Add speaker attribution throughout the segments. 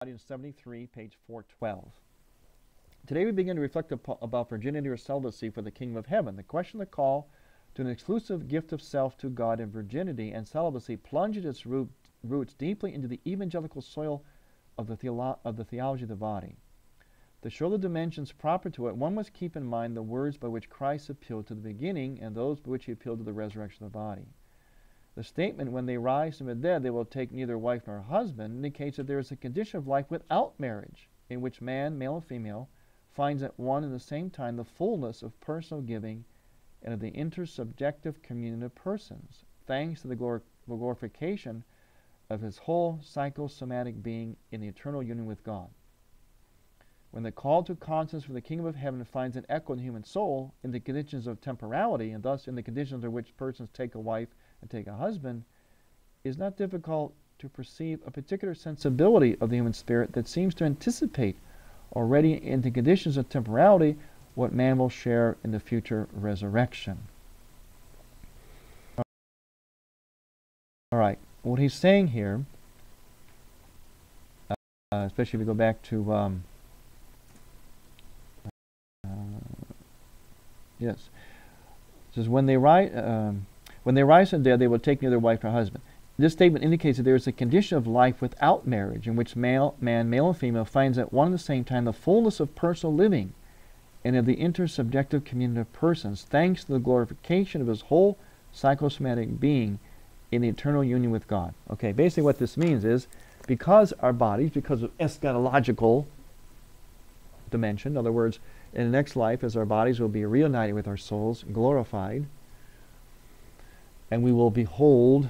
Speaker 1: Audience 73, page 412. Today we begin to reflect about virginity or celibacy for the kingdom of heaven. The question of the call to an exclusive gift of self to God in virginity and celibacy plunges its roots deeply into the evangelical soil of the theology of the body. To show the dimensions proper to it, one must keep in mind the words by which Christ appealed to the beginning and those by which he appealed to the resurrection of the body. The statement, when they rise from the dead, they will take neither wife nor husband, indicates that there is a condition of life without marriage, in which man, male and female, finds at one and the same time the fullness of personal giving and of the intersubjective communion of persons, thanks to the glorification of his whole psychosomatic being in the eternal union with God. When the call to conscience for the kingdom of heaven finds an echo in the human soul, in the conditions of temporality, and thus in the conditions under which persons take a wife and take a husband, it is not difficult to perceive a particular sensibility of the human spirit that seems to anticipate already in the conditions of temporality what man will share in the future resurrection. All right, what he's saying here, especially if we go back to yes, it says when they rise from the dead, they will take neither wife nor husband. This statement indicates that there is a condition of life without marriage in which man, male and female, finds at one and the same time the fullness of personal living and of the intersubjective communion of persons, thanks to the glorification of his whole psychosomatic being in the eternal union with God. Okay, basically what this means is, because our bodies, because of eschatological dimension, in other words, in the next life, as our bodies will be reunited with our souls, glorified, and we will behold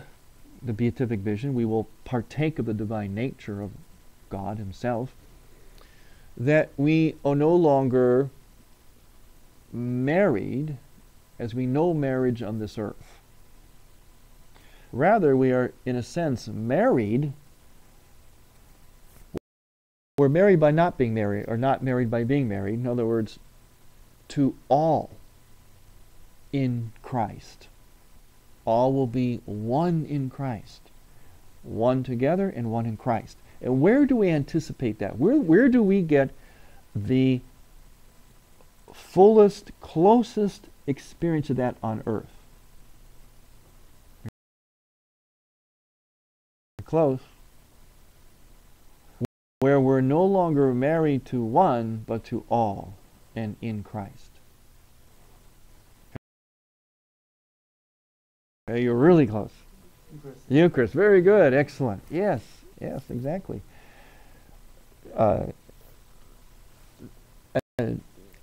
Speaker 1: the beatific vision, we will partake of the divine nature of God himself, that we are no longer married as we know marriage on this earth. Rather, we are, in a sense, married. We're married by not being married, or not married by being married. In other words, to all in Christ. All will be one in Christ. One together and one in Christ. And where do we anticipate that? Where do we get the fullest, closest experience of that on earth? Close. Where we're no longer married to one, but to all, and in Christ. Okay, you're really close. Eucharist. Eucharist, very good, excellent. Yes, yes, exactly.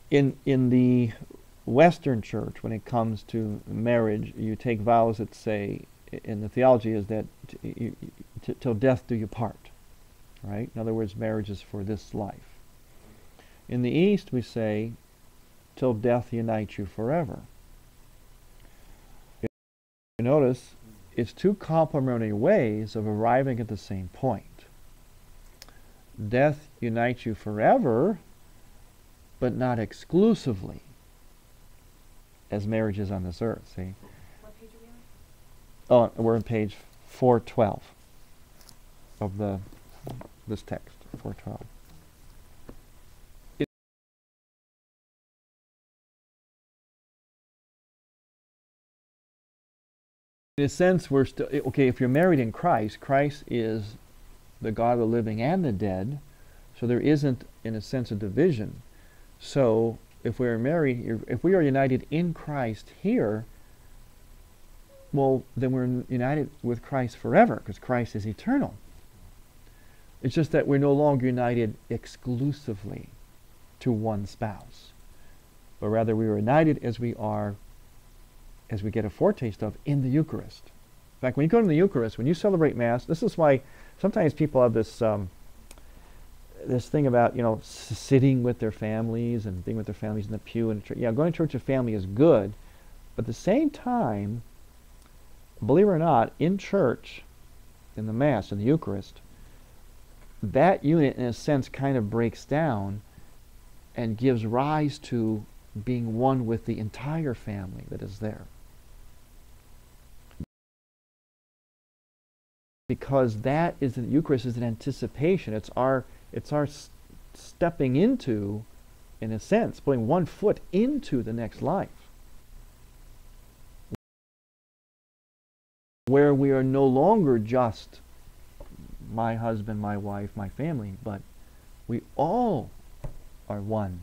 Speaker 1: In the Western Church, when it comes to marriage, you take vows that say, in the theology is that till death do you part. Right? In other words, marriage is for this life. In the East, we say, till death unites you forever. You notice, it's two complementary ways of arriving at the same point. Death unites you forever, but not exclusively, as marriage is on this earth. See?
Speaker 2: What page are we on?
Speaker 1: Oh, we're on page 412 of this text, 412. In a sense, we're still, okay, if you're married in Christ, Christ is the God of the living and the dead, so there isn't, in a sense, a division. So, if we're married, if we are united in Christ here, well, then we're united with Christ forever, because Christ is eternal. It's just that we're no longer united exclusively to one spouse, but rather we are united as we are, as we get a foretaste of in the Eucharist. In fact, when you go to the Eucharist, when you celebrate Mass, this is why sometimes people have this this thing about, you know, sitting with their families and being with their families in the pew. And yeah, going to church with family is good, but at the same time, believe it or not, in church, in the Mass, in the Eucharist, that unit, in a sense, kind of breaks down and gives rise to being one with the entire family that is there. Because that is, the Eucharist is an anticipation. It's our It's our stepping into, in a sense, putting one foot into the next life, where we are no longer just my husband, my wife, my family, but we all are one.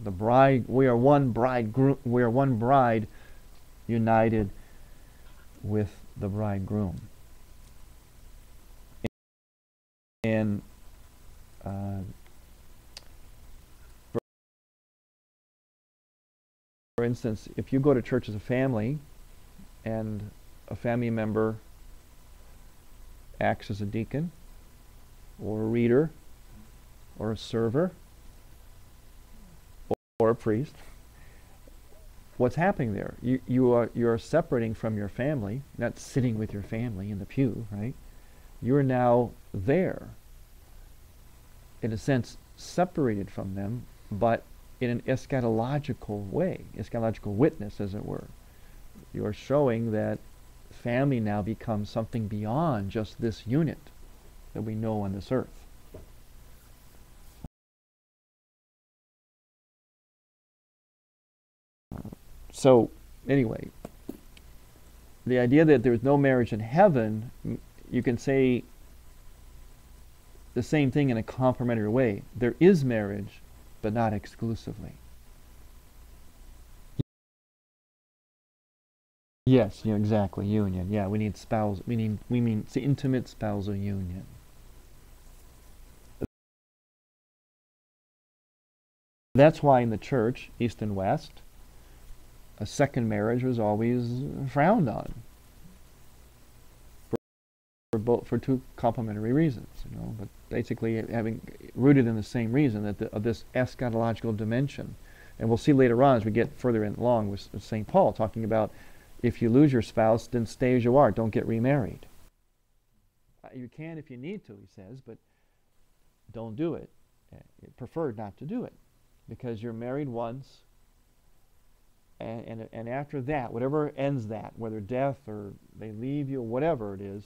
Speaker 1: The bride, we are one bridegroom, we are one bride united with the bridegroom. And for instance, if you go to church as a family and a family member acts as a deacon or a reader or a server or a priest, what's happening there? You are separating from your family, not sitting with your family in the pew, right? You are now there, in a sense, separated from them, but in an eschatological way, eschatological witness, as it were. You are showing that family now becomes something beyond just this unit that we know on this earth. So, anyway, the idea that there's no marriage in heaven, you can say the same thing in a complementary way. There is marriage, but not exclusively. Yes, yeah, exactly. Union. Yeah, we need spouse. We mean it's the intimate spousal union. That's why in the church, East and West, a second marriage was always frowned on. For two complementary reasons, you know, but basically having rooted in the same reason, that of this eschatological dimension. And we'll see later on as we get further along with St. Paul talking about if you lose your spouse, then stay as you are, don't get remarried. You can if you need to, he says, but don't do it. Preferred not to do it, because you're married once, and after that, whatever ends that, whether death or they leave you, whatever it is,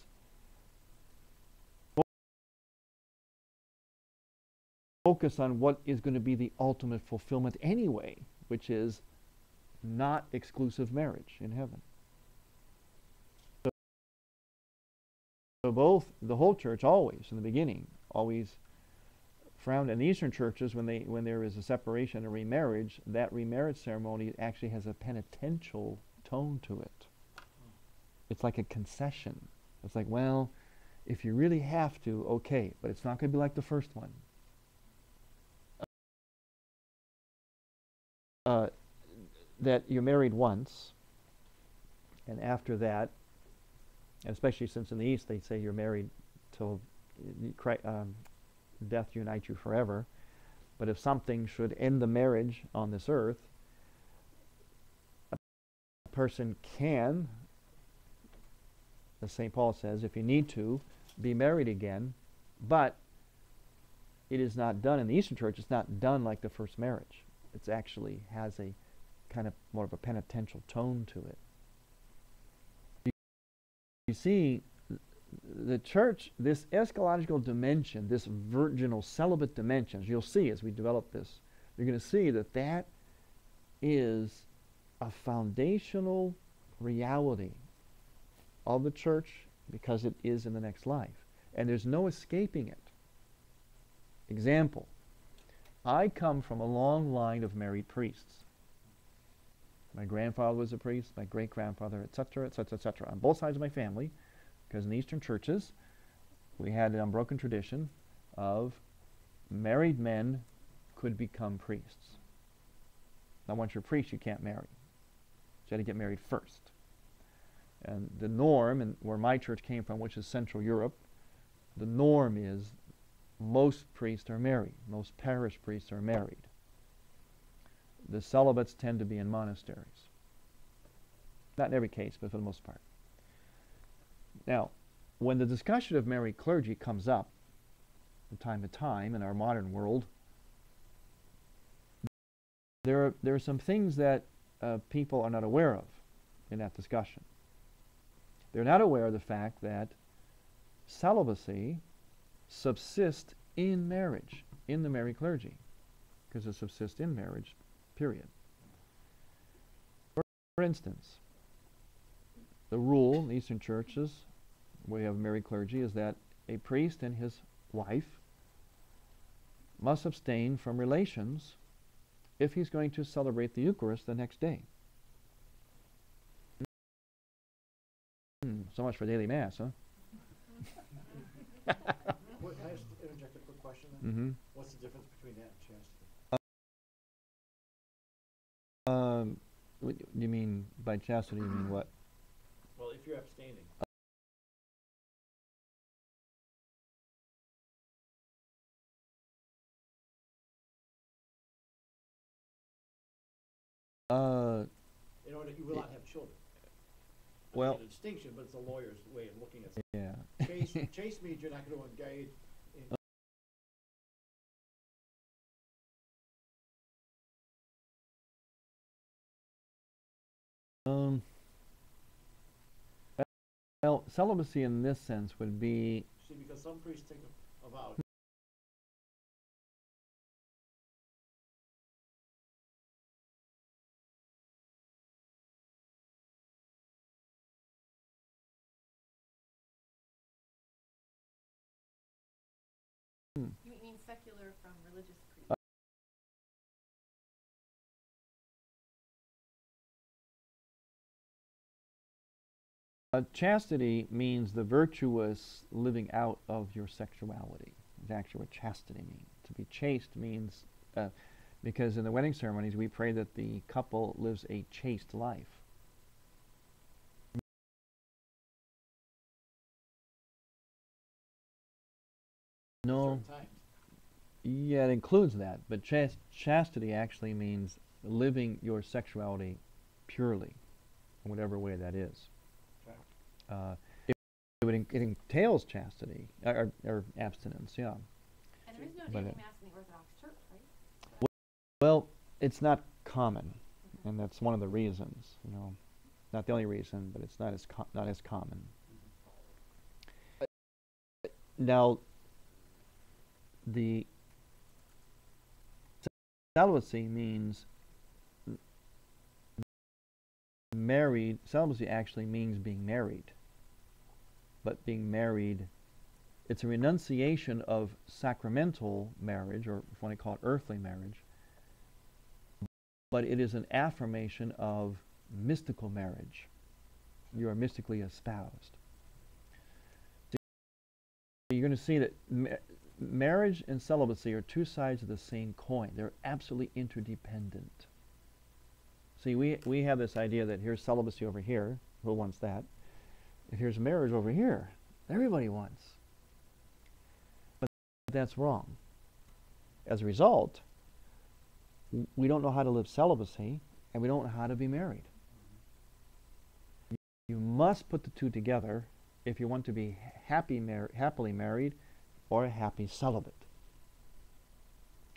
Speaker 1: focus on what is going to be the ultimate fulfillment anyway, which is not exclusive marriage in heaven. So both, the whole church always, in the beginning, always frowned. In the Eastern churches, when there is a separation, a remarriage, that remarriage ceremony actually has a penitential tone to it. It's like a concession. It's like, well, if you really have to, okay, but it's not going to be like the first one. That you're married once, and after that, and especially since in the East they say you're married till death unites you forever, but if something should end the marriage on this earth, a person can, as St. Paul says, if you need to, be married again, but it is not done in the Eastern Church. It's not done like the first marriage. It actually has a kind of more of a penitential tone to it. You see, the church, this eschatological dimension, this virginal celibate dimension, as you'll see as we develop this, you're going to see that that is a foundational reality of the church, because it is in the next life. And there's no escaping it. Example, I come from a long line of married priests. My grandfather was a priest, my great-grandfather, etc., etc., etc., on both sides of my family, because in the Eastern churches, we had an unbroken tradition of married men could become priests. Now, once you're a priest, you can't marry. So you had to get married first. And the norm, and where my church came from, which is Central Europe, the norm is most priests are married. Most parish priests are married. The celibates tend to be in monasteries. Not in every case, but for the most part. Now, when the discussion of married clergy comes up from time to time in our modern world, there are some things that people are not aware of in that discussion. They're not aware of the fact that celibacy subsists in marriage, in the married clergy, because it subsists in marriage, period. For instance, the rule in Eastern churches, where you have married clergy, is that a priest and his wife must abstain from relations if he's going to celebrate the Eucharist the next day. So much for daily Mass, huh?
Speaker 3: Can I just interject a quick question then?
Speaker 1: Mm-hmm.
Speaker 3: What's the difference between that and chastity?
Speaker 1: What you mean by chastity? You mean what?
Speaker 3: Well, if you're abstaining. In order, you will not have children.
Speaker 1: Well,
Speaker 3: a distinction, but it's a lawyer's way of looking at it.
Speaker 1: yeah.
Speaker 3: Chaste means you're not going to engage in.
Speaker 1: Well, celibacy in this sense would be.
Speaker 3: See, because some priests take a vow.
Speaker 2: You mean secular from religious creed?
Speaker 1: Chastity means the virtuous living out of your sexuality. Is actually what chastity means. To be chaste means, because in the wedding ceremonies we pray that the couple lives a chaste life. No. Yeah, it includes that, but chastity actually means living your sexuality purely, in whatever way that is. It entails chastity, or abstinence, yeah.
Speaker 2: And there is no daily Mass in the Orthodox Church, right?
Speaker 1: Well, it's not common, and that's one of the reasons, you know. Not the only reason, but it's not as common. Now, the celibacy means married. Celibacy actually means being married. But being married, it's a renunciation of sacramental marriage, or if you want to call it earthly marriage, but it is an affirmation of mystical marriage. You are mystically espoused. So you're going to see that marriage and celibacy are two sides of the same coin. They're absolutely interdependent. See, we have this idea that here's celibacy over here. Who wants that? And here's marriage over here. Everybody wants. But that's wrong. As a result, we don't know how to live celibacy, and we don't know how to be married. You must put the two together if you want to be happily married or a happy celibate.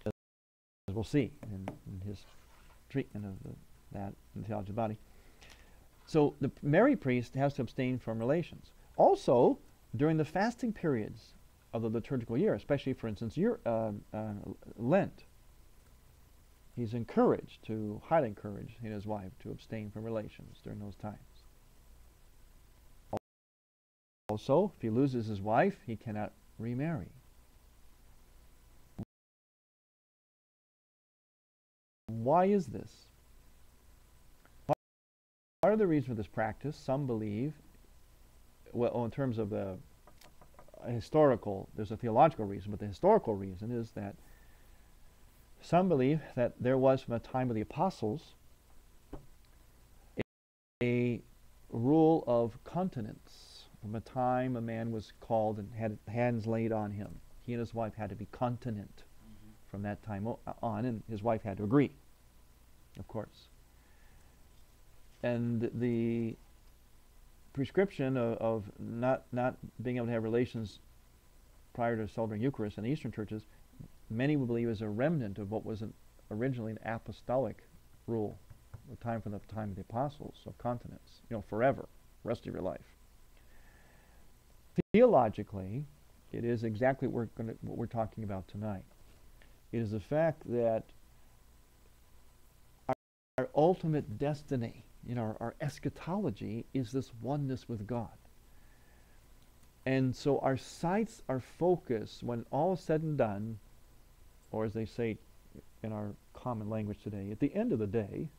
Speaker 1: As we'll see in his treatment of that in the theology of the body. So the married priest has to abstain from relations. Also, during the fasting periods of the liturgical year, especially, for instance, Lent, he's encouraged to, highly encouraged, he and his wife, to abstain from relations during those times. Also, if he loses his wife, he cannot remarry. Why is this? Part of the reason for this practice, some believe, well, in terms of the historical, there's a theological reason, but the historical reason is that some believe that there was, from the time of the apostles, a rule of continence. From the time a man was called and had hands laid on him, he and his wife had to be continent from that time on, and his wife had to agree, of course. And the prescription of not being able to have relations prior to celebrating Eucharist in the Eastern churches, many would believe is a remnant of what was originally an apostolic rule, from the time of the apostles, of continence, forever, rest of your life. Theologically, It is exactly what we're talking about tonight. It is the fact that our ultimate destiny, our eschatology is this oneness with God. And so our sights are focused, when all is said and done, or as they say in our common language today, at the end of the day,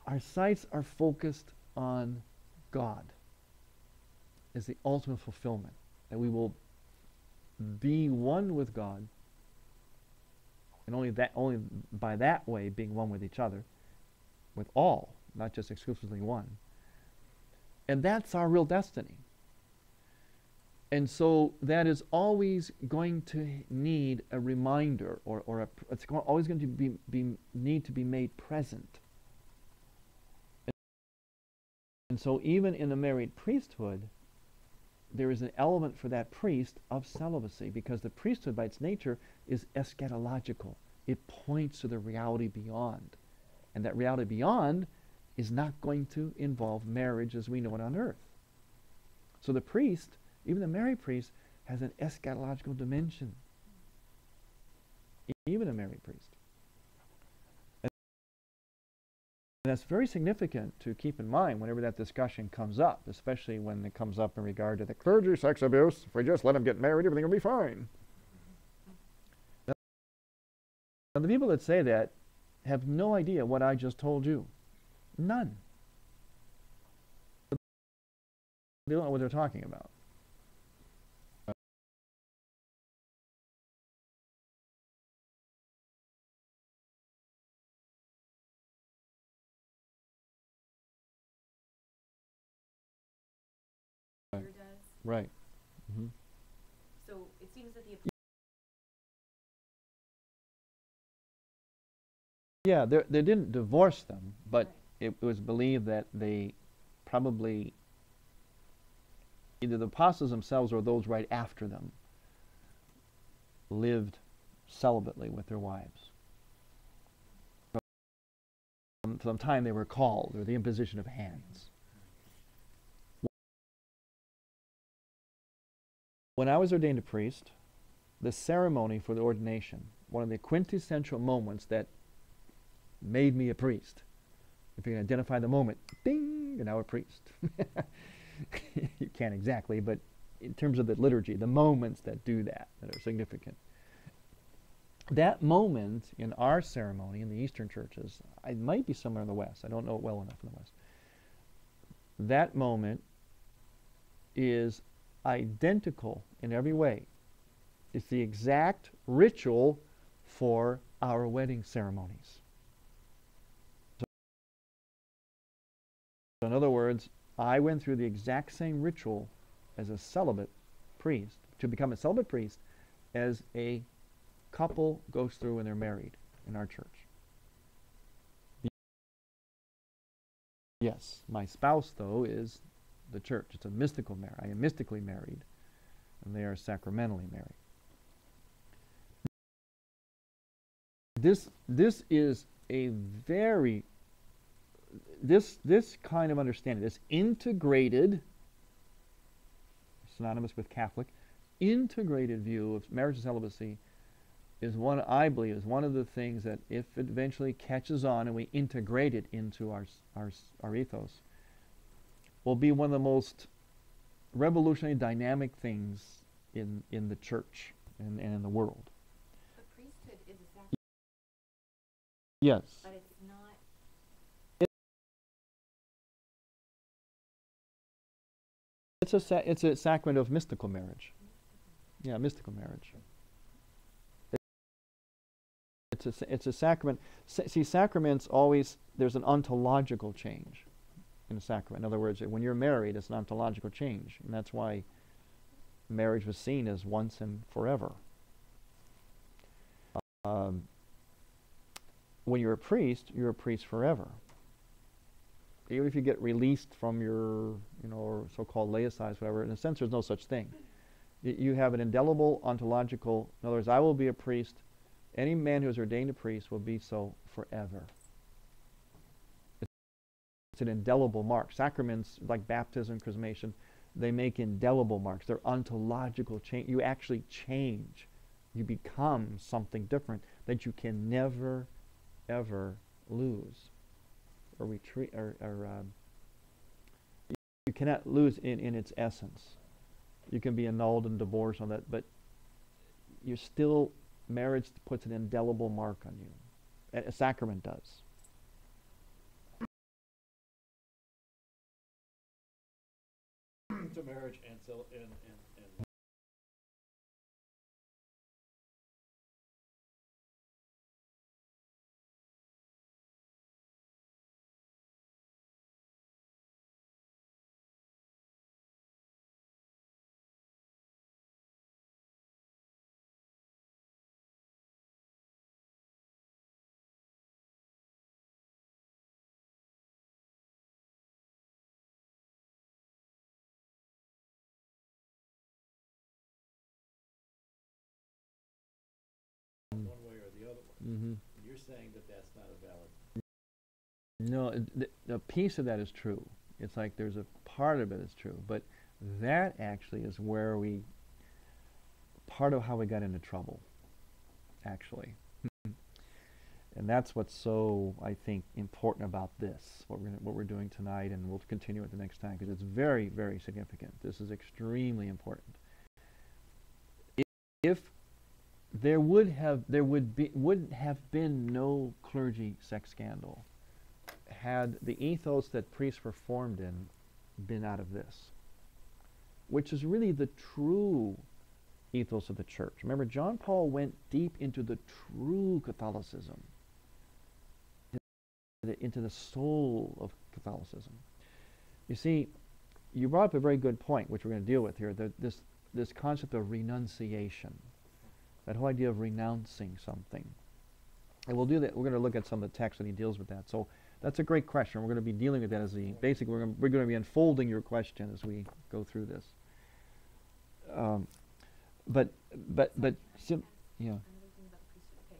Speaker 1: our sights are focused on God as the ultimate fulfillment, that we will be one with God, and only by that way being one with each other, with all, not just exclusively one. And that's our real destiny. And so that is always going to need a reminder, it's always going to need to be made present. And so even in the married priesthood, there is an element for that priest of celibacy, because the priesthood by its nature is eschatological. It points to the reality beyond. And that reality beyond is not going to involve marriage as we know it on earth. So the priest, even the married priest, has an eschatological dimension. Even a married priest. And that's very significant to keep in mind whenever that discussion comes up, especially when it comes up in regard to the clergy sex abuse. If we just let them get married, everything will be fine. Now, the people that say that have no idea what I just told you. None. They don't know what they're talking about. Right. Mm-hmm.
Speaker 2: So it seems that the
Speaker 1: Yeah, they didn't divorce them, but
Speaker 2: right.
Speaker 1: it was believed that they probably, either the apostles themselves or those right after them, lived celibately with their wives. From the time they were called, or the imposition of hands. When I was ordained a priest, the ceremony for the ordination, one of the quintessential moments that made me a priest. If you can identify the moment, ding, you're now a priest. You can't exactly, but in terms of the liturgy, the moments that do that are significant. That moment in our ceremony in the Eastern churches, it might be somewhere in the West, I don't know it well enough in the West. That moment is identical in every way. It's the exact ritual for our wedding ceremonies. So in other words, I went through the exact same ritual as a celibate priest, to become a celibate priest, as a couple goes through when they're married in our church. Yes, my spouse, though, is the church. It's a mystical marriage. I am mystically married, and they are sacramentally married. This is a very, this kind of understanding, this integrated, synonymous with Catholic, integrated view of marriage and celibacy is one, I believe, is one of the things that if it eventually catches on and we integrate it into our ethos, will be one of the most revolutionary, dynamic things in the church and in the world.
Speaker 2: The priesthood is a sacrament.
Speaker 1: Yes.
Speaker 2: But it's not.
Speaker 1: It's a sacrament of mystical marriage. Yeah, mystical marriage. It's a sacrament. See, sacraments always, there's an ontological change in a sacrament. In other words, when you're married, it's an ontological change, and that's why marriage was seen as once and forever. When you're a priest forever. Even if you get released from your, or so-called laicized, whatever, in a sense, there's no such thing. You have an indelible ontological, in other words, I will be a priest. Any man who is ordained a priest will be so forever. It's an indelible mark. Sacraments, like baptism, chrismation, They make indelible marks. They're ontological change. You actually change. You become something different that you can never, ever lose or retreat, or you cannot lose in its essence. You can be annulled and divorced on that, but you're still, marriage puts an indelible mark on you. A sacrament does.
Speaker 3: To marriage and one way or the other way.
Speaker 1: Mm-hmm.
Speaker 3: And you're saying that that's not a valid.
Speaker 1: No, a piece of that is true. It's like there's a part of it is true, but that actually is where part of how we got into trouble, actually. And that's what's so, I think, important about this, what we're doing tonight, and we'll continue it the next time, because it's very, very significant. This is extremely important. If there wouldn't have been no clergy sex scandal had the ethos that priests were formed in been out of this, which is really the true ethos of the church. Remember, John Paul went deep into the true Catholicism, into the soul of Catholicism. You see, you brought up a very good point, which we're going to deal with here, this concept of renunciation, that whole idea of renouncing something. And we'll do that. We're going to look at some of the text that he deals with that. So that's a great question. We're going to be dealing with that as basically we're going to be unfolding your question as we go through this. Yeah.
Speaker 2: Another thing about the priesthood. Okay.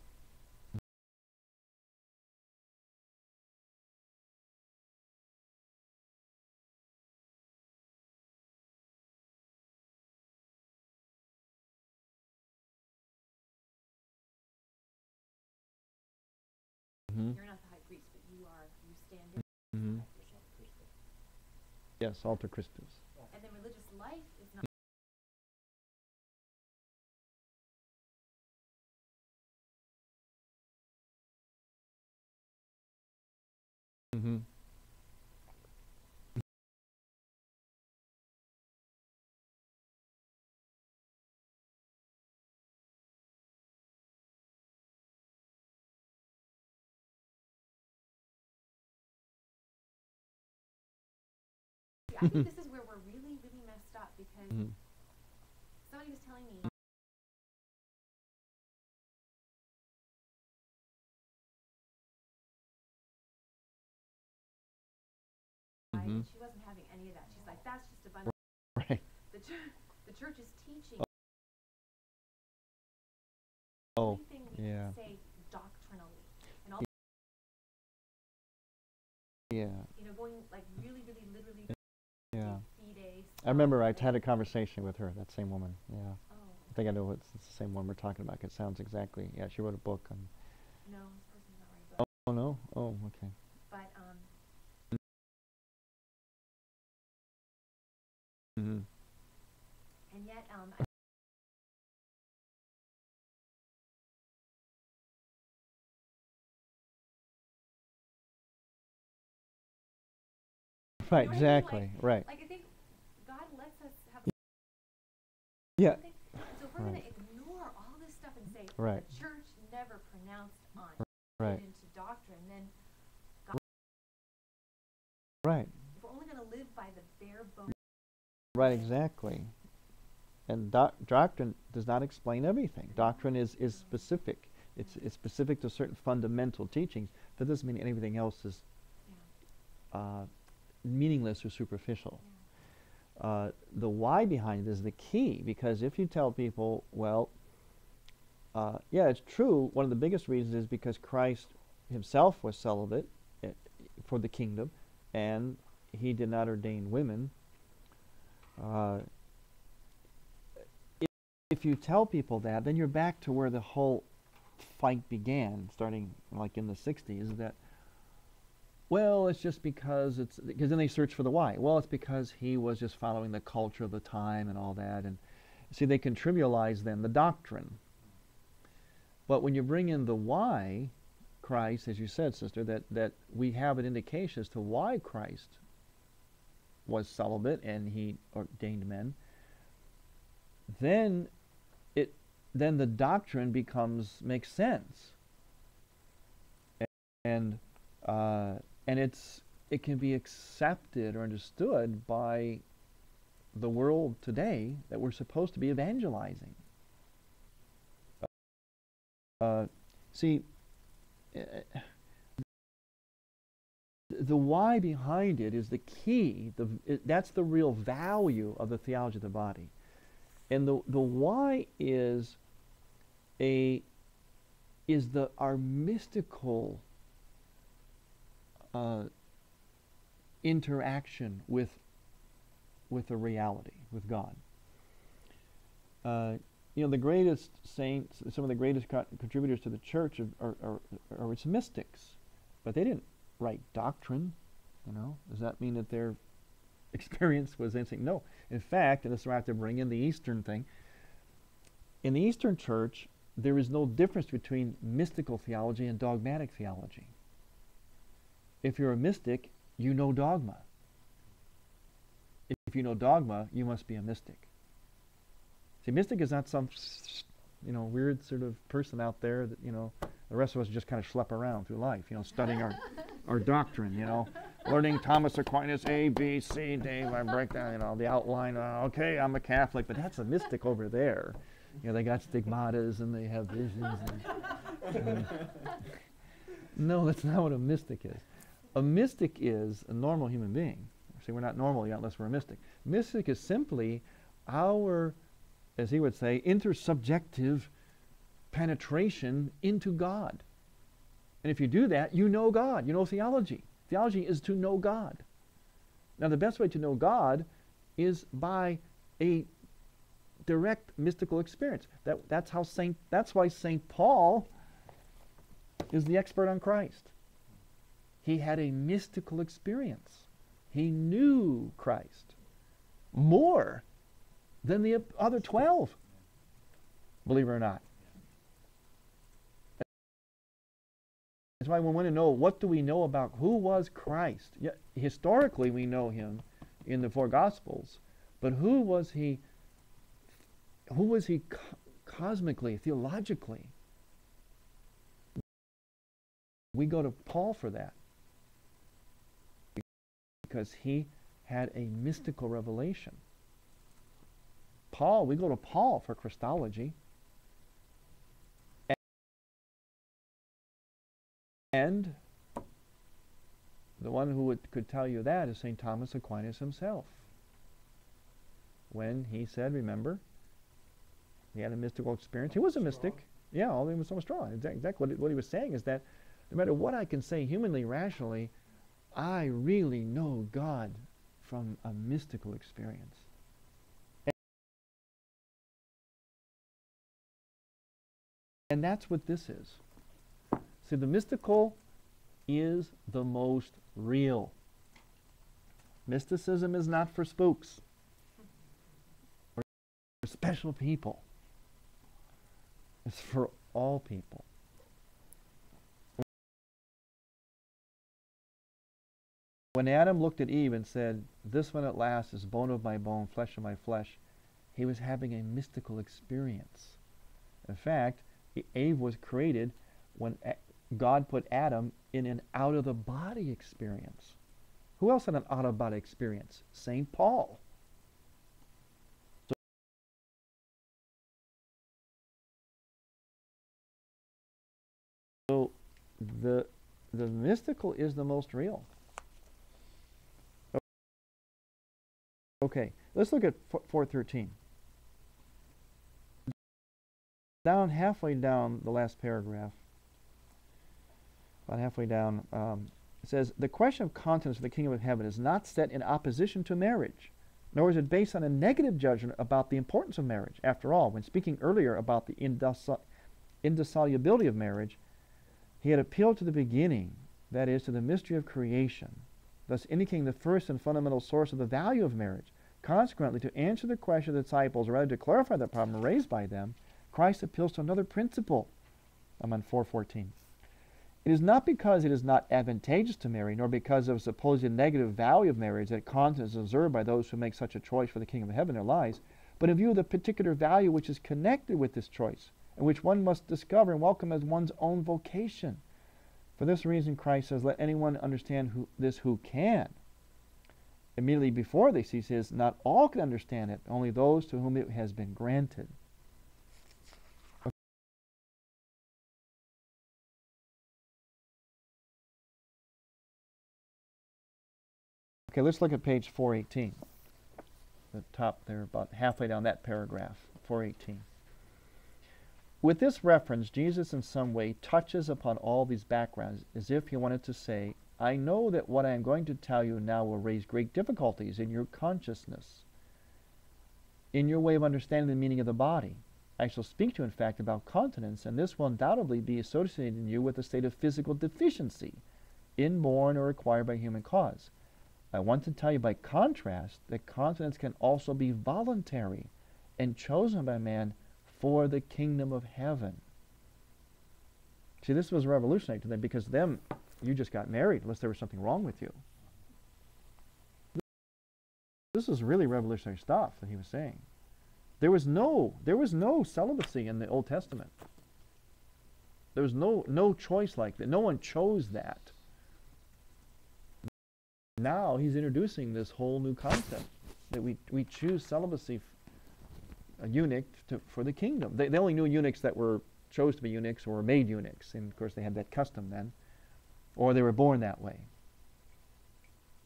Speaker 1: Mm-hmm.
Speaker 2: You're not the high priest, but you stand in.
Speaker 1: Mm-hmm.
Speaker 3: There's not Christus.
Speaker 1: Yes, alter Christus.
Speaker 2: And then religious life is not.
Speaker 1: Mm-hmm.
Speaker 2: I think this is where we're really, really messed up, because
Speaker 1: Mm-hmm.
Speaker 2: somebody was telling me
Speaker 1: Mm-hmm.
Speaker 2: she wasn't having any of that. She's like, that's just a bunch of
Speaker 1: Right.
Speaker 2: the church is teaching
Speaker 1: Oh,
Speaker 2: everything we
Speaker 1: yeah.
Speaker 2: can say doctrinally, and all
Speaker 1: Yeah.
Speaker 2: going like really, really literally.
Speaker 1: Yeah.
Speaker 2: Fide,
Speaker 1: I remember I had a conversation with her, that same woman. Yeah.
Speaker 2: Oh.
Speaker 1: I think I know it's the same one we're talking about. It sounds exactly. Yeah, she wrote a book on.
Speaker 2: No, this person's not right, but.
Speaker 1: Oh no. Oh, okay.
Speaker 2: But
Speaker 1: Mm-hmm.
Speaker 2: and yet
Speaker 1: Right.
Speaker 2: You know what I mean?
Speaker 1: Exactly. Right.
Speaker 2: like I think God lets us have
Speaker 1: Yeah.
Speaker 2: something. So if we're
Speaker 1: Right.
Speaker 2: going to ignore all this stuff and say
Speaker 1: Right.
Speaker 2: the church never pronounced on
Speaker 1: Right.
Speaker 2: into doctrine, then God,
Speaker 1: Right.
Speaker 2: if we're only going to live by the bare bones.
Speaker 1: Right. Exactly. And doctrine does not explain everything. Doctrine is specific. It's specific to certain fundamental teachings. That doesn't mean anything else is meaningless or superficial. The why behind it is the key, because if you tell people, well, yeah, it's true, one of the biggest reasons is because Christ himself was celibate for the kingdom, and he did not ordain women. Uh, if you tell people that, then you're back to where the whole fight began, starting like in the 60s, that, well, it's just because then they search for the why. Well, it's because he was just following the culture of the time and all that. And see, they can trivialize then the doctrine. But when you bring in the why, Christ, as you said, sister, that we have an indication as to why Christ was celibate and he ordained men, then the doctrine makes sense, and it can be accepted or understood by the world today that we're supposed to be evangelizing. See, the why behind it is the key. That's the real value of the theology of the body. And the why is our mystical interaction with a reality, with God. The greatest saints, some of the greatest contributors to the church are its mystics, but they didn't write doctrine. Does that mean that their experience was anything? No. In fact, and this is where I have to bring in the Eastern thing. In the Eastern church, there is no difference between mystical theology and dogmatic theology. If you're a mystic, you know dogma. If you know dogma, you must be a mystic. See, mystic is not some, weird sort of person out there that, the rest of us just kind of schlep around through life, studying our doctrine, learning Thomas Aquinas, A, B, C, D, I break down, the outline, okay, I'm a Catholic, but that's a mystic over there. They got stigmatas and they have visions. No, that's not what a mystic is. A mystic is a normal human being. See, we're not normal yet unless we're a mystic. Mystic is simply our, as he would say, intersubjective penetration into God. And if you do that, you know God. You know theology. Theology is to know God. Now, the best way to know God is by a direct mystical experience. That's why St. Paul is the expert on Christ. He had a mystical experience. He knew Christ more than the other 12, believe it or not. That's why we want to know, what do we know about who was Christ? Yeah, historically, we know him in the four Gospels, but who was he cosmically, theologically? We go to Paul for that, because he had a mystical revelation. We go to Paul for Christology. And the one who could tell you that is St. Thomas Aquinas himself. When he said, remember, he had a mystical experience. He was a mystic. Yeah, all he was so strong. Exactly what he was saying is that no matter what I can say humanly, rationally, I really know God from a mystical experience. And that's what this is. See, the mystical is the most real. Mysticism is not for spooks or for special people. It's for all people. When Adam looked at Eve and said, "This one at last is bone of my bone, flesh of my flesh," he was having a mystical experience. In fact, Eve was created when God put Adam in an out-of-the-body experience. Who else had an out-of-body experience? St. Paul. So the mystical is the most real. Okay, let's look at 413. Halfway down the last paragraph, about halfway down, it says, the question of continence for the kingdom of heaven is not set in opposition to marriage. Nor is it based on a negative judgment about the importance of marriage. After all, when speaking earlier about the indissolubility of marriage, he had appealed to the beginning, that is, to the mystery of creation, thus indicating the first and fundamental source of the value of marriage. Consequently, to answer the question of the disciples, or rather to clarify the problem raised by them, Christ appeals to another principle. I'm on 4:14. It is not because it is not advantageous to marry, nor because of supposed negative value of marriage that continence is observed by those who make such a choice for the kingdom of heaven in their lives, but in view of the particular value which is connected with this choice, and which one must discover and welcome as one's own vocation. For this reason, Christ says, let anyone understand this who can. Immediately before this, he says, not all can understand it, only those to whom it has been granted. Okay, let's look at page 418. The top there, about halfway down that paragraph, 418. With this reference, Jesus in some way touches upon all these backgrounds as if he wanted to say, I know that what I am going to tell you now will raise great difficulties in your consciousness, in your way of understanding the meaning of the body. I shall speak to you, in fact, about continence, and this will undoubtedly be associated in you with a state of physical deficiency, inborn or acquired by human cause. I want to tell you by contrast that continence can also be voluntary and chosen by man for the kingdom of heaven. See, this was revolutionary to them, because them, you just got married unless there was something wrong with you. This is really revolutionary stuff that he was saying. There was no celibacy in the Old Testament. There was no choice like that. No one chose that. Now he's introducing this whole new concept that we choose celibacy, a eunuch, for the kingdom. They only knew eunuchs that were chose to be eunuchs or were made eunuchs, and of course they had that custom then, or they were born that way.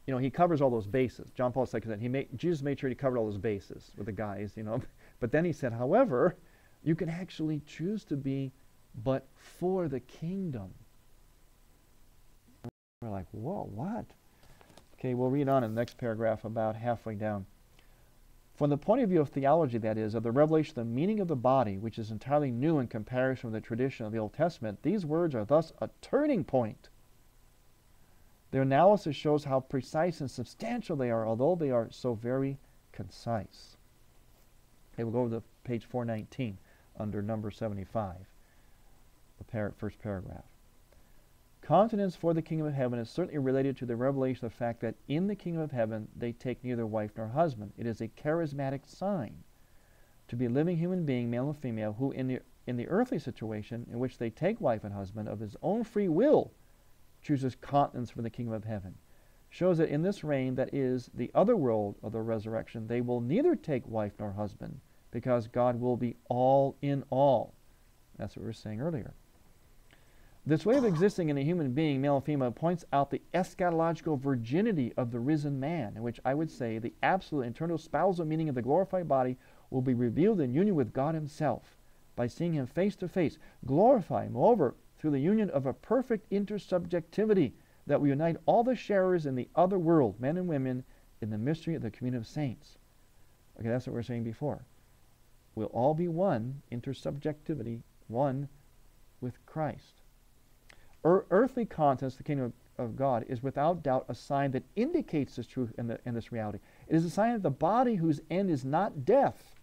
Speaker 1: You know, he covers all those bases. John Paul II said Jesus made sure he covered all those bases with the guys, you know. But then he said, however, you can actually choose to be, but for the kingdom. We're like, whoa, what? Okay, we'll read on in the next paragraph about halfway down. From the point of view of theology, that is, of the revelation of the meaning of the body, which is entirely new in comparison with the tradition of the Old Testament, these words are thus a turning point. Their analysis shows how precise and substantial they are, although they are so very concise. Okay, we'll go to page 419 under number 75, the first paragraph. Continence for the kingdom of heaven is certainly related to the revelation of the fact that in the kingdom of heaven they take neither wife nor husband. It is a charismatic sign to be a living human being, male and female, who in the earthly situation in which they take wife and husband of his own free will chooses continence for the kingdom of heaven. Shows that in this reign, that is, the other world of the resurrection, they will neither take wife nor husband, because God will be all in all. That's what we were saying earlier. This way of existing in a human being, male and female, points out the eschatological virginity of the risen man, in which I would say the absolute internal spousal meaning of the glorified body will be revealed in union with God himself, by seeing him face to face, glorify, moreover, through the union of a perfect intersubjectivity that will unite all the sharers in the other world, men and women, in the mystery of the communion of saints. Okay, that's what we were saying before. We'll all be one, intersubjectivity, one with Christ. Earthly continence, the kingdom of God, is without doubt a sign that indicates this truth and this reality. It is a sign that the body whose end is not death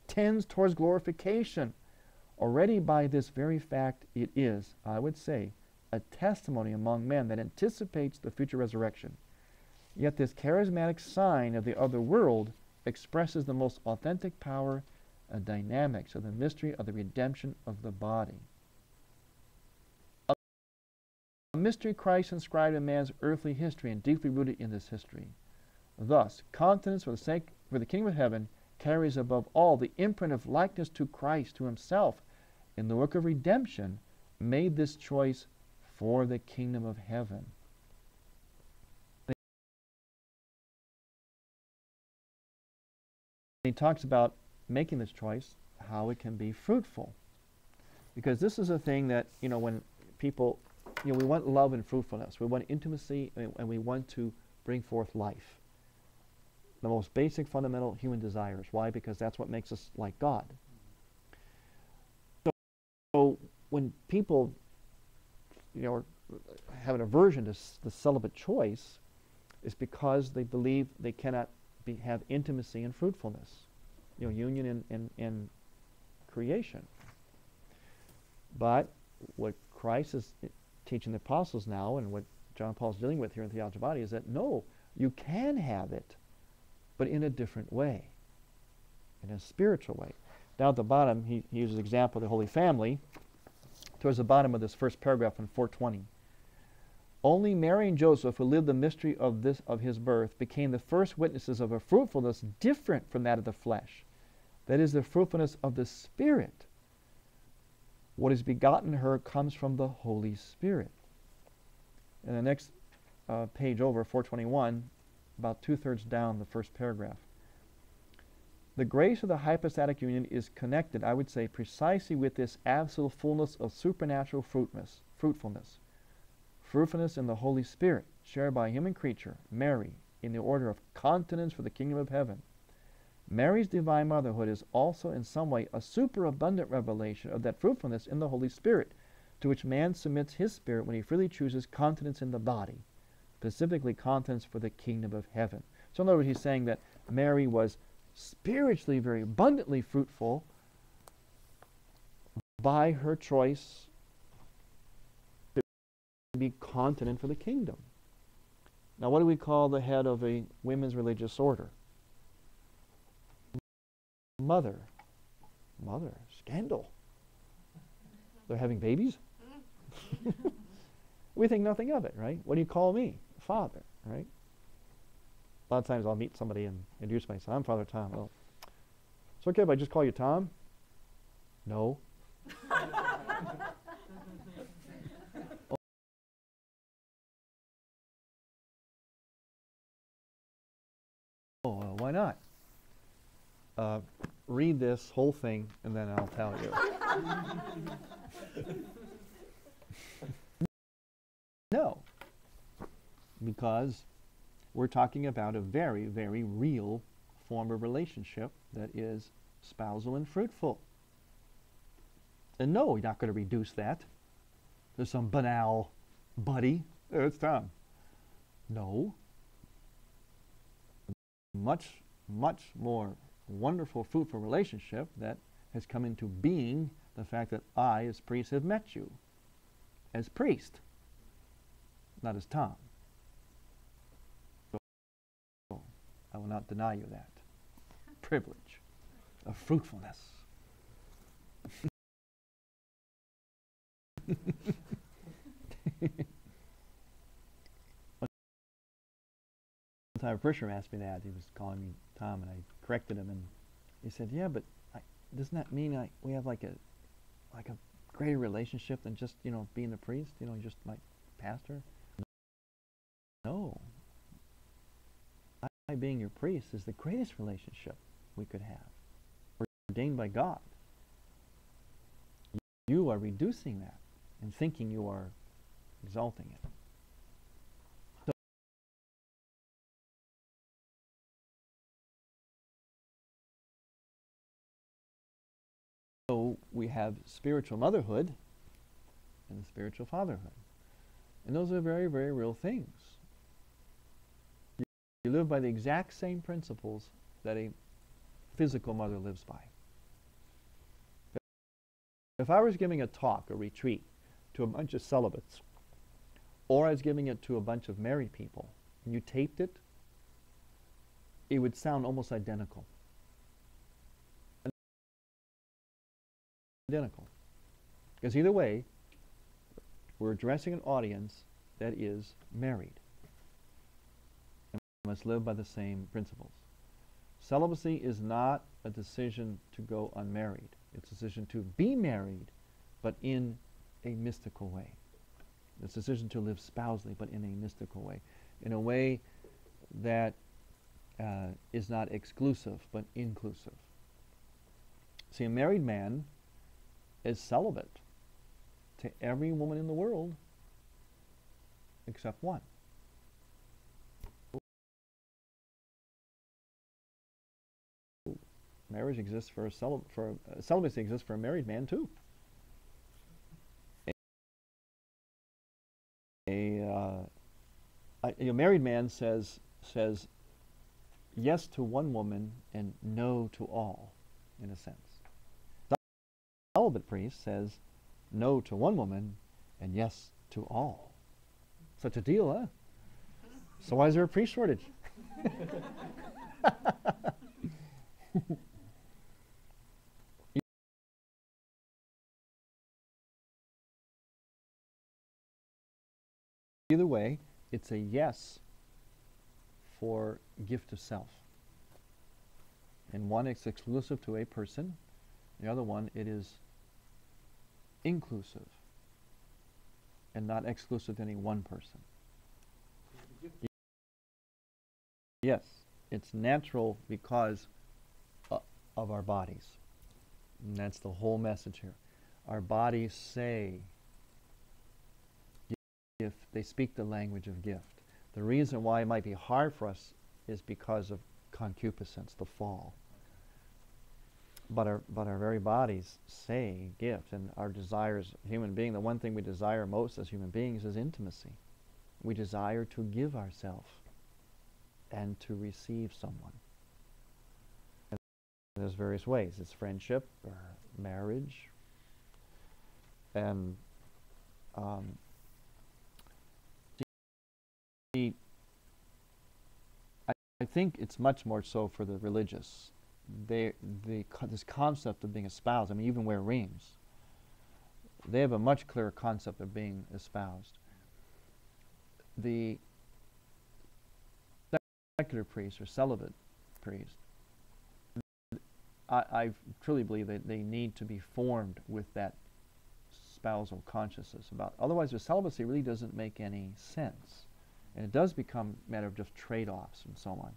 Speaker 1: tends towards glorification. Already by this very fact it is, I would say, a testimony among men that anticipates the future resurrection. Yet this charismatic sign of the other world expresses the most authentic power and dynamics of the mystery of the redemption of the body. A mystery Christ inscribed in man's earthly history and deeply rooted in this history. Thus, continence for the kingdom of heaven carries above all the imprint of likeness to Christ, to himself, in the work of redemption, made this choice for the kingdom of heaven. He talks about making this choice, how it can be fruitful. Because this is a thing that, you know, when people, you know, we want love and fruitfulness. We want intimacy, and we want to bring forth life. the most basic, fundamental human desires. Why? Because that's what makes us like God. So when people, have an aversion to the celibate choice, it's because they believe they cannot have intimacy and fruitfulness, union and creation. But what Christ is teaching the apostles now, and what John Paul is dealing with here in Theology of the Body, is that no, you can have it, but in a different way, in a spiritual way. Down at the bottom, he uses the example of the Holy Family. Towards the bottom of this first paragraph in 420. Only Mary and Joseph, who lived the mystery of his birth, became the first witnesses of a fruitfulness different from that of the flesh. That is, the fruitfulness of the Spirit. What is begotten her comes from the Holy Spirit. And the next page over, 421, about 2/3 down the first paragraph. The grace of the hypostatic union is connected, I would say, precisely with this absolute fullness of supernatural fruitfulness. Fruitfulness in the Holy Spirit, shared by a human creature, Mary, in the order of continence for the kingdom of heaven. Mary's divine motherhood is also in some way a superabundant revelation of that fruitfulness in the Holy Spirit, to which man submits his spirit when he freely chooses continence in the body, specifically continence for the kingdom of heaven. So in other words, he's saying that Mary was spiritually very abundantly fruitful by her choice to be continent for the kingdom. Now, what do we call the head of a women's religious order? Mother. Mother. Scandal. They're having babies? We think nothing of it, right? What do you call me? Father, right? A lot of times I'll meet somebody and introduce myself. I'm Father Tom. Well, it's okay if I just call you Tom? No. Why not? Read this whole thing and then I'll tell you. No. Because we're talking about a very, very real form of relationship that is spousal and fruitful. And no, you're not going to reduce that to some banal buddy. Oh, it's Tom. No. Much, much more wonderful, fruitful relationship that has come into being the fact that I, as priest, have met you as priest, not as Tom. So I will not deny you that privilege of fruitfulness. One time a parishioner asked me that. He was calling me Tom, and I corrected him, and he said, "Yeah, but doesn't that mean we have like a greater relationship than just being a priest? Just like pastor?" No. I being your priest is the greatest relationship we could have. We're ordained by God. You are reducing that and thinking you are exalting it. So we have spiritual motherhood and spiritual fatherhood. And those are very, very real things. You live by the exact same principles that a physical mother lives by. If I was giving a talk, a retreat, to a bunch of celibates, or I was giving it to a bunch of married people, and you taped it, it would sound almost identical. Identical. Because either way, we're addressing an audience that is married and must live by the same principles. Celibacy is not a decision to go unmarried. It's a decision to be married, but in a mystical way. It's a decision to live spousally, but in a mystical way. In a way that is not exclusive, but inclusive. See, a married man is celibate to every woman in the world except one. Marriage exists for celibacy exists for a married man too. A married man says yes to one woman and no to all, in a sense. The celibate priest says no to one woman and yes to all. Such a deal, huh? So why is there a priest shortage? Either way, it's a yes for gift of self. In one, it's exclusive to a person. The other one, it is inclusive and not exclusive to any one person. Yes, it's natural because of our bodies. And that's the whole message here. Our bodies say gift, they speak the language of gift. The reason why it might be hard for us is because of concupiscence, the fall. But our very bodies say gift, and our desires, human being, the one thing we desire most as human beings is intimacy. We desire to give ourselves and to receive someone. And there's various ways. It's friendship or marriage. And I think it's much more so for the religious. This concept of being espoused, I mean, even wear rings. They have a much clearer concept of being espoused. The secular priest or celibate priest, I truly believe that they need to be formed with that spousal consciousness about. Otherwise, their celibacy really doesn't make any sense. And it does become a matter of just trade-offs and so on.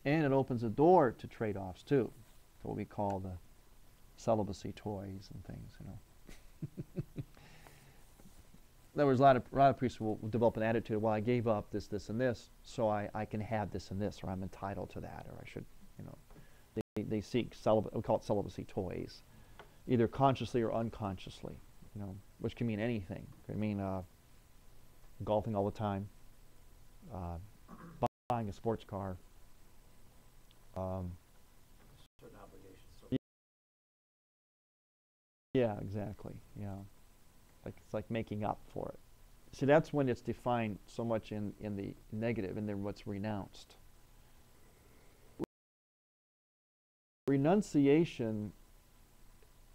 Speaker 1: And it opens a door to trade-offs too, to what we call the celibacy toys and things, you know. There was a lot of priests who will develop an attitude, well, I gave up this, this, and this, so I can have this and this, or I'm entitled to that, or I should, you know. They seek we call it celibacy toys, either consciously or unconsciously, you know, which can mean anything. It can mean golfing all the time, buying a sports car.
Speaker 3: Certain obligations.
Speaker 1: Yeah, exactly. Yeah, it's like making up for it. See, that's when it's defined so much in the negative, and then what's renounced. Renunciation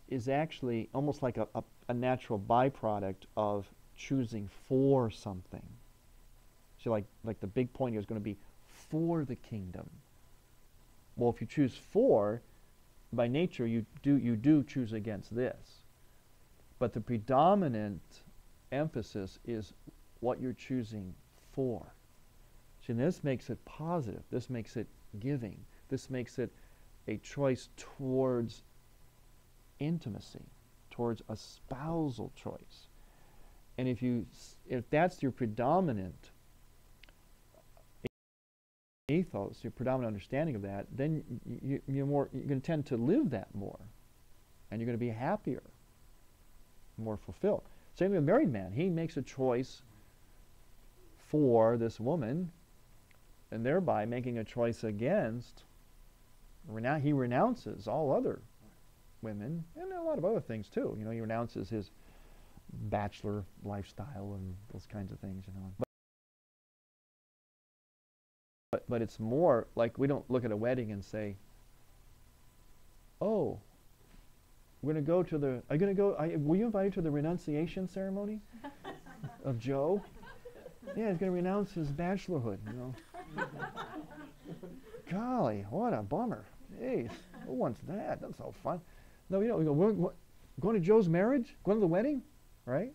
Speaker 1: is actually almost like a natural byproduct of choosing for something. So like the big point here is going to be for the kingdom. Well, if you choose for, by nature you do choose against this. But the predominant emphasis is what you're choosing for. See, and this makes it positive. This makes it giving. This makes it a choice towards intimacy, towards a spousal choice. And if that's your predominant ethos, your predominant understanding of that, then you're going to tend to live that more, and you're going to be happier, more fulfilled. Same with a married man. He makes a choice for this woman, and thereby making a choice against. He renounces all other women, and a lot of other things too. You know, he renounces his bachelor lifestyle and those kinds of things. You know. But it's more like we don't look at a wedding and say, oh, we're going to go to the, were you invited to the renunciation ceremony of Joe? Yeah, he's going to renounce his bachelorhood, you know. Golly, what a bummer. Jeez, who wants that? That's so fun. No, you know, we go, we're going to Joe's marriage, going to the wedding, right?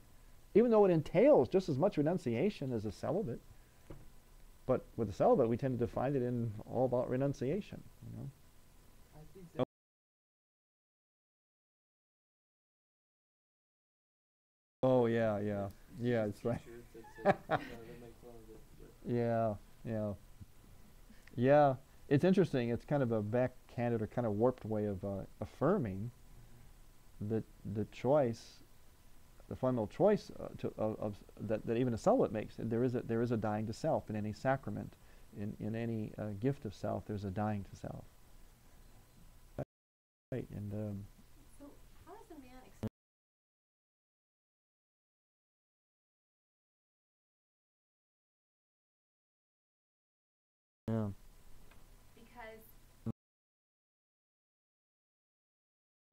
Speaker 1: Even though it entails just as much renunciation as a celibate. But with the celibate, we tend to define it in all about renunciation, you know.
Speaker 3: I think that
Speaker 1: Oh yeah, that's right. Yeah. it's interesting. It's kind of a backhanded or kind of warped way of affirming the choice, the fundamental choice that even a celibate makes. There is a dying to self in any sacrament, in any gift of self. There's a dying to self. Right, and
Speaker 2: So how does a man
Speaker 1: yeah,
Speaker 2: because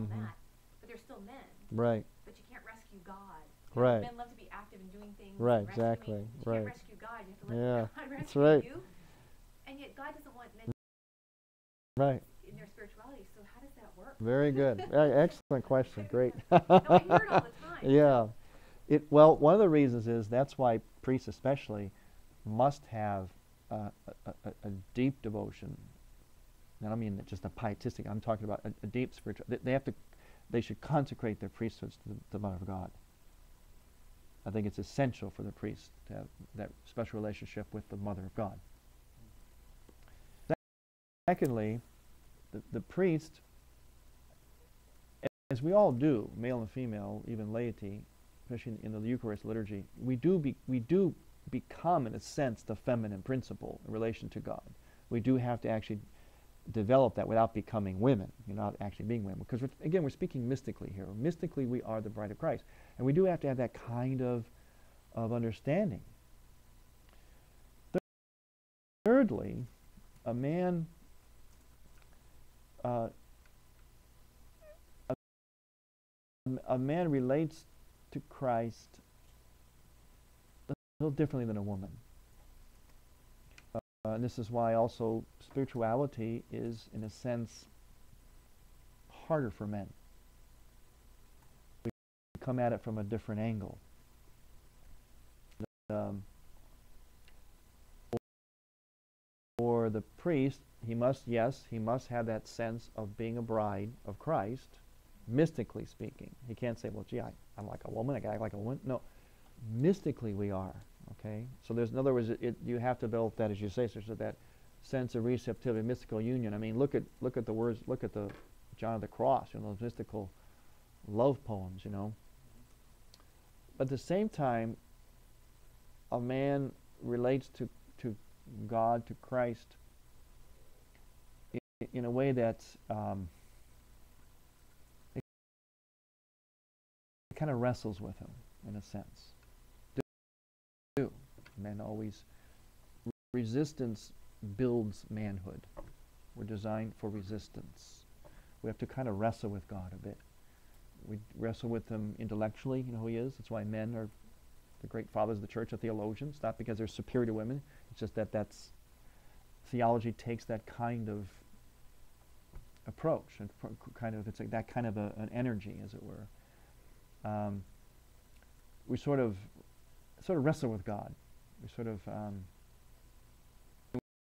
Speaker 1: mhm,
Speaker 2: that, but they're still men.
Speaker 1: right,
Speaker 2: But you can't rescue God. You know,
Speaker 1: right,
Speaker 2: men love to be active and doing things.
Speaker 1: right,
Speaker 2: And rescuing,
Speaker 1: exactly,
Speaker 2: but you
Speaker 1: right,
Speaker 2: can't rescue God. You have to let
Speaker 1: yeah,
Speaker 2: God
Speaker 1: that's
Speaker 2: rescue
Speaker 1: right,
Speaker 2: you. And yet God doesn't want men
Speaker 1: right.
Speaker 2: in their spirituality. So how does that work?
Speaker 1: Very good. Excellent question. Great.
Speaker 2: No, I hear it all the time.
Speaker 1: Yeah. Well, one of the reasons is that's why priests especially must have a deep devotion. And I don't mean just a pietistic. I'm talking about a deep spiritual. They should consecrate their priesthoods to the Mother of God. I think it's essential for the priest to have that special relationship with the Mother of God. Secondly, the priest, as we all do, male and female, even laity, especially in the Eucharist liturgy, we do become, in a sense, the feminine principle in relation to God. We do have to actually develop that without becoming women, not actually being women. Because, again, we're speaking mystically here. Mystically, we are the bride of Christ. And we do have to have that kind of understanding. Thirdly, a man a man relates to Christ a little differently than a woman. And this is why also spirituality is, in a sense, harder for men. We come at it from a different angle. For the priest, he must have that sense of being a bride of Christ, mystically speaking. He can't say, well, gee, I'm like a woman, I gotta act like a woman. No, mystically we are, okay? So there's, in other words, you have to develop that, as you say, so that sense of receptivity, mystical union. I mean, look at the words, look at the John of the Cross, those mystical love poems, But at the same time, a man relates to God, to Christ, in a way that's it kind of wrestles with him, in a sense. Men always, resistance builds manhood. We're designed for resistance. We have to kind of wrestle with God a bit. We wrestle with him intellectually, who he is. That's why men are the great fathers of the church, are theologians, not because they're superior to women. It's just that's theology takes that kind of approach, and it's like that kind of an energy, as it were. We sort of wrestle with God.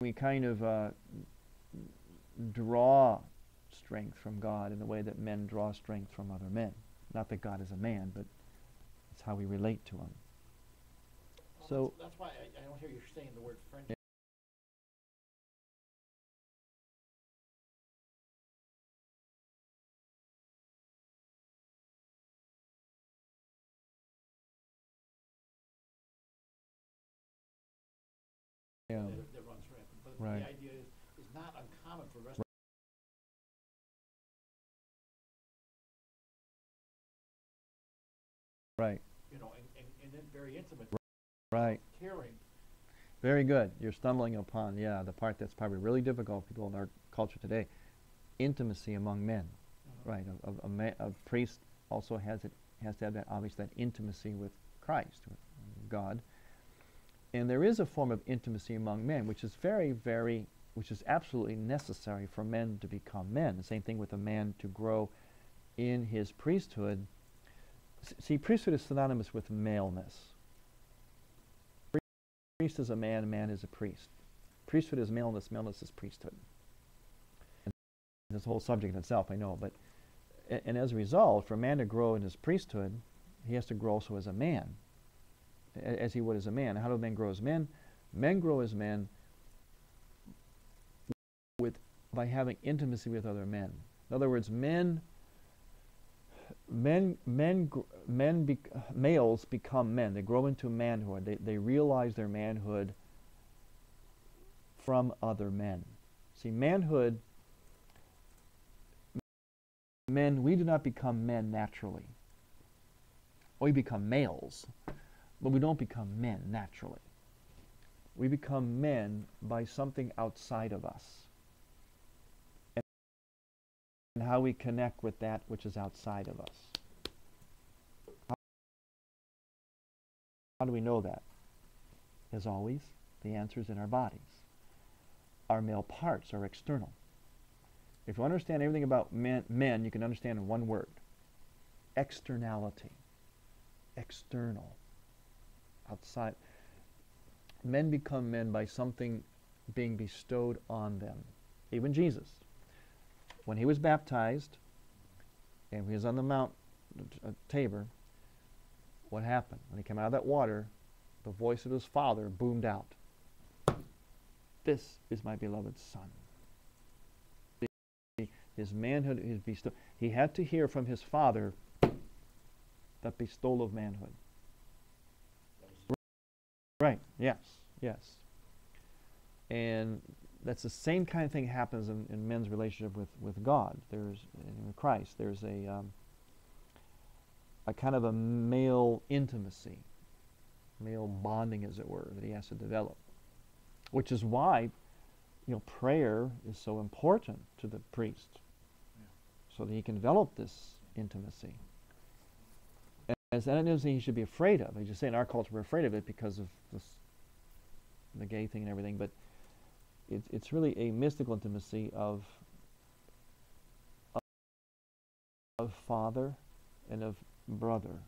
Speaker 1: We kind of draw strength from God in the way that men draw strength from other men. Not that God is a man, but it's how we relate to him.
Speaker 3: Well,
Speaker 1: So
Speaker 3: that's why I don't hear you saying the word friendship.
Speaker 1: yeah,
Speaker 3: That runs rampant. But
Speaker 1: right.
Speaker 3: the idea is not uncommon for the rest
Speaker 1: Right.
Speaker 3: and then very intimate,
Speaker 1: Right.
Speaker 3: caring.
Speaker 1: Very good. You're stumbling upon, the part that's probably really difficult for people in our culture today. Intimacy among men. Right. A priest also has to have that, obviously, that intimacy with Christ, with God. And there is a form of intimacy among men, which is which is absolutely necessary for men to become men. The same thing with a man to grow in his priesthood. See, priesthood is synonymous with maleness. Priest is a man is a priest. Priesthood is maleness, maleness is priesthood. And this whole subject in itself, I know, but and as a result, for a man to grow in his priesthood, he has to grow also as a man, as he would as a man. How do men grow as men? Men grow as men with by having intimacy with other men. In other words, males become men. They grow into manhood. They realize their manhood from other men. See, manhood, we do not become men naturally. We become males, but we don't become men naturally. We become men by something outside of us, and how we connect with that which is outside of us. How do we know that? As always, the answer is in our bodies. Our male parts are external. If you understand everything about men, you can understand in one word: externality. External. Outside. Men become men by something being bestowed on them. Even Jesus, when he was baptized and he was on the Mount Tabor, what happened? When he came out of that water, the voice of his Father boomed out, "This is my beloved Son." His manhood is bestowed. He had to hear from his Father that bestowal of manhood. Right, yes, yes. And that's the same kind of thing happens in men's relationship with God. There's, in Christ, there's a kind of a male intimacy, male bonding, as it were, that he has to develop. Which is why, prayer is so important to the priest, so that he can develop this intimacy. As that is he should be afraid of. I just say in our culture we're afraid of it because of the gay thing and everything, but it's really a mystical intimacy of father and of brother.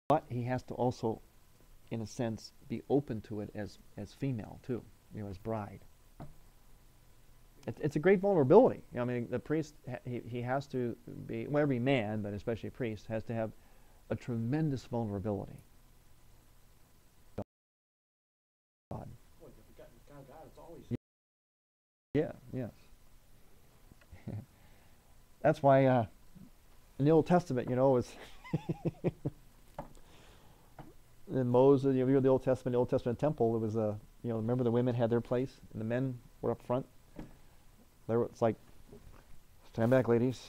Speaker 1: But he has to also, in a sense, be open to it as female too, as bride. It's a great vulnerability. I mean, the priest, he has to be, well, every man, but especially a priest, has to have a tremendous vulnerability. God.
Speaker 3: Well, God, it's always.
Speaker 1: Yeah, yes. That's why in the Old Testament, is in Moses, you read the Old Testament temple, it was remember the women had their place and the men were up front. It's like, stand back, ladies.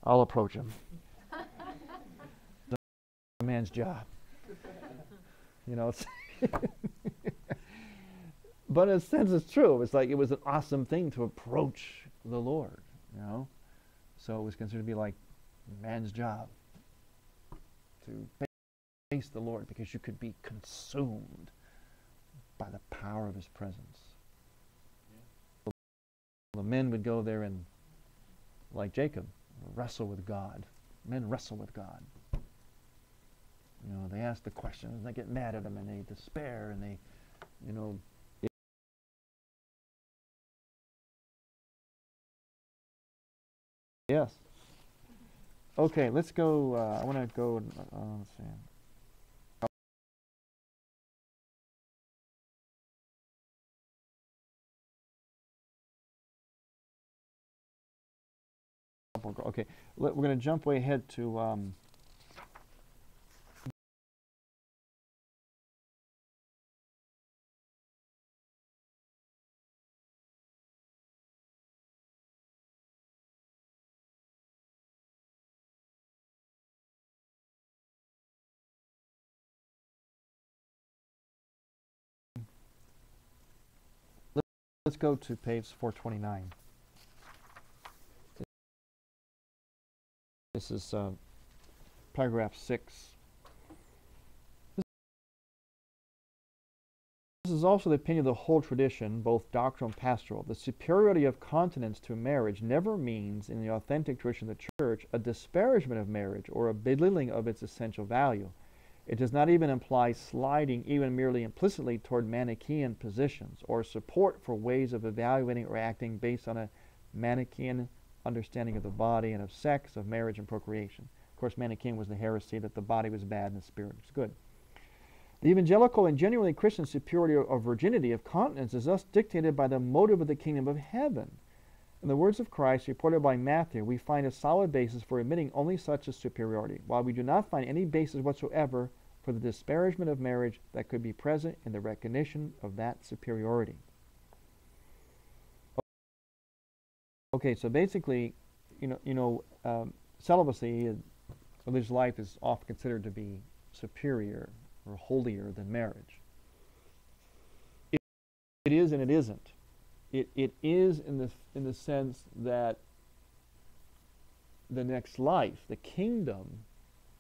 Speaker 1: I'll approach him. It's a man's job. It's but in a sense it's true. It's like it was an awesome thing to approach the Lord, So it was considered to be like a man's job to face the Lord, because you could be consumed by the power of his presence. The men would go there and, like Jacob, wrestle with God. Men wrestle with God. They ask the questions, and they get mad at him, and they despair, and they, Yes. Okay, let's go. I want to go. Let's see. Okay, we're going to jump way ahead to let's go to page 429. This is paragraph 6. This is also the opinion of the whole tradition, both doctrinal and pastoral. The superiority of continence to marriage never means, in the authentic tradition of the Church, a disparagement of marriage or a belittling of its essential value. It does not even imply sliding, even merely implicitly, toward Manichaean positions or support for ways of evaluating or acting based on a Manichaean understanding of the body and of sex, of marriage and procreation. Of course, Manichaean was the heresy that the body was bad and the spirit was good. The evangelical and genuinely Christian superiority of virginity, of continence, is thus dictated by the motive of the kingdom of heaven. In the words of Christ, reported by Matthew, we find a solid basis for admitting only such a superiority, while we do not find any basis whatsoever for the disparagement of marriage that could be present in the recognition of that superiority. Okay, so basically, celibacy, religious life, is often considered to be superior or holier than marriage. It is and it isn't. It is in the sense that the next life, the kingdom,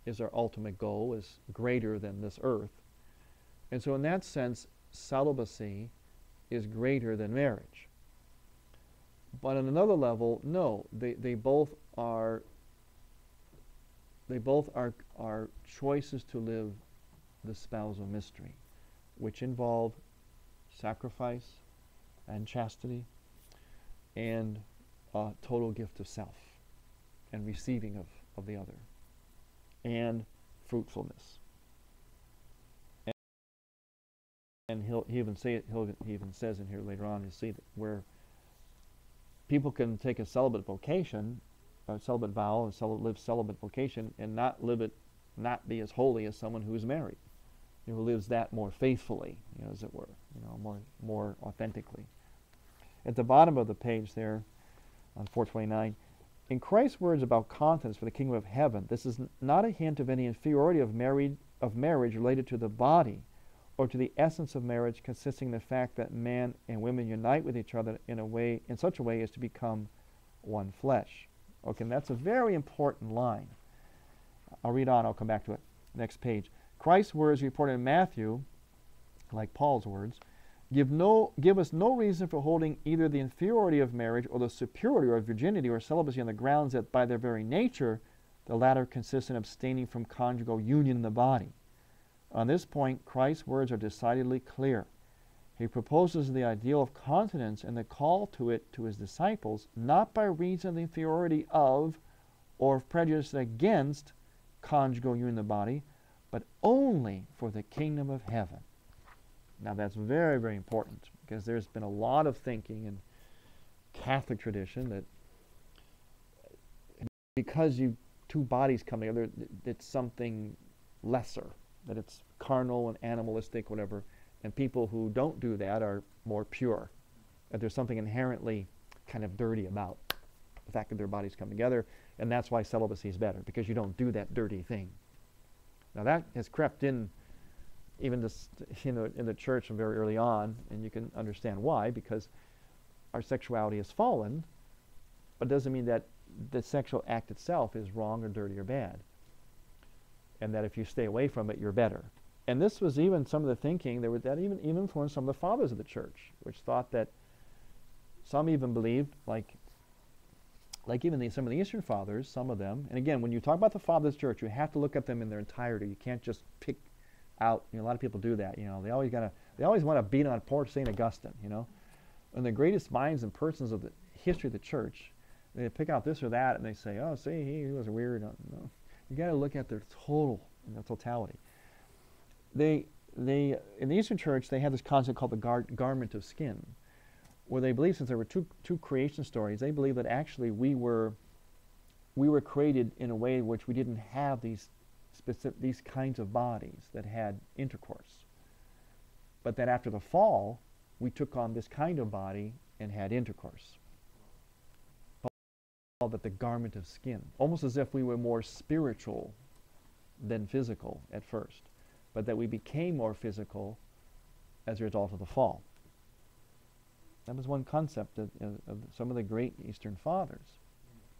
Speaker 1: is our ultimate goal, is greater than this earth. And so in that sense, celibacy is greater than marriage. But on another level, no, they both are choices to live the spousal mystery, which involve sacrifice and chastity and total gift of self and receiving of the other and fruitfulness. And he even says in here later on, you see that where people can take a celibate vocation, a celibate vow, live celibate vocation, and not be as holy as someone who is married, who lives that more faithfully, as it were, more authentically. At the bottom of the page there, on 429, in Christ's words about continence for the kingdom of heaven, this is not a hint of any inferiority of marriage related to the body, or to the essence of marriage, consisting in the fact that man and women unite with each other in such a way as to become one flesh. Okay, and that's a very important line. I'll read on, I'll come back to it. Next page. Christ's words reported in Matthew, like Paul's words, give us no reason for holding either the inferiority of marriage or the superiority of virginity or celibacy on the grounds that by their very nature, the latter consists in abstaining from conjugal union in the body. On this point, Christ's words are decidedly clear. He proposes the ideal of continence and the call to it to his disciples, not by reason of the inferiority of or of prejudice against conjugal union in the body, but only for the kingdom of heaven. Now that's very, very important, because there's been a lot of thinking in Catholic tradition that because two bodies come together, it's something lesser, that it's carnal and animalistic, whatever, and people who don't do that are more pure, that there's something inherently kind of dirty about the fact that their bodies come together, and that's why celibacy is better, because you don't do that dirty thing. Now that has crept in even this, in the church from very early on, and you can understand why, because our sexuality has fallen, but it doesn't mean that the sexual act itself is wrong or dirty or bad, and that if you stay away from it, you're better. And this was even some of the thinking that even influenced some of the fathers of the church, which thought that some even believed, like even some of the Eastern fathers, some of them, and again, when you talk about the fathers of the church, you have to look at them in their entirety. You can't just pick out, a lot of people do that, they always want to beat on poor St. Augustine, And the greatest minds and persons of the history of the church, they pick out this or that, and they say, oh, see, he was weird. No. You got to look at their totality. In the Eastern Church, they had this concept called the garment of skin, where they believe, since there were two creation stories, they believe that actually we were created in a way in which we didn't have these kinds of bodies that had intercourse, but that after the fall, we took on this kind of body and had intercourse. Called it the garment of skin, almost as if we were more spiritual than physical at first, but that we became more physical as a result of the fall. That was one concept of some of the great Eastern fathers.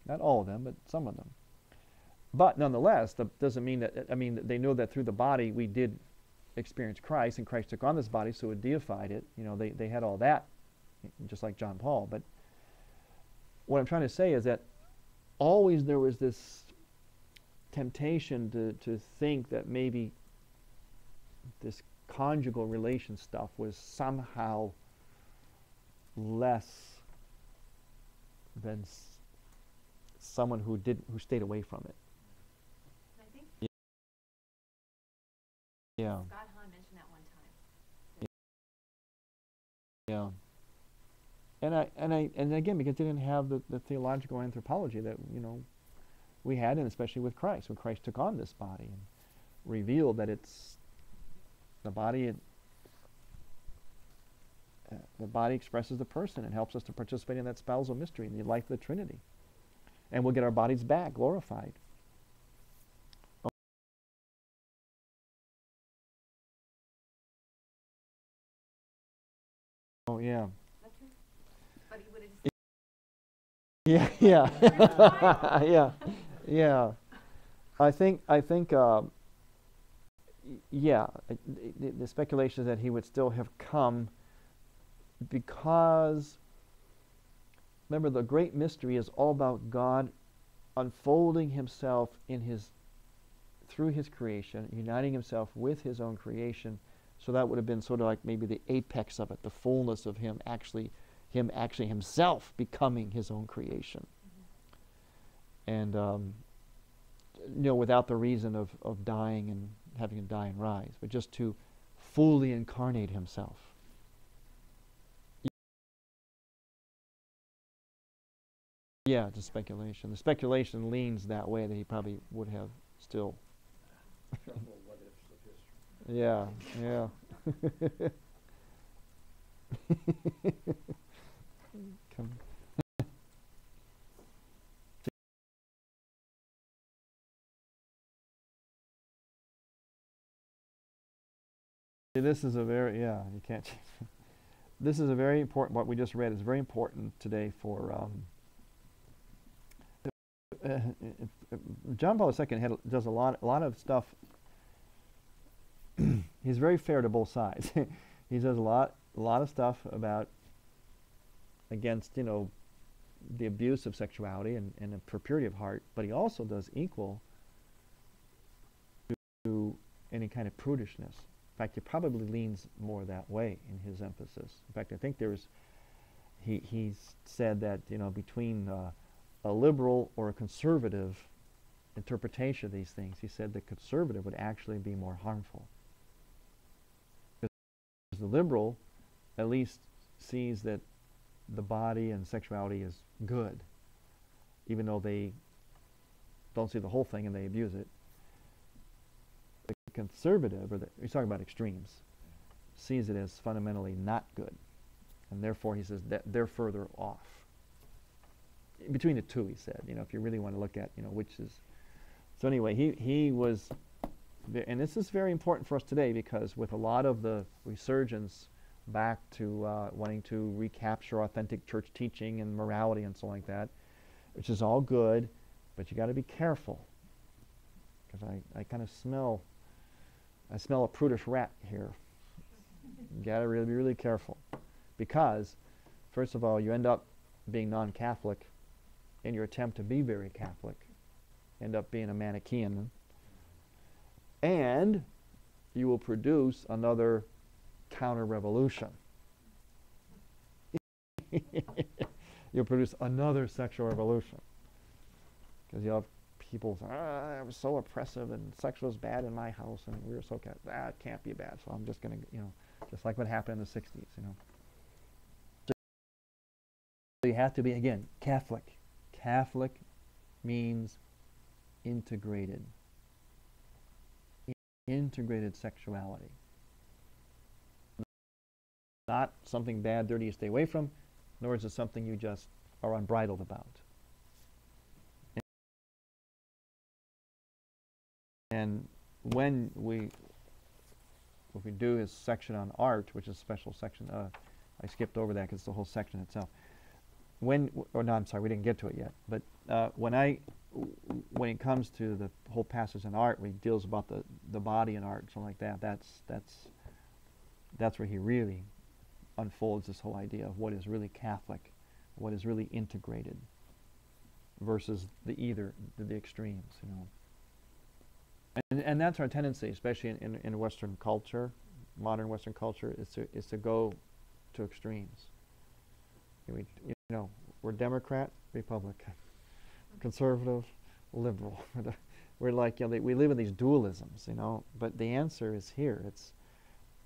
Speaker 1: Not all of them, but some of them. But nonetheless, that doesn't mean that, they know that through the body we did experience Christ, and Christ took on this body, so it deified it. They had all that, just like John Paul. But what I'm trying to say is that always there was this temptation to think that maybe this conjugal relation stuff was somehow less than someone who stayed away from it.
Speaker 2: I think
Speaker 1: Yeah.
Speaker 2: Scott Hahn mentioned
Speaker 1: And again, because they didn't have the theological anthropology that we had, and especially with Christ, when Christ took on this body and revealed that it's the body. The body expresses the person and helps us to participate in that spousal mystery in the life of the Trinity, and we'll get our bodies back glorified. Oh yeah.
Speaker 2: That's true. But he would have
Speaker 1: Yeah, yeah, yeah, yeah. I think, yeah. The speculation is that he would still have come, because remember, the great mystery is all about God unfolding Himself through His creation, uniting Himself with His own creation. So that would have been sort of like maybe the apex of it, the fullness of Him actually Himself becoming His own creation. And without the reason of dying and having to die and rise, but just to fully incarnate Himself. Yeah, it's a speculation. The speculation leans that way, that he probably would have still.
Speaker 3: What ifs of history.
Speaker 1: Yeah, yeah. Come. This is a very, you can't change. This is a very important, what we just read is very important today for, John Paul II does a lot of stuff. He's very fair to both sides. He does a lot of stuff against, the abuse of sexuality and the purity of heart, but he also does equal to any kind of prudishness. In fact, he probably leans more that way in his emphasis. In fact, I think he's said that, between a liberal or a conservative interpretation of these things, he said the conservative would actually be more harmful. Because the liberal at least sees that the body and sexuality is good, even though they don't see the whole thing and they abuse it. The conservative, he's talking about extremes, sees it as fundamentally not good, and therefore he says that they're further off. Between the two, he said, if you really want to look at, which is. So anyway, he was, and this is very important for us today, because with a lot of the resurgence back to wanting to recapture authentic church teaching and morality and so like that, which is all good, but you got to be careful, because I kind of smell a prudish rat here. You got to really be really careful, because first of all, you end up being non-Catholic in your attempt to be very Catholic, end up being a Manichaean, and you will produce another counter-revolution. You'll produce another sexual revolution, because you'll have people say, it was so oppressive and sex was bad in my house and we were so it can't be bad, so I'm just going to, just like what happened in the 60s, So you have to be, again, Catholic. Catholic means integrated. Integrated sexuality. Not something bad, dirty you stay away from, nor is it something you just are unbridled about. And when we do his section on art, which is a special section, I skipped over that because it's the whole section itself. We didn't get to it yet. But when it comes to the whole passage in art, where he deals about the body in art, something like that, that's where he really unfolds this whole idea of what is really Catholic, what is really integrated, versus the extremes, And that's our tendency, especially in Western culture, modern Western culture, is to go to extremes. We're Democrat, Republican, conservative, liberal. We're like, we live in these dualisms, But the answer is here.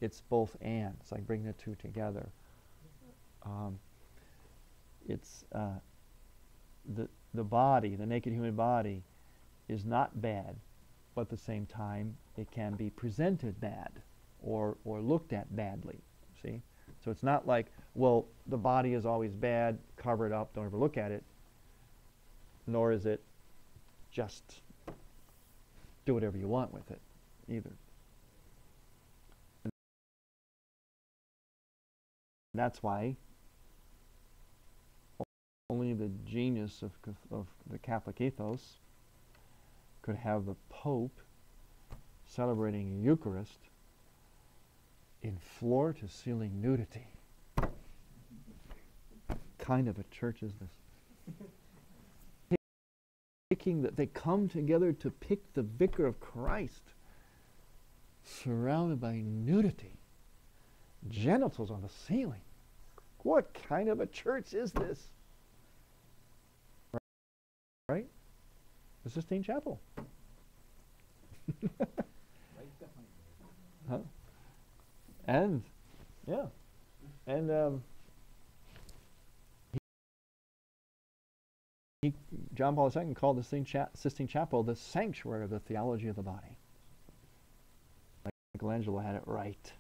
Speaker 1: It's both and. It's like bringing the two together. it's the body, the naked human body, is not bad, but at the same time it can be presented bad or looked at badly. See? So it's not like, well, the body is always bad, cover it up, don't ever look at it, nor is it just do whatever you want with it either. And that's why only the genius of the Catholic ethos could have the Pope celebrating a Eucharist in floor-to-ceiling nudity. What kind of a church is this? They come together to pick the Vicar of Christ, surrounded by nudity, genitals on the ceiling. What kind of a church is this? Right? The Sistine Chapel. Huh? And, yeah. And John Paul II called the Sistine Chapel the sanctuary of the theology of the body. Michelangelo had it right.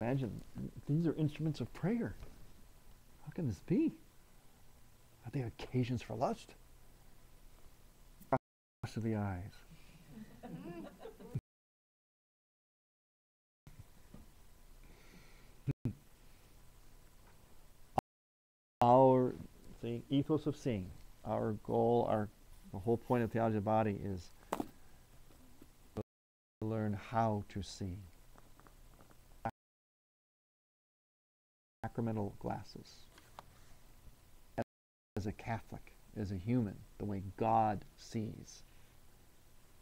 Speaker 1: Imagine, these are instruments of prayer. How can this be? Are they occasions for lust? Lust of the eyes. Our ethos of seeing, our goal, the whole point of theology of the body is to learn how to see. Sacramental glasses. As a Catholic, as a human, the way God sees,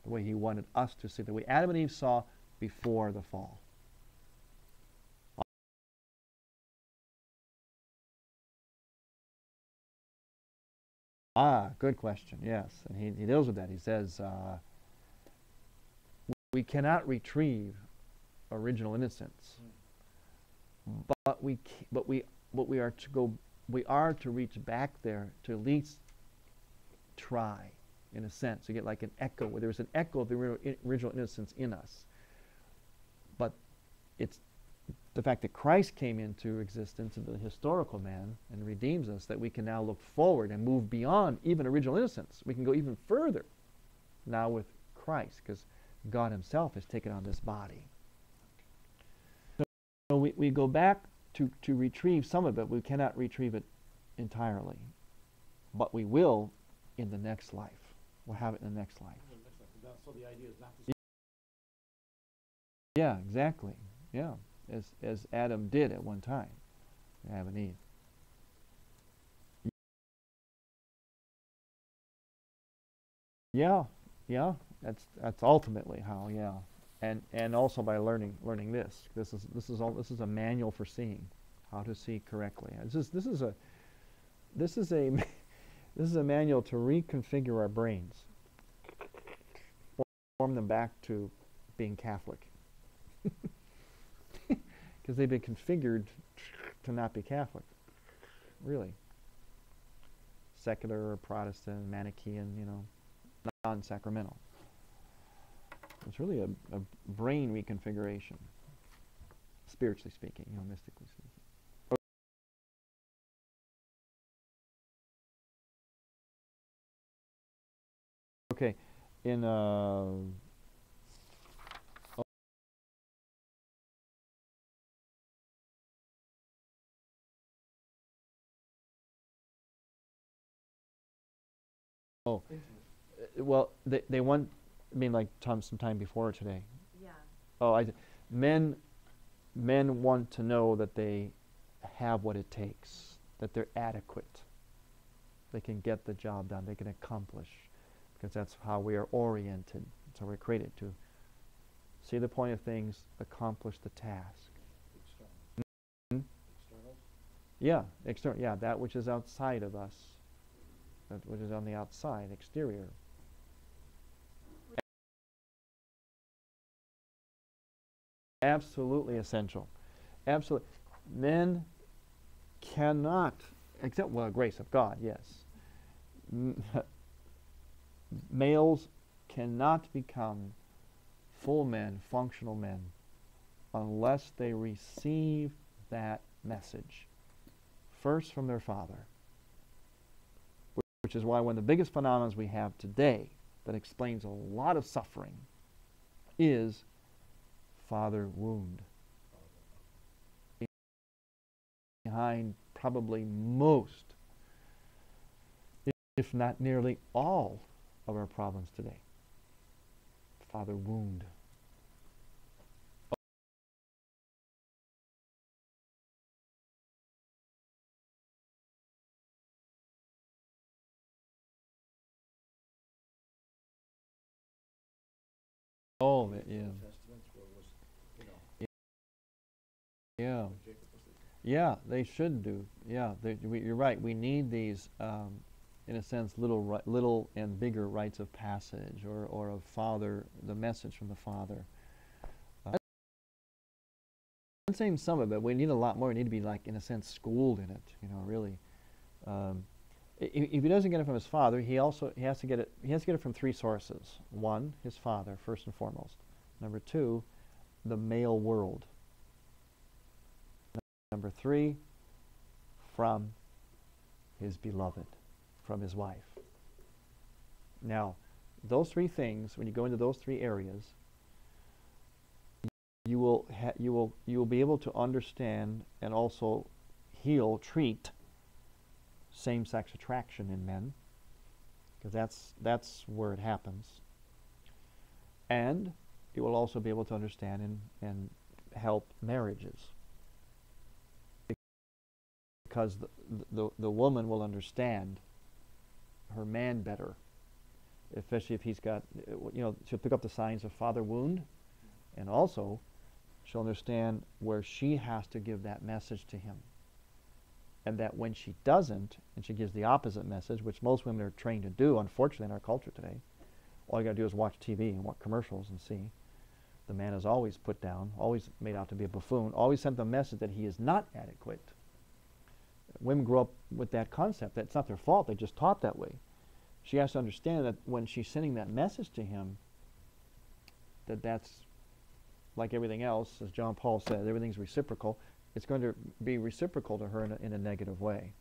Speaker 1: the way He wanted us to see, the way Adam and Eve saw before the fall. Ah, good question, yes. And he deals with that. He says, we cannot retrieve original innocence, but we are to reach back there to at least try, in a sense. You get like an echo, where there's an echo of the original innocence in us. But it's the fact that Christ came into existence, into the historical man, and redeems us, that we can now look forward and move beyond even original innocence. We can go even further now with Christ, because God Himself has taken on this body. So we go back to retrieve some of it. We cannot retrieve it entirely, but we will in the next life. We'll have it in the next life.
Speaker 3: So the idea is not to...
Speaker 1: Yeah, exactly. Yeah, as Adam did at one time, Adam and Eve. Yeah, yeah. That's ultimately how. Yeah. And also by learning this. This is a manual for seeing, how to see correctly. This is a manual to reconfigure our brains, form them back to being Catholic, because they've been configured to not be Catholic, really. Secular or Protestant, Manichaean, non-sacramental. It's really a brain reconfiguration, spiritually speaking, mystically speaking. Okay, in well, they want, like some time before today.
Speaker 2: Yeah.
Speaker 1: Oh, men want to know that they have what it takes, that they're adequate. They can get the job done. They can accomplish, because that's how we are oriented. That's how we're created, to see the point of things, accomplish the task. External. External? Yeah, external. Yeah, that which is outside of us, that which is on the outside, exterior. Absolutely essential. Absolutely. Men cannot, except, well, grace of God, yes. Males cannot become full men, functional men, unless they receive that message first from their father. Which is why one of the biggest phenomena we have today that explains a lot of suffering is father wound. Behind probably most, if not nearly all, of our problems today. Father wound. Oh, yeah.
Speaker 3: Testaments where it was, you know,
Speaker 1: Yeah.
Speaker 3: when Jacob was the
Speaker 1: Yeah, they should do. Yeah, you're right. We need these, in a sense, little and bigger rites of passage, or of father, the message from the father. I'm saying some of it. We need a lot more. We need to be, like, in a sense, schooled in it. You know, really. If he doesn't get it from his father, he has to get it. He has to get it from three sources. One, his father, first and foremost. Number two, the male world. Number three, from his beloved, from his wife. Now, those three things, when you go into those three areas, you will be able to understand and also heal, treat same-sex attraction in men, because that's where it happens. And you will also be able to understand and help marriages, because the woman will understand her man better, especially if he's got, you know, she'll pick up the signs of father wound, and also she'll understand where she has to give that message to him. And that when she doesn't, and she gives the opposite message, which most women are trained to do, unfortunately, in our culture today, all you got to do is watch TV and watch commercials and see. The man is always put down, always made out to be a buffoon, always sent the message that he is not adequate. Women grow up with that concept. That's not their fault. They just taught that way. She has to understand that when she's sending that message to him, that's like everything else, as John Paul said, everything's reciprocal. It's going to be reciprocal to her in a negative way.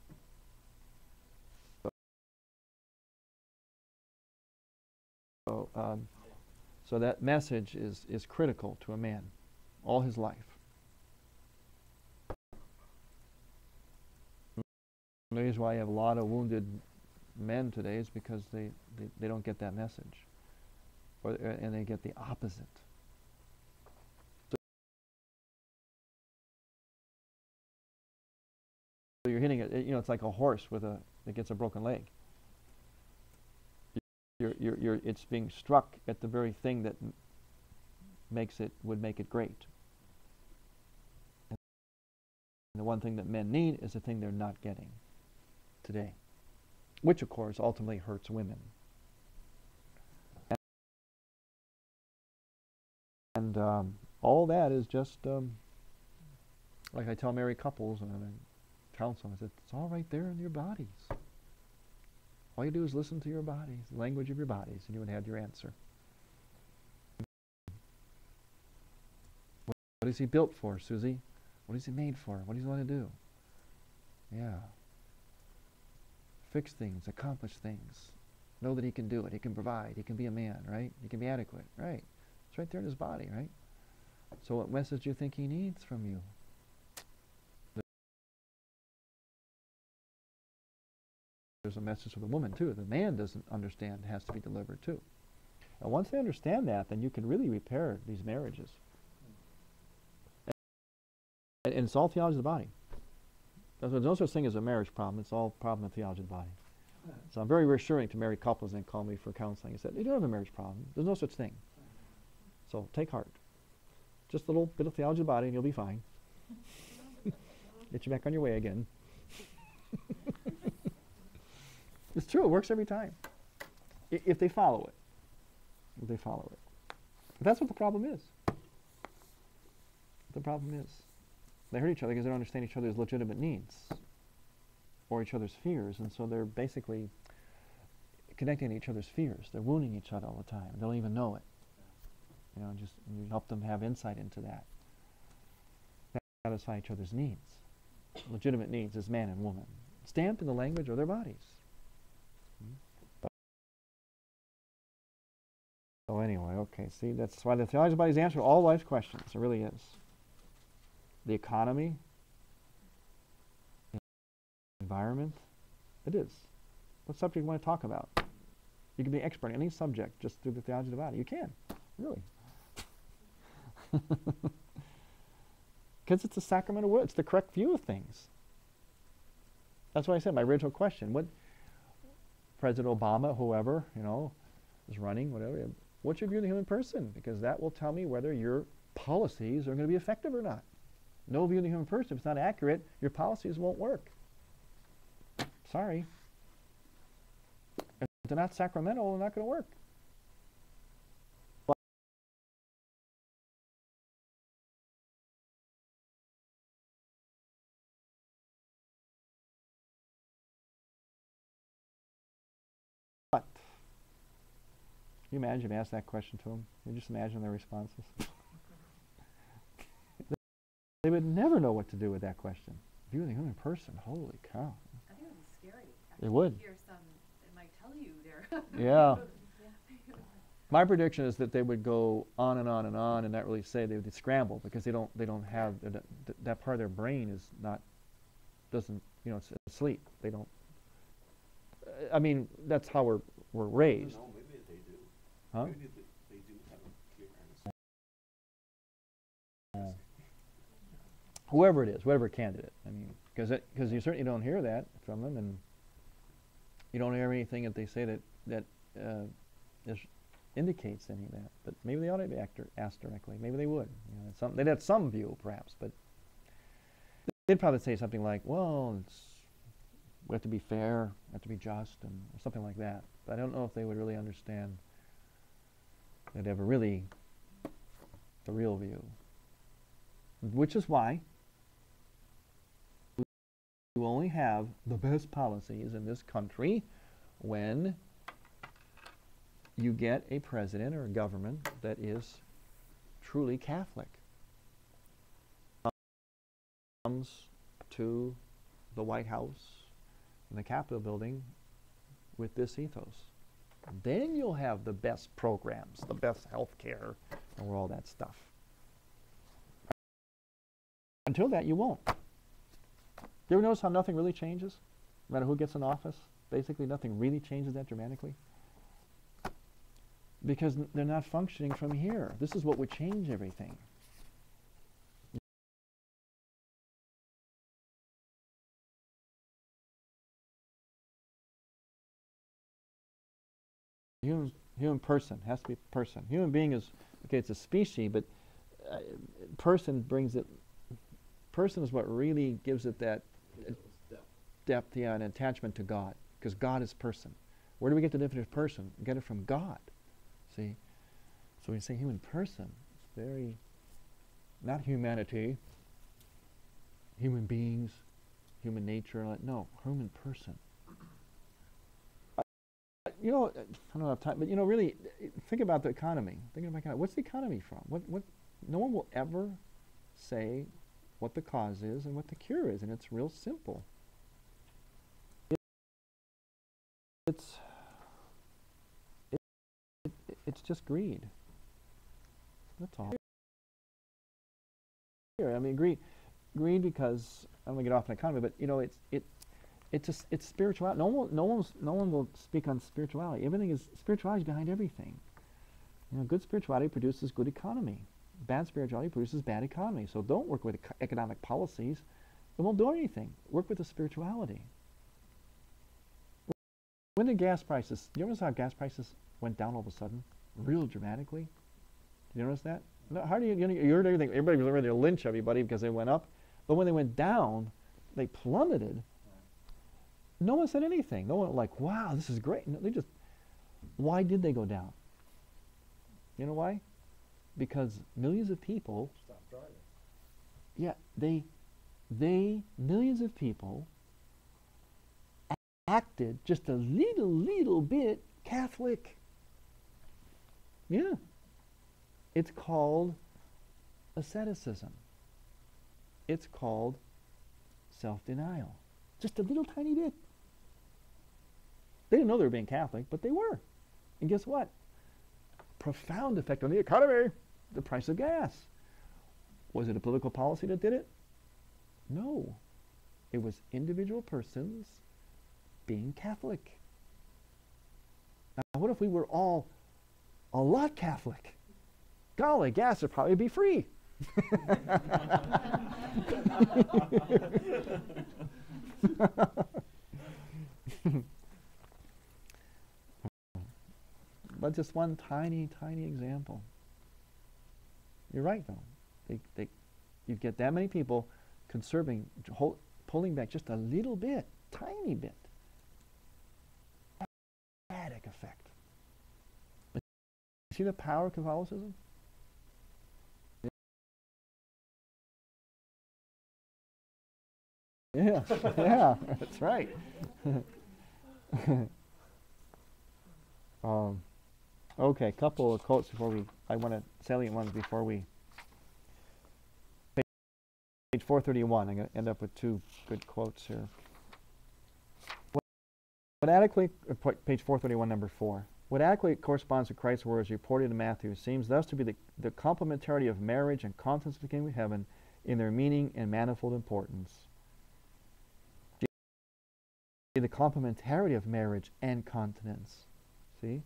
Speaker 1: So that message is critical to a man all his life. The reason why you have a lot of wounded men today is because they don't get that message, and they get the opposite. So you're hitting it. You know, it's like a horse that gets a broken leg. It's being struck at the very thing that would make it great. And the one thing that men need is the thing they're not getting today, which of course ultimately hurts women. And all that is just like I tell married couples and I counsel them. I said, it's all right there in your bodies. All you do is listen to your bodies, the language of your bodies, and you would have your answer. What is he built for, Susie? What is he made for? What does he want to do? Yeah. Fix things, accomplish things. Know that he can do it. He can provide. He can be a man, right? He can be adequate, right? It's right there in his body, right? So what message do you think he needs from you? There's a message for the woman, too. The man doesn't understand, it has to be delivered, too. And once they understand that, then you can really repair these marriages. And it's all theology of the body. There's no such thing as a marriage problem. It's all problem of theology of the body. So I'm very reassuring to married couples that call me for counseling. I said, you don't have a marriage problem. There's no such thing. So take heart. Just a little bit of theology of the body and you'll be fine. Get you back on your way again. It's true. It works every time. If they follow it. If they follow it. But that's what the problem is. the problem is. They hurt each other because they don't understand each other's legitimate needs or each other's fears, and so they're basically connecting to each other's fears. They're wounding each other all the time. They don't even know it. You know, just you help them have insight into that. Satisfy each other's needs, legitimate needs as man and woman, stamped in the language of their bodies. So anyway, okay, see, that's why the theology of the body is the answer to all life's questions. It really is. The economy, the environment, it is. What subject you want to talk about? You can be expert in any subject just through the theology of the body. You can, really. Because it's a sacramental word. It's the correct view of things. That's why I said my original question. What President Obama, whoever, you know, is running, whatever, what's your view of the human person? Because that will tell me whether your policies are going to be effective or not. No view of the human person, if it's not accurate, your policies won't work. Sorry. If they're not sacramental, they're not going to work. But can you imagine if you asked that question to them? You just imagine their responses. They would never know what to do with that question. View of the human person, holy cow.
Speaker 2: I think it would be scary.
Speaker 1: It would.
Speaker 2: Hear some, it might tell you they're
Speaker 1: Yeah. My prediction is that they would go on and on and on and not really say. They would scramble because they don't have that part of their brain is not, doesn't, you know, it's asleep. They don't. I mean, that's how we're raised.
Speaker 3: No, maybe they do.
Speaker 1: Huh?
Speaker 3: Maybe they do have a clear understanding.
Speaker 1: Whoever it is, whatever candidate. I mean, because you certainly don't hear that from them, and you don't hear anything that they say that indicates any of that. But maybe they ought to be asked directly. Maybe they would. You know, they'd have some view, perhaps, but they'd probably say something like, "Well, we have to be fair, we have to be just," or something like that. But I don't know if they would really understand. They'd ever really the real view, which is why you only have the best policies in this country when you get a president or a government that is truly Catholic. Comes to the White House and the Capitol building with this ethos. Then you'll have the best programs, the best health care, and all that stuff. Until that, you won't. You ever notice how nothing really changes? No matter who gets in office, basically nothing really changes that dramatically. Because they're not functioning from here. This is what would change everything. Human person has to be person. Human being is, okay, it's a species, but person brings it. Person is what really gives it that depth, yeah, and attachment to God, because God is person. Where do we get the definition of person? We get it from God. See, so when you say human person, it's very not humanity, human beings, human nature. No, human person. You know, I don't have time, but you know, really, think about the economy. Think about economy. What's the economy from? What? No one will ever say what the cause is and what the cure is, and it's real simple. It's just greed. That's all. I mean, greed because I'm gonna get off on economy, but you know, it's spirituality. No one will speak on spirituality. Everything is spirituality is behind everything. You know, good spirituality produces good economy. Bad spirituality produces bad economy. So don't work with economic policies. It won't do anything. Work with the spirituality. When did gas prices? Do you notice how gas prices went down all of a sudden, real dramatically? Did you notice that? No, how do you heard everything? Everybody was ready to lynch everybody because they went up, but when they went down, they plummeted. No one said anything. No one like, wow, this is great. No, they just, why did they go down? You know why? Because millions of people
Speaker 3: Stop driving.
Speaker 1: Yeah, millions of people acted just a little bit Catholic. Yeah. It's called asceticism. It's called self-denial. Just a little tiny bit. They didn't know they were being Catholic, but they were. And guess what? Profound effect on the economy. The price of gas. Was it a political policy that did it? No. It was individual persons being Catholic. Now, what if we were all a lot Catholic? Golly, gas would probably be free. But just one tiny example. You're right, though. You get that many people conserving, pulling back just a little bit, tiny bit. Dramatic effect. You see the power of Catholicism? Yeah, yeah, that's right. Okay, a couple of quotes before I want to salient ones before we. Page 431. I'm going to end up with two good quotes here. What adequately, page 431, number 4. What adequately corresponds to Christ's words reported in Matthew seems thus to be the complementarity of marriage and continence of the kingdom of heaven in their meaning and manifold importance. The complementarity of marriage and continence. See?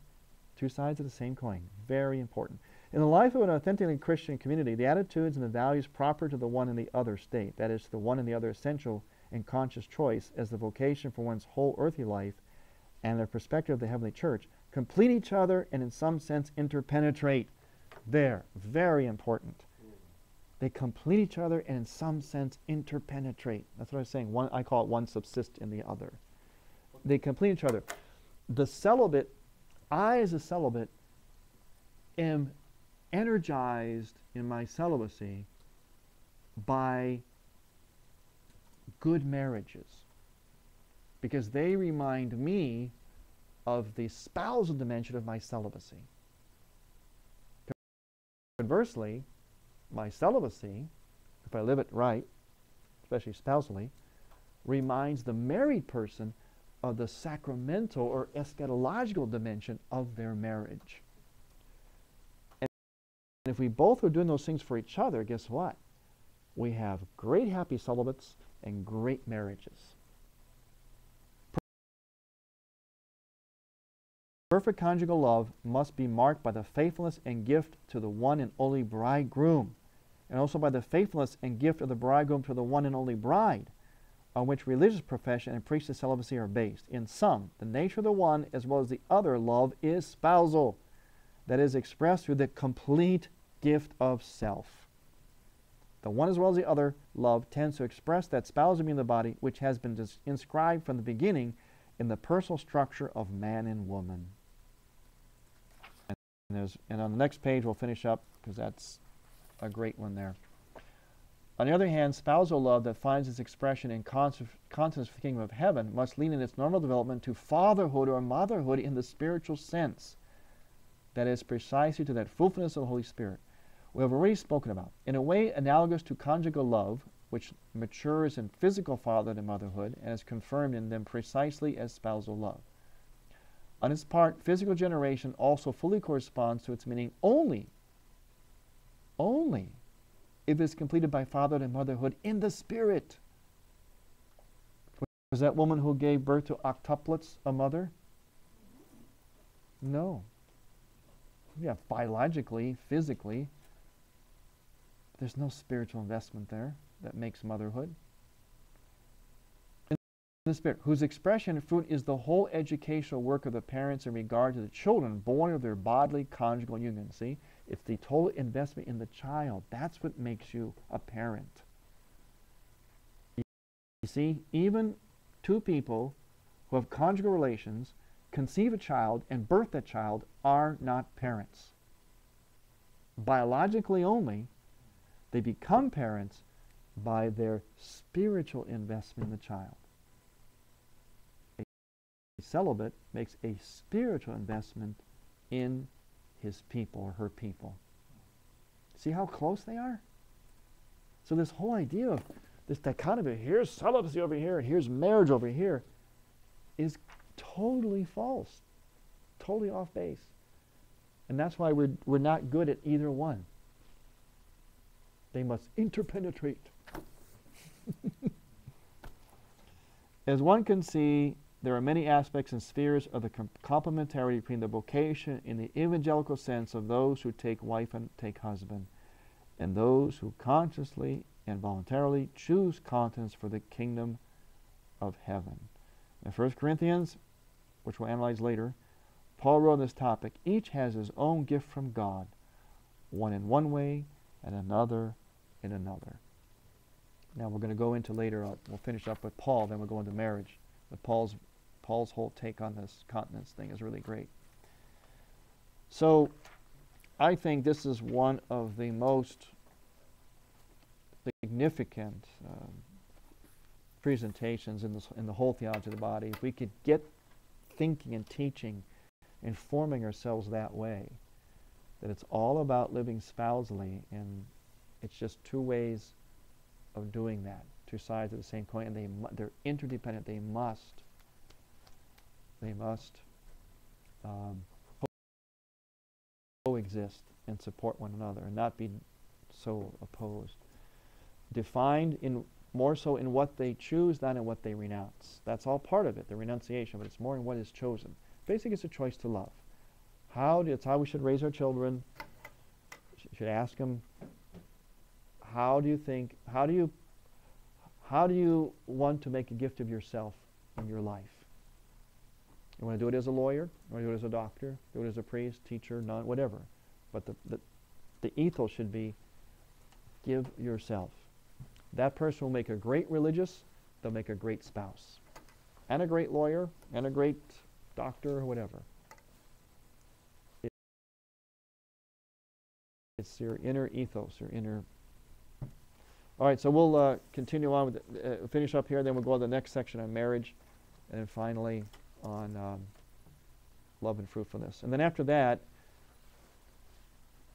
Speaker 1: Two sides of the same coin. Very important. In the life of an authentically Christian community, the attitudes and the values proper to the one and the other state, that is, to the one and the other essential and conscious choice as the vocation for one's whole earthly life and their perspective of the heavenly church, complete each other and in some sense interpenetrate. There. Very important. They complete each other and in some sense interpenetrate. That's what I was saying. One, I call it one subsist in the other. They complete each other. The celibate, I as a celibate am energized in my celibacy by good marriages because they remind me of the spousal dimension of my celibacy. Conversely, my celibacy, if I live it right, especially spousally, reminds the married person of the sacramental or eschatological dimension of their marriage. And if we both are doing those things for each other, guess what? We have great happy celibates and great marriages. Perfect conjugal love must be marked by the faithfulness and gift to the one and only bridegroom, and also by the faithfulness and gift of the bridegroom to the one and only bride, on which religious profession and priestly celibacy are based. In sum, the nature of the one as well as the other love is spousal, that is expressed through the complete gift of self. The one as well as the other love tends to express that spousal being in the body which has been inscribed from the beginning in the personal structure of man and woman. And on the next page we'll finish up because that's a great one there. On the other hand, spousal love that finds its expression in continence for the kingdom of heaven must lean in its normal development to fatherhood or motherhood in the spiritual sense. That is precisely to that fruitfulness of the Holy Spirit we have already spoken about. In a way analogous to conjugal love, which matures in physical fatherhood and motherhood and is confirmed in them precisely as spousal love. On its part, physical generation also fully corresponds to its meaning only if it is completed by fatherhood and motherhood in the Spirit. Was that woman who gave birth to octuplets a mother? No. Yeah, biologically, physically, there's no spiritual investment there that makes motherhood. In the Spirit, whose expression and fruit is the whole educational work of the parents in regard to the children born of their bodily conjugal union. See? It's the total investment in the child. That's what makes you a parent. You see, even two people who have conjugal relations, conceive a child, and birth that child are not parents. Biologically only, they become parents by their spiritual investment in the child. A celibate makes a spiritual investment in his people or her people. See how close they are? So this whole idea of this dichotomy, here's celibacy over here and here's marriage over here, is totally false, totally off base. And that's why we're not good at either one. They must interpenetrate. As one can see, there are many aspects and spheres of the complementarity between the vocation in the evangelical sense of those who take wife and take husband, and those who consciously and voluntarily choose continence for the kingdom of heaven. In 1 Corinthians, which we'll analyze later, Paul wrote on this topic, each has his own gift from God, one in one way and another in another. Now we're going to go into later, we'll finish up with Paul, then we'll go into marriage. But Paul's whole take on this continence thing is really great. So I think this is one of the most significant presentations in the whole theology of the body. If we could get thinking and teaching, informing ourselves that way, that it's all about living spousally, and it's just two ways of doing that, two sides of the same coin, and they're interdependent. They must coexist and support one another, and not be so opposed. Defined in more so in what they choose than in what they renounce. That's all part of it, the renunciation, but it's more in what is chosen. Basically, it's a choice to love. It's how we should raise our children. Should ask them, how do you want to make a gift of yourself in your life? You want to do it as a lawyer? You want to do it as a doctor? Do it as a priest, teacher, nun, whatever. But the ethos should be, give yourself. That person will make a great religious, they'll make a great spouse, and a great lawyer, and a great doctor, or whatever. It's your inner ethos, your inner... All right, so we'll continue on with finish up here, then we'll go to the next section on marriage, and then finally on love and fruitfulness. And then after that,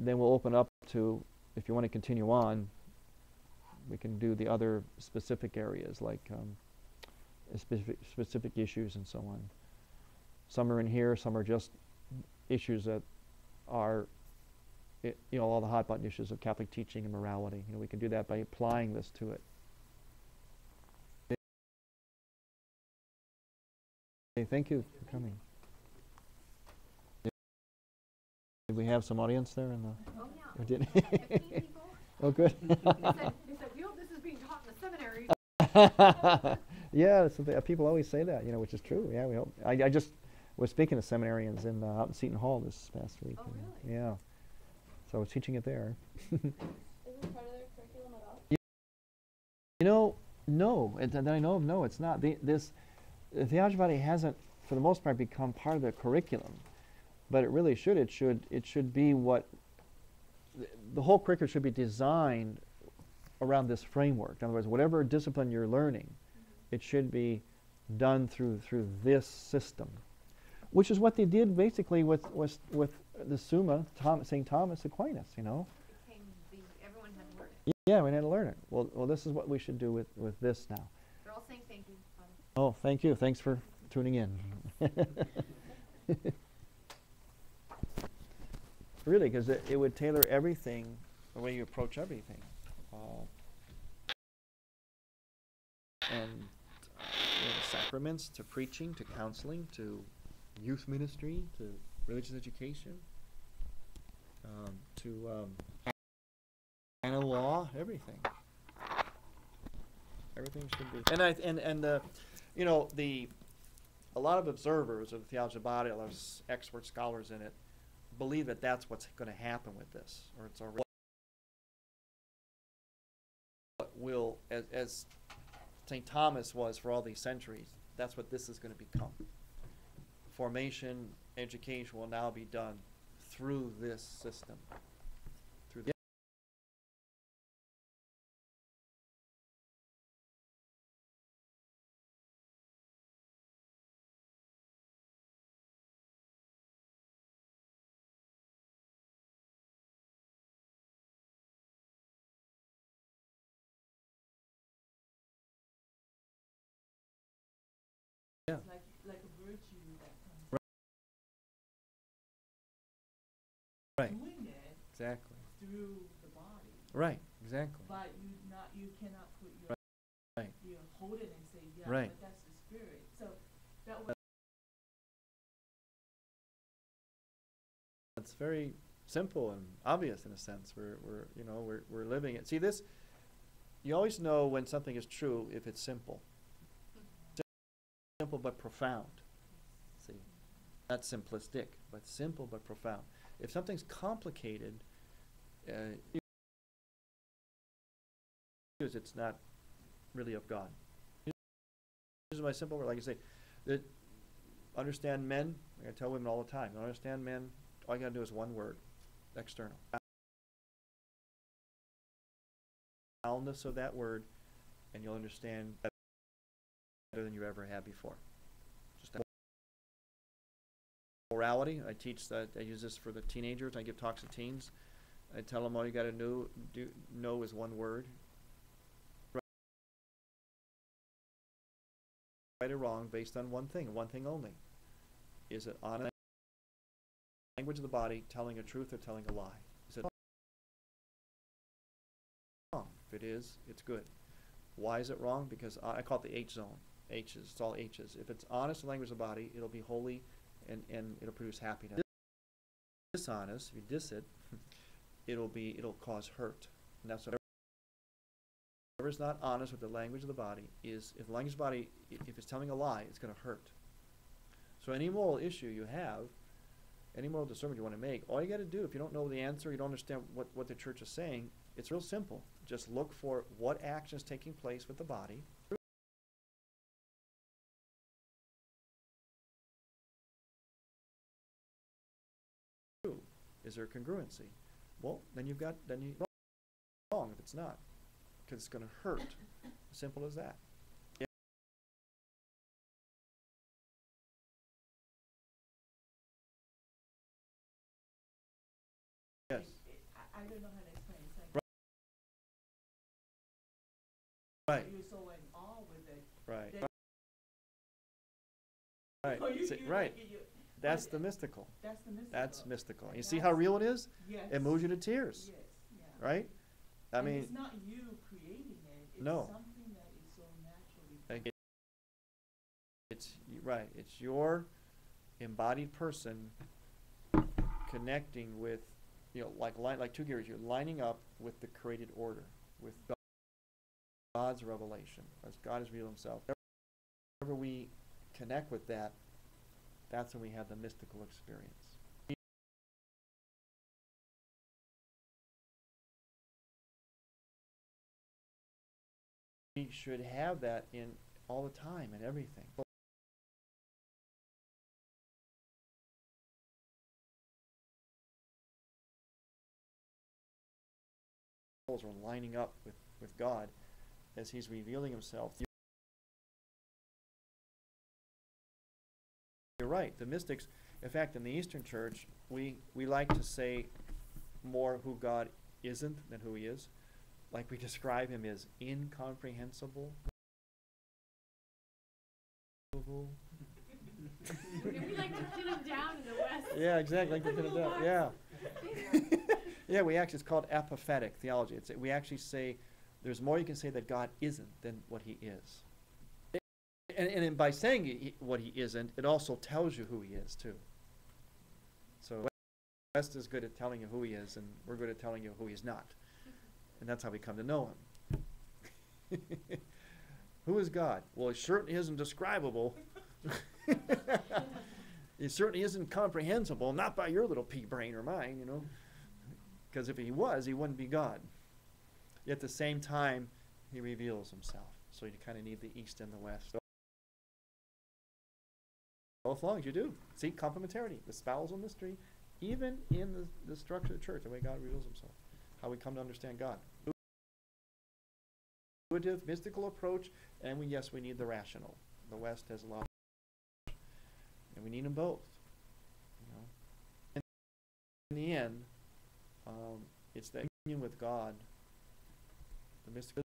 Speaker 1: then we'll open up to, if you want to continue on, we can do the other specific areas, like specific issues and so on. Some are in here, some are just issues that are, all the hot button issues of Catholic teaching and morality. We can do that by applying this to it. Okay, thank you for coming. Did we have some audience there in the?
Speaker 2: Oh yeah.
Speaker 1: Or did
Speaker 2: 15 people.
Speaker 1: Oh, good.
Speaker 2: They said, we hope this is being taught in the seminary.
Speaker 1: Yeah, people always say that, which is true. Yeah, we hope. I just was speaking to seminarians out in Seton Hall this past week.
Speaker 2: Oh, really?
Speaker 1: Yeah. So I was teaching it there.
Speaker 4: Is it part of their curriculum at all?
Speaker 1: No. That I know of, no, it's not. The theology body hasn't, for the most part, become part of the curriculum, but it really should. It should be what the whole curriculum should be designed around this framework. In other words, whatever discipline you're learning, it should be done through this system, which is what they did basically with the Summa, St. Thomas Aquinas.
Speaker 2: Everyone had to learn it.
Speaker 1: Yeah, we had to learn it. Well, this is what we should do with this now.
Speaker 2: They're all saying thank you, Father.
Speaker 1: Oh, thank you. Thanks for tuning in. Really, because it would tailor everything, the way you approach everything. And sacraments, to preaching, to counseling, to youth ministry, to religious education, to canon law, everything. Everything should be. A lot of observers of the theology of the body, a lot of expert scholars in it, believe that that's what's going to happen with this, or it's already will, as St. Thomas was for all these centuries. That's what this is going to become. Formation, education will now be done through this system. Right.
Speaker 5: doing it
Speaker 1: Exactly.
Speaker 5: through the body.
Speaker 1: Right. Exactly.
Speaker 5: But you cannot put your
Speaker 1: Right.
Speaker 5: you hold it and say, yeah,
Speaker 1: Right.
Speaker 5: but that's the spirit. So that way
Speaker 1: It's very simple and obvious in a sense. We're living it. See this. You always know when something is true if it's simple. Simple but profound. See, not simplistic, but simple but profound. If something's complicated, it's not really of God. This is my simple word. Like I say, that understand men. I tell women all the time. To understand men, all you got to do is one word: external. Soundness of that word, and you'll understand better than you ever have before. Just morality. I teach that. I use this for the teenagers. I give talks to teens. I tell them all you got to know is one word. Right or wrong based on one thing only. Is it honest language of the body telling a truth or telling a lie? Is it wrong? If it is, it's good. Why is it wrong? Because I call it the H zone. H's, it's all H's. If it's honest language of the body, it'll be holy and it'll produce happiness. Dishonest, if you diss it, it'll cause hurt. And that's what whatever's not honest with the language of the body is, if the language of the body, if it's telling a lie, it's going to hurt. So any moral issue you have, any moral discernment you want to make, all you got to do, if you don't know the answer, you don't understand what the church is saying, it's real simple. Just look for what action is taking place with the body. Is there congruency? Well, then you wrong if it's not, because it's going to hurt. Simple as that. Yes.
Speaker 5: I don't know how to explain it. It's like
Speaker 1: Right.
Speaker 5: you're so in awe with it.
Speaker 1: Right.
Speaker 5: that-
Speaker 1: Right.
Speaker 5: Oh, you-
Speaker 1: See,
Speaker 5: you-
Speaker 1: right.
Speaker 5: you-
Speaker 1: That's the mystical.
Speaker 5: That's the mystical.
Speaker 1: That's mystical.
Speaker 5: And
Speaker 1: You see how real it is?
Speaker 5: Yes.
Speaker 1: It moves you to tears.
Speaker 5: Yes. Yeah.
Speaker 1: Right? I
Speaker 5: And
Speaker 1: mean,
Speaker 5: it's not you creating it. It's
Speaker 1: No.
Speaker 5: something that is so naturally.
Speaker 1: it's right. It's your embodied person connecting with, like two gears. You're lining up with the created order, with God's revelation, as God has revealed Himself. Whenever we connect with that, that's when we have the mystical experience. We should have that in all the time and everything. Are lining up with God as He's revealing Himself. You're right. The mystics, in fact, in the Eastern Church, we like to say more who God isn't than who He is. Like we describe Him as incomprehensible.
Speaker 2: We like to pin him down in the West.
Speaker 1: Yeah, exactly. Like to pin him down. Yeah. Yeah, it's called apophatic theology. We actually say there's more you can say that God isn't than what He is. And by saying what He isn't, it also tells you who He is too. So West is good at telling you who He is, and we're good at telling you who He's not. And that's how we come to know Him. Who is God? Well, He certainly isn't describable. He certainly isn't comprehensible, not by your little pea brain or mine, Because if He was, He wouldn't be God. Yet at the same time, He reveals Himself. So you kind of need the East and the West. Both lungs, you do. See, complementarity, the spousal mystery, even in the structure of the church, the way God reveals Himself, how we come to understand God. Intuitive, mystical approach, and we need the rational. The West has a lot, and we need them both. In the end, it's the union with God, the mystical.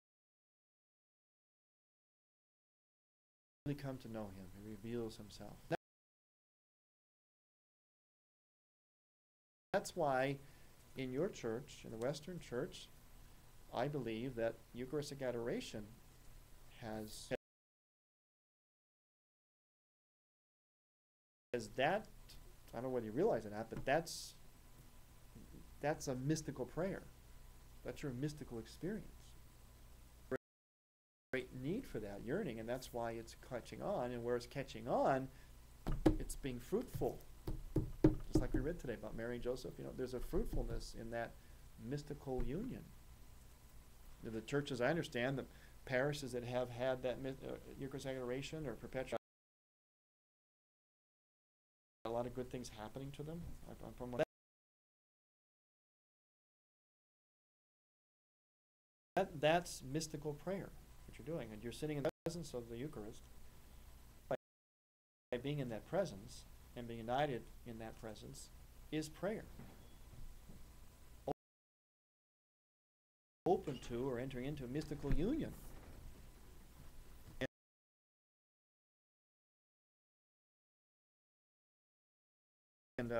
Speaker 1: Really come to know Him. He reveals Himself. That's why in your church, in the Western Church, I believe that Eucharistic adoration has that, I don't know whether you realize it or not, but that's a mystical prayer. That's your mystical experience. Great need for that yearning, and that's why it's catching on. And where it's catching on, it's being fruitful. Just like we read today about Mary and Joseph, there's a fruitfulness in that mystical union. The churches, I understand, the parishes that have had that Eucharistic adoration or perpetual, a lot of good things happening to them. From what that's mystical prayer, what you're doing, and you're sitting in the presence of the Eucharist. By being in that presence and being united in that presence is prayer. Open to or entering into a mystical union. And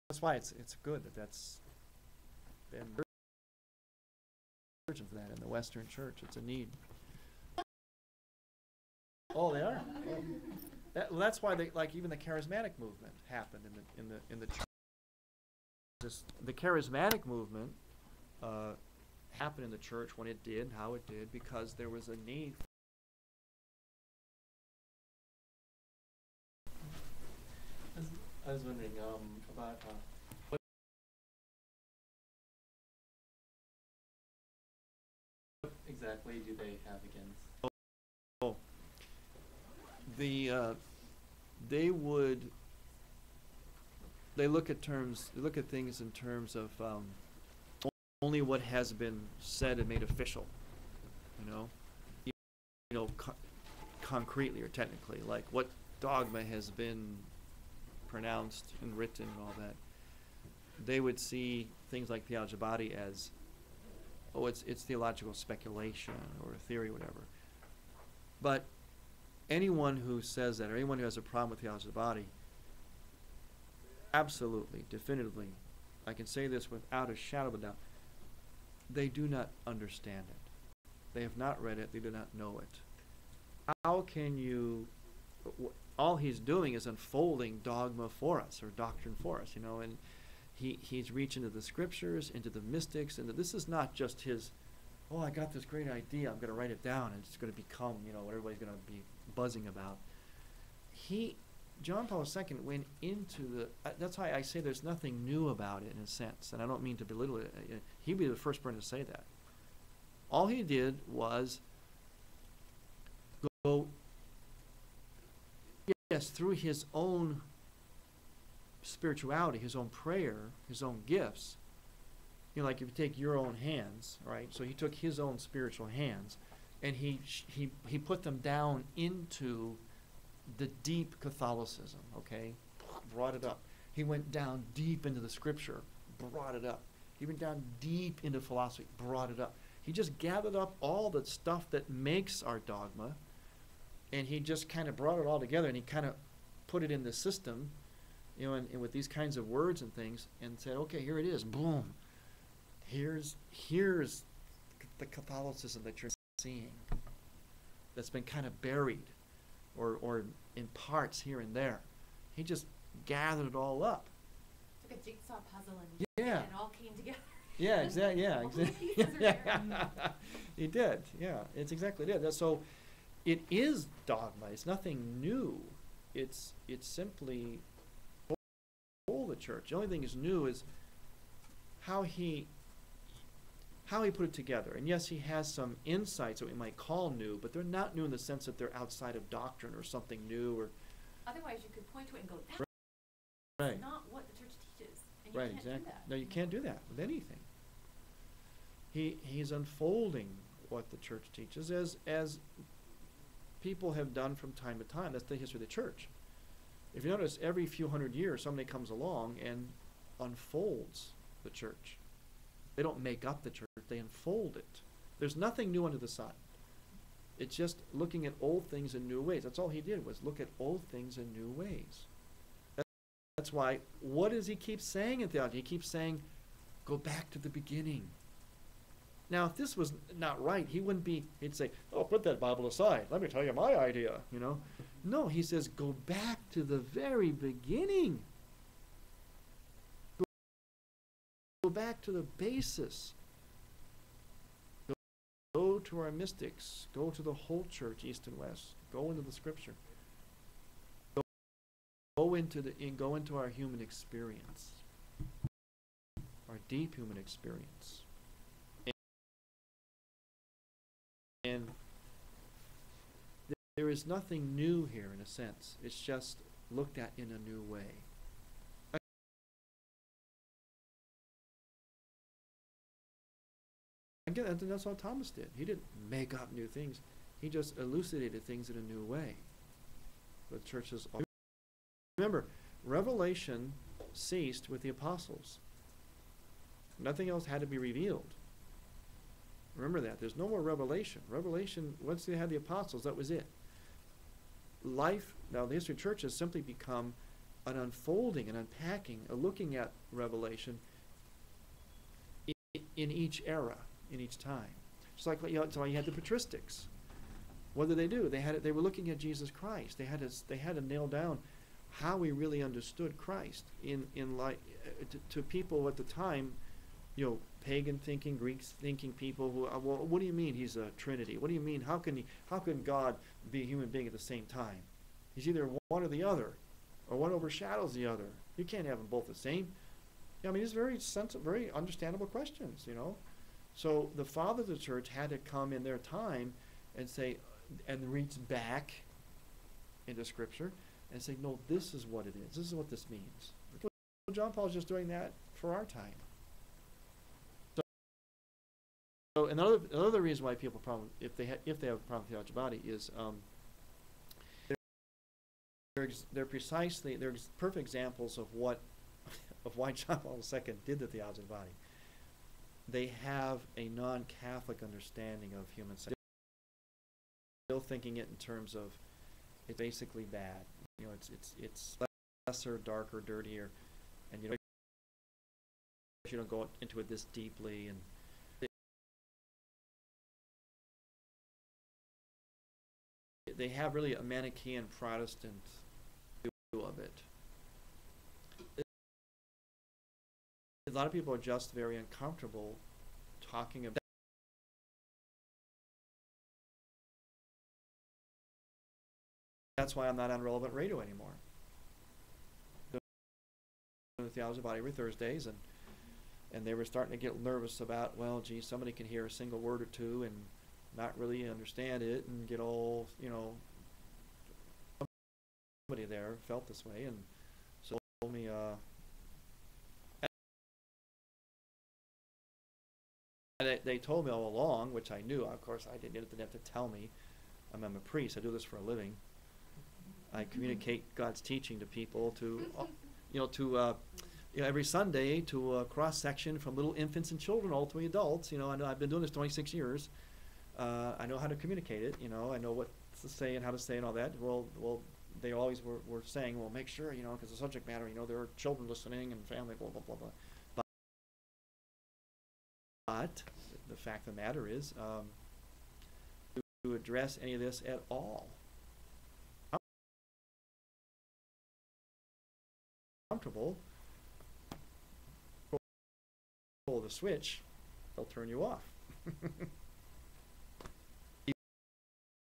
Speaker 1: that's why it's good that's been urgent for that in the Western Church. It's a need. Oh, they are. That's why they even the charismatic movement happened in the church. The charismatic movement happened in the church when it did, how it did, because there was a need. I was wondering about what exactly do they have against? Oh, they look at things in terms of only what has been said and made official, concretely or technically, like what dogma has been pronounced and written and all that. They would see things like theology of the body as, it's theological speculation or a theory, whatever. But anyone who says that, or anyone who has a problem with theology of the body, absolutely, definitively, I can say this without a shadow of a doubt, they do not understand it. They have not read it. They do not know it. How can you... all he's doing is unfolding dogma for us, or doctrine for us, and he's reaching into the scriptures, into the mystics, and this is not just his, I got this great idea, I'm going to write it down, and it's going to become, what everybody's going to be buzzing about. John Paul II went into that's why I say there's nothing new about it in a sense, and I don't mean to belittle it. He'd be the first person to say that. All he did was go, yes, through his own spirituality, his own prayer, his own gifts. Like if you take your own hands, right? So he took his own spiritual hands, and he put them down into the deep Catholicism, okay? Brought it up. He went down deep into the scripture, brought it up. He went down deep into philosophy, brought it up. He just gathered up all the stuff that makes our dogma, and he just kind of brought it all together, and he kind of put it in the system, and with these kinds of words and things, and said, okay, here it is, boom. Here's the Catholicism that you're seeing that's been kind of buried or in parts here and there. He just gathered it all up.
Speaker 2: It's like a jigsaw puzzle, and
Speaker 1: yeah,
Speaker 2: it all came together.
Speaker 1: Yeah, exactly. Yeah,
Speaker 2: All the pieces are there.
Speaker 1: He did. Yeah, it's exactly it. So it is dogma. It's nothing new. It's simply the church. The only thing is new is how he put it together. And yes, he has some insights that we might call new, but they're not new in the sense that they're outside of doctrine or something new. Or
Speaker 2: otherwise, you could point to it and go, that's
Speaker 1: right.
Speaker 2: not what the church teaches. And you
Speaker 1: Right,
Speaker 2: can't
Speaker 1: exactly.
Speaker 2: do that.
Speaker 1: No, you can't do that with anything. He's unfolding what the church teaches as people have done from time to time. That's the history of the church. If you notice, every few hundred years, somebody comes along and unfolds the church. They don't make up the church, they unfold it. There's nothing new under the sun. It's just looking at old things in new ways. That's all he did, was look at old things in new ways. That's why, what does he keep saying in theology? He keeps saying, go back to the beginning. Now, if this was not right, he'd say, oh, put that Bible aside. Let me tell you my idea, No, he says, go back to the very beginning. Go back to the basis. Go to our mystics. Go to the whole church, east and west. Go into the scripture. Go into our human experience. Our deep human experience. And there is nothing new here in a sense. It's just looked at in a new way. Again, and that's what Thomas did. He didn't make up new things. He just elucidated things in a new way. The churches. Remember, revelation ceased with the apostles. Nothing else had to be revealed. Remember that. There's no more revelation. Revelation, once they had the apostles, that was it. Life, now the history of church has simply become an unfolding, an unpacking, a looking at revelation in each era, in each time. Just like so you had the patristics. What did they do? They were looking at Jesus Christ. They had to nail down how we really understood Christ to people at the time, pagan thinking, Greek thinking people who, well, what do you mean he's a Trinity? What do you mean, how can God be a human being at the same time? He's either one or the other, or one overshadows the other. You can't have them both the same. It's very very understandable questions, So the fathers of the church had to come in their time and say, and reach back into Scripture and say, no, this is what it is. This is what this means. Well, John Paul's just doing that for our time. So another reason why people if they have a problem with theology of the body is they're perfect examples of why John Paul II did the theology of the body. They have a non-Catholic understanding of human sexuality. Still thinking it in terms of it's basically bad. It's lesser, darker, dirtier, and if you don't go into it this deeply, and they have really a Manichaean Protestant view of it. A lot of people are just very uncomfortable talking about. That's why I'm not on Relevant Radio anymore. The Theology of the Body every Thursdays, and they were starting to get nervous about, well, gee, somebody can hear a single word or two and not really understand it and get all, somebody there felt this way, and so told me, they told me all along, which I knew. Of course, I didn't have to tell me. I'm a priest. I do this for a living. I communicate God's teaching to people every Sunday to a cross section from little infants and children all the way adults. I know I've been doing this 26 years. I know how to communicate it. I know what to say and how to say and all that. Well, they always were saying, well, make sure, because the subject matter, there are children listening and family, blah blah blah blah. But the fact of the matter is, to address any of this at all, comfortable, pull the switch, they'll turn you off.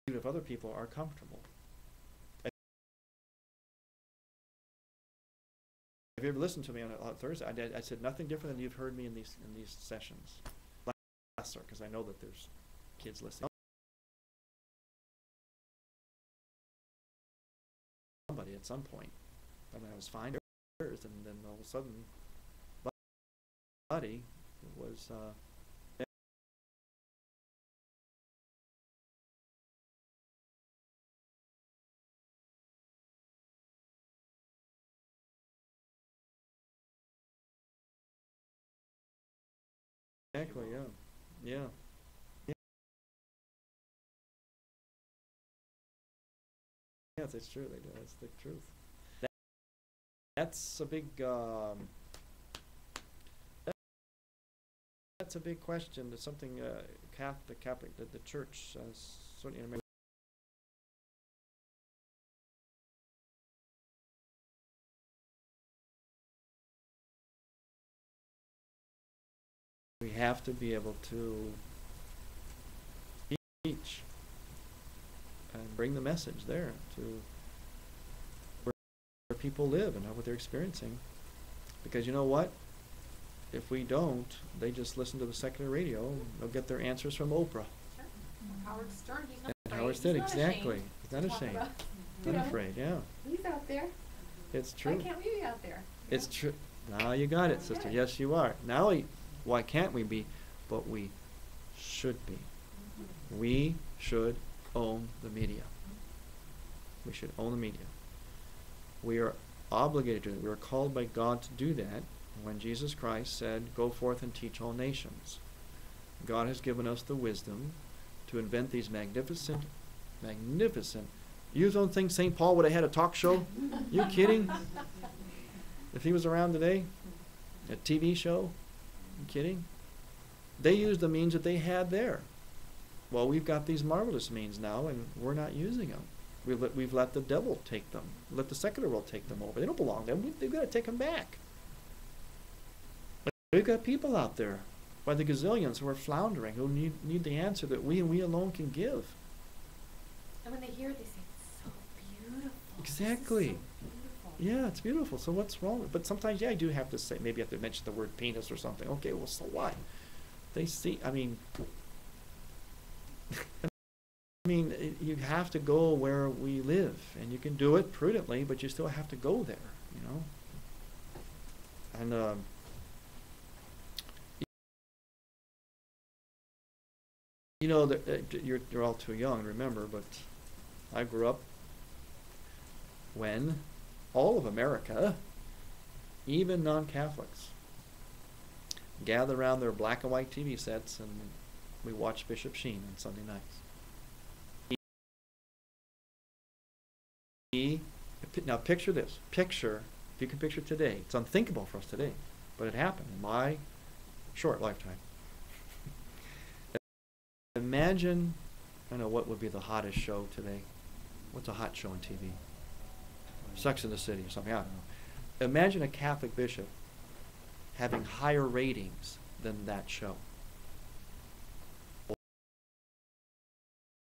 Speaker 1: Even if other people are comfortable. If you ever listened to me on Thursday, I said nothing different than you've heard me in these sessions. Because I know that there's kids listening. Somebody at some point, I was fine, and then all of a sudden, buddy was. Exactly, yeah. Yes, it's true, they do. That's the truth. that's a big, that's a big question. That's something Catholic, the Church, certainly in America. We have to be able to teach and bring the message there to where people live and what they're experiencing. Because you know what? If we don't, they just listen to the secular radio. They'll get their answers from Oprah.
Speaker 2: Sure. Howard Stern, he's not
Speaker 1: And
Speaker 2: afraid.
Speaker 1: Howard Stern,
Speaker 2: He's not
Speaker 1: exactly.
Speaker 2: ashamed
Speaker 1: He's not
Speaker 2: to talk
Speaker 1: ashamed.
Speaker 2: about-
Speaker 1: Not
Speaker 2: you know,
Speaker 1: afraid, yeah.
Speaker 2: He's out there.
Speaker 1: It's
Speaker 2: Why
Speaker 1: true.
Speaker 2: can't we be out there?
Speaker 1: It's true. Now you got it, sister.
Speaker 2: Okay.
Speaker 1: Yes, you are. Now, why can't we be? But we should be. We should own the media. We should own the media. We are obligated to. We are called by God to do that. When Jesus Christ said, "Go forth and teach all nations," God has given us the wisdom to invent these magnificent. You don't think St. Paul would have had a talk show? You kidding? If he was around today, a TV show? You kidding? They used the means that they had there. Well, we've got these marvelous means now, and we're not using them. We've let the devil take them. Let the secular world take them over. They don't belong to them. They've got to take them back. We've got people out there by the gazillions who are floundering, who need the answer that we and we alone can give.
Speaker 2: And when they hear it, they say, it's so beautiful.
Speaker 1: Exactly.
Speaker 2: This is so beautiful.
Speaker 1: Yeah, it's beautiful. So what's wrong? But sometimes, yeah, I do have to say, maybe I have to mention the word penis or something. Okay, well, so what? They see, I mean, you have to go where we live, and you can do it prudently, but you still have to go there, you know? And, you know, you're all too young to remember, but I grew up when all of America, even non-Catholics, gather around their black and white TV sets and we watch Bishop Sheen on Sunday nights. Now picture this. If you can picture today, it's unthinkable for us today, but it happened in my short lifetime. Imagine, I don't know, what would be the hottest show today? What's a hot show on TV? Sex and the City or something, I don't know. Imagine a Catholic bishop having higher ratings than that show.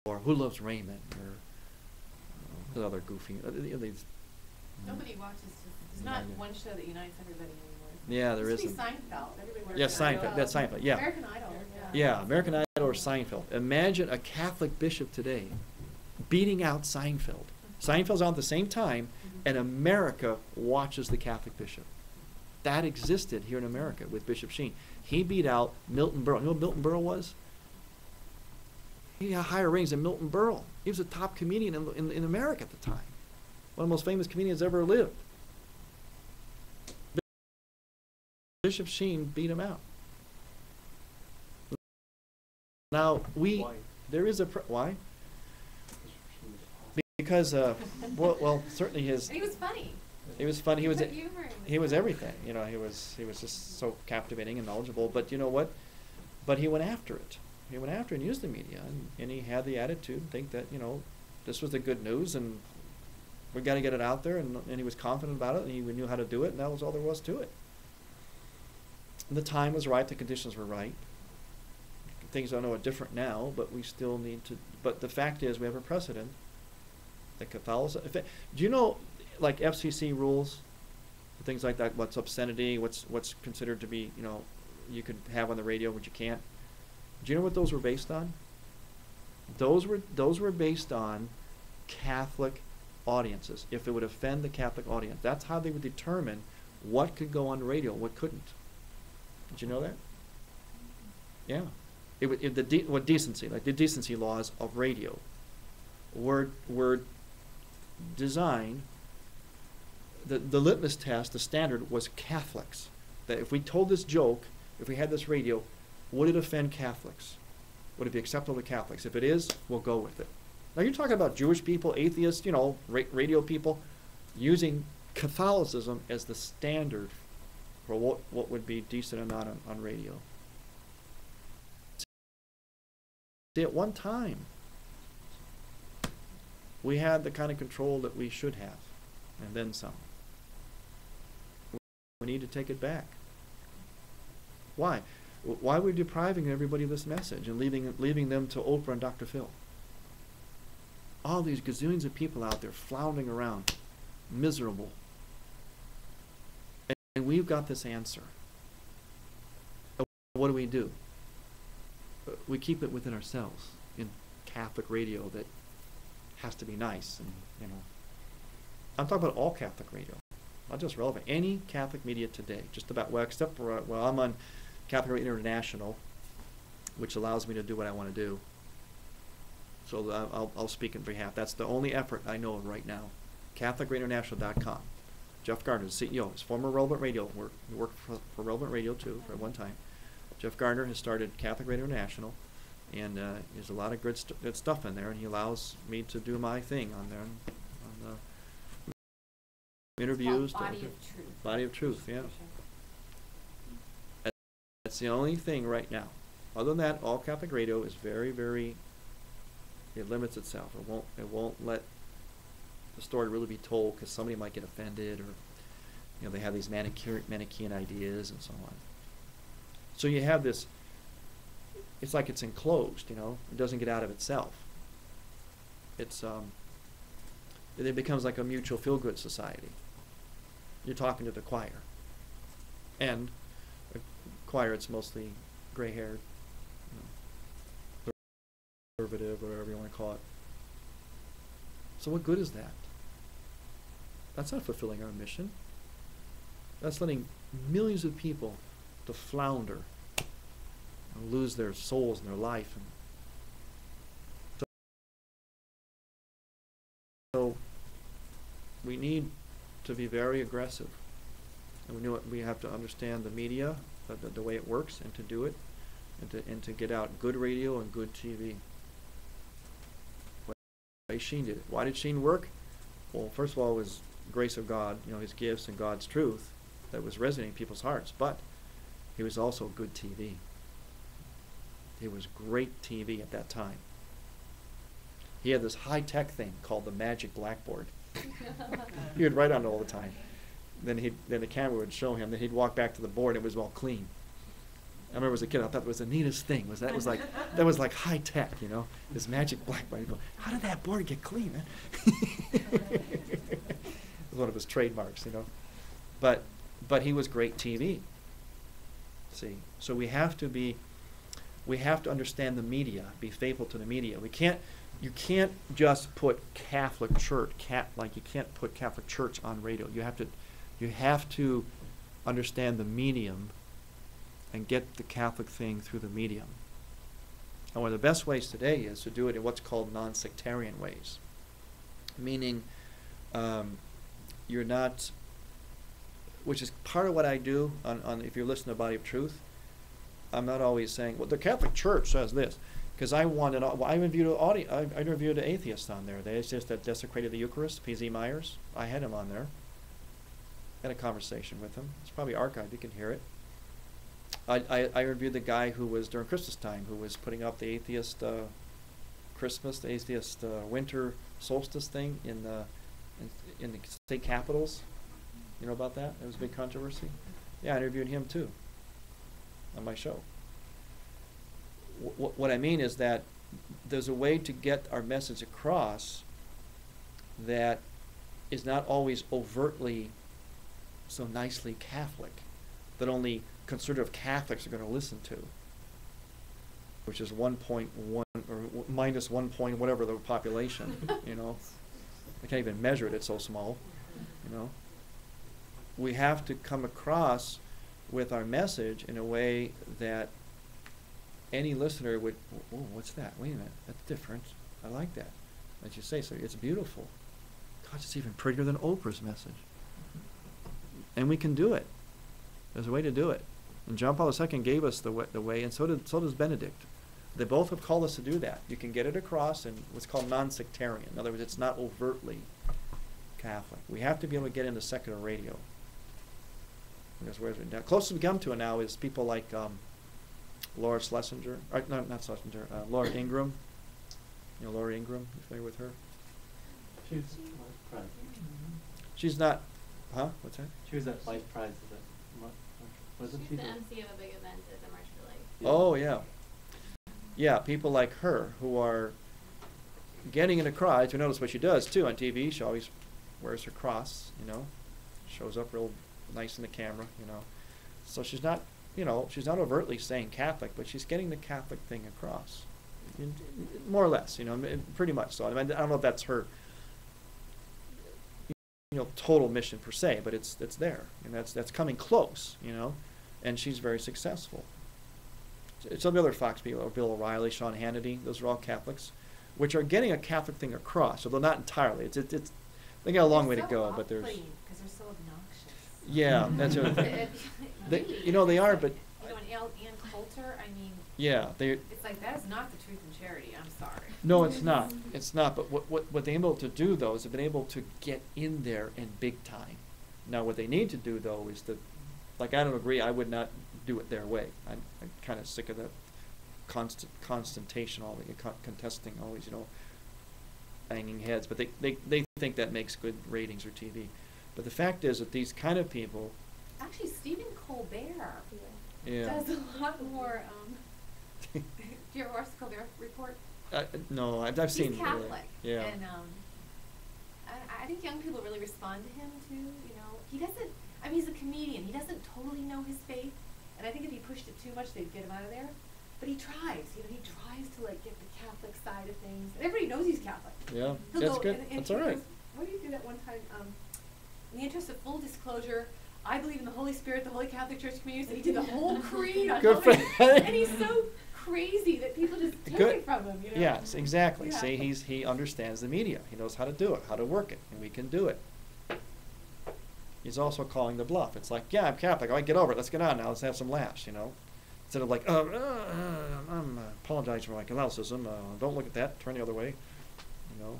Speaker 1: Or Who Loves Raymond, or the other goofy, these.
Speaker 2: Nobody watches. There's not one show that unites everybody anymore.
Speaker 1: Yeah, there
Speaker 2: Used to be
Speaker 1: isn't.
Speaker 2: Seinfeld. Everybody watched
Speaker 1: Yes, Seinfeld. That's Seinfeld. Yeah.
Speaker 2: American Idol.
Speaker 1: Yeah, American Idol or Seinfeld. Imagine a Catholic bishop today beating out Seinfeld. Seinfeld's on at the same time, and America watches the Catholic bishop. That existed here in America with Bishop Sheen. He beat out Milton Berle. You know what Milton Berle was? He had higher ratings than Milton Berle. He was a top comedian in America at the time. One of the most famous comedians ever lived. Bishop Sheen beat him out. Now,
Speaker 3: Why?
Speaker 1: there is why? Because, well, certainly
Speaker 2: He was funny.
Speaker 1: he was funny.
Speaker 2: Put humor in
Speaker 1: He was
Speaker 2: it.
Speaker 1: everything. You know, he was just so captivating and knowledgeable. But you know what? But he went after it. He went after it and used the media, and he had the attitude and think that, you know, this was the good news and we got to get it out there, and he was confident about it, and he knew how to do it, and that was all there was to it. And the time was right, the conditions were right. Things I know are different now, but we still need to. But the fact is, we have a precedent that Catholicism. Do you know, like FCC rules, things like that? What's obscenity? What's considered to be, you know, you could have on the radio, what you can't. Do you know what those were based on? Those were based on Catholic audiences. If it would offend the Catholic audience, that's how they would determine what could go on the radio, what couldn't. Did you know that? Yeah. What decency, like the decency laws of radio, were designed. The litmus test, the standard was Catholics. That if we told this joke, if we had this radio, would it offend Catholics? Would it be acceptable to Catholics? If it is, we'll go with it. Now you're talking about Jewish people, atheists, you know, radio people using Catholicism as the standard for what would be decent or not on radio. See, at one time, we had the kind of control that we should have, and then some. We need to take it back. Why? Why are we depriving everybody of this message and leaving them to Oprah and Dr. Phil? All these gazillions of people out there floundering around, miserable. And we've got this answer. What do? We keep it within ourselves in Catholic radio that has to be nice, and I'm talking about all Catholic radio, not just relevant. Any Catholic media today, just about, well, except for I'm on Catholic Radio International, which allows me to do what I want to do. So I'll speak in behalf. That's the only effort I know of right now. CatholicRadioInternational.com. Jeff Gardner, the CEO, is former Relevant Radio. He worked for Relevant Radio too for one time. Jeff Gardner has started Catholic Radio International, and there's a lot of good stuff in there, and he allows me to do my thing on there, on the interviews.
Speaker 2: Body of Truth.
Speaker 1: Body of Truth, yeah. That's the only thing right now. Other than that, all Catholic radio is very, very, it limits itself. It won't let the story really be told because somebody might get offended, or they have these Manichaean ideas and so on. So you have this, it's like it's enclosed, it doesn't get out of itself. It becomes like a mutual feel-good society. You're talking to the choir. And a choir, it's mostly gray-haired, conservative, whatever you want to call it. So what good is that? That's not fulfilling our mission. That's letting millions of people to flounder and lose their souls and their life. And so we need to be very aggressive. And we have to understand the media, the way it works, and to do it, and to get out good radio and good TV. Way Sheen did it. Why did Sheen work? Well, first of all, it was grace of God, his gifts and God's truth that was resonating in people's hearts. But he was also good TV. It was great TV at that time. He had this high-tech thing called the Magic Blackboard. He would write on it all the time. Then the camera would show him. Then he'd walk back to the board. And it was all clean. I remember as a kid, I thought it was the neatest thing. That was like high tech, this Magic Blackboard. You go, how did that board get clean, man? It was one of his trademarks, But he was great TV. See, so we have to understand the media, be faithful to the media. You can't just put Catholic Church, like you can't put Catholic Church on radio. You have to understand the medium and get the Catholic thing through the medium. And one of the best ways today is to do it in what's called non-sectarian ways. Meaning, you're not, which is part of what I do on if you're listening to Body of Truth, I'm not always saying, well, the Catholic Church says this. Because I interviewed an atheist on there. The atheist that desecrated the Eucharist, P.Z. Myers. I had him on there. Had a conversation with him. It's probably archived. You can hear it. I interviewed the guy who was during Christmas time, who was putting up the atheist Christmas, the atheist winter solstice thing in the state capitals. You know about that? It was a big controversy. Yeah, I interviewed him too on my show. What I mean is that there's a way to get our message across that is not always overtly so nicely Catholic, that only conservative Catholics are going to listen to, which is 1.1 or minus 1 point whatever the population, I can't even measure it, it's so small, We have to come across with our message in a way that any listener would, oh, what's that? Wait a minute, that's different. I like that. As you say, so it's beautiful. God, it's even prettier than Oprah's message. And we can do it. There's a way to do it. And John Paul II gave us the way, and so does Benedict. They both have called us to do that. You can get it across in what's called non-sectarian. In other words, it's not overtly Catholic. We have to be able to get into secular radio. Because where's it now? Closest we come to it now is people like Laura Schlesinger, or no, not Schlesinger, Laura Ingram. You know Laura Ingram? You familiar with her?
Speaker 6: She was Prize.
Speaker 1: She's not, huh? What's that?
Speaker 6: She was at Life Prize. Is it? Wasn't
Speaker 4: She's
Speaker 6: she?
Speaker 4: the MC of a big event at the March for Life.
Speaker 6: Yeah.
Speaker 1: Oh yeah, yeah. People like her who are getting into Christ. We notice what she does too on TV. She always wears her cross. You know, shows up real nice in the camera. You know, so she's not, you know, she's not overtly saying Catholic, but she's getting the Catholic thing across, more or less. You know, pretty much so. I mean, I don't know if that's her, you know, total mission per se, but it's there, and that's coming close. You know, and she's very successful. Some of the other Fox people, Bill O'Reilly, Sean Hannity, those are all Catholics, which are getting a Catholic thing across, although not entirely. It's they got a long way to go, but there's.
Speaker 2: Because they're so obnoxious.
Speaker 1: Yeah, that's the other thing. They, you know, they are, but
Speaker 2: You know, and Ann Coulter, I mean,
Speaker 1: yeah, they.
Speaker 2: it's like, that is not the truth and charity, I'm sorry.
Speaker 1: No, it's not. It's not. But what they're able to do though is they've been able to get in there in big time. Now, what they need to do though is to, like, I don't agree. I would not do it their way. I'm kind of sick of the constantation, all the contesting, always, you know, banging heads. But they think that makes good ratings or TV. But the fact is that these kind of people.
Speaker 2: Actually, Stephen Colbert
Speaker 1: Yeah.
Speaker 2: does a lot more, do you ever watch the Colbert Report?
Speaker 1: No, I've seen.
Speaker 2: He's Catholic.
Speaker 1: Yeah.
Speaker 2: And I think young people really respond to him too, you know. He doesn't, I mean, he's a comedian. He doesn't totally know his faith. And I think if he pushed it too much, they'd get him out of there. But he tries, you know, he tries to like get the Catholic side of things. And everybody knows he's Catholic.
Speaker 1: Yeah,
Speaker 2: He'll
Speaker 1: that's
Speaker 2: go
Speaker 1: good.
Speaker 2: and
Speaker 1: That's
Speaker 2: he
Speaker 1: all right.
Speaker 2: goes, what did he do that one time? In the interest of full disclosure, I believe in the Holy Spirit, the Holy Catholic Church communities, and he did the whole creed on
Speaker 1: Good for
Speaker 2: Holy,
Speaker 1: him.
Speaker 2: and he's so crazy that people just take
Speaker 1: Good.
Speaker 2: it from him, you know?
Speaker 1: Yes, exactly.
Speaker 2: Yeah.
Speaker 1: See, he understands the media. He knows how to do it, how to work it, and we can do it. He's also calling the bluff. It's like, yeah, I'm Catholic. All right, get over it. Let's get on now. Let's have some laughs, you know. Instead of like, I'm apologizing for my Catholicism. Don't look at that. Turn the other way. You know.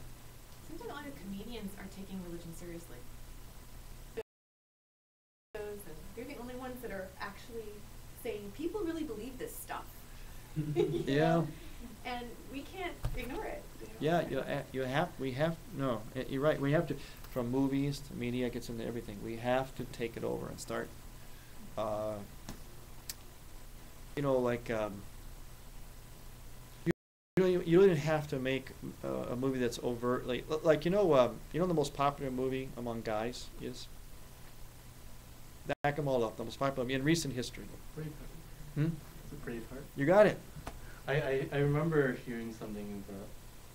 Speaker 2: Sometimes a lot of comedians are taking religion seriously. They're the only ones that are actually saying, people really believe this stuff. You
Speaker 1: Yeah.
Speaker 2: know? And we can't ignore it. You know?
Speaker 1: Yeah, you're right. We have to, from movies to media, gets into everything. We have to take it over and start, you know, like, you don't have to make a movie that's overtly, like, you know the most popular movie among guys is? Back them all up, the most popular movie in recent history.
Speaker 6: Braveheart.
Speaker 1: Hmm?
Speaker 6: It's a Braveheart.
Speaker 1: You got it.
Speaker 6: I remember hearing something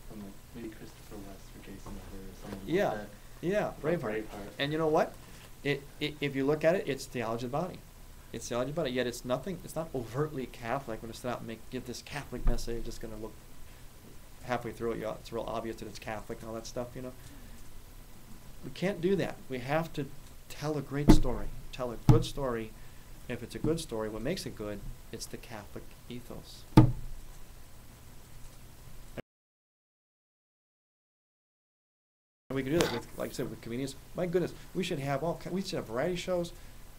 Speaker 6: from like maybe Christopher West or Jason Miller or someone
Speaker 1: Yeah.
Speaker 6: like that.
Speaker 1: Yeah,
Speaker 6: about
Speaker 1: Braveheart. And you know what? If you look at it, it's theology of the body. It's theology of the body. Yet it's nothing. It's not overtly Catholic. When it's not give this Catholic message, it's going to look halfway through it. It's real obvious that it's Catholic and all that stuff. You know. We can't do that. We have to tell a great story. Tell a good story. If it's a good story, what makes it good? It's the Catholic ethos. And we can do that with, like I said, with comedians. My goodness, we should have we should have variety shows,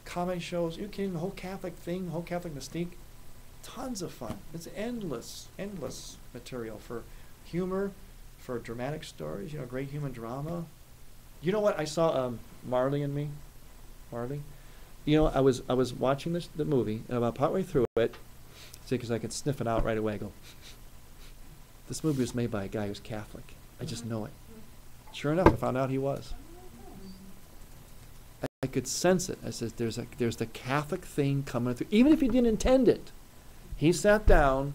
Speaker 1: comedy shows. You kidding? The whole Catholic thing, the whole Catholic mystique, tons of fun. It's endless material for humor, for dramatic stories. You know, great human drama. You know what? I saw Marley and Me. Marley. You know, I was watching the movie, and about partway through it, see, because I could sniff it out right away. I go, this movie was made by a guy who's Catholic. I just know it. Sure enough, I found out he was. I could sense it. I said, there's the Catholic thing coming through, even if he didn't intend it. He sat down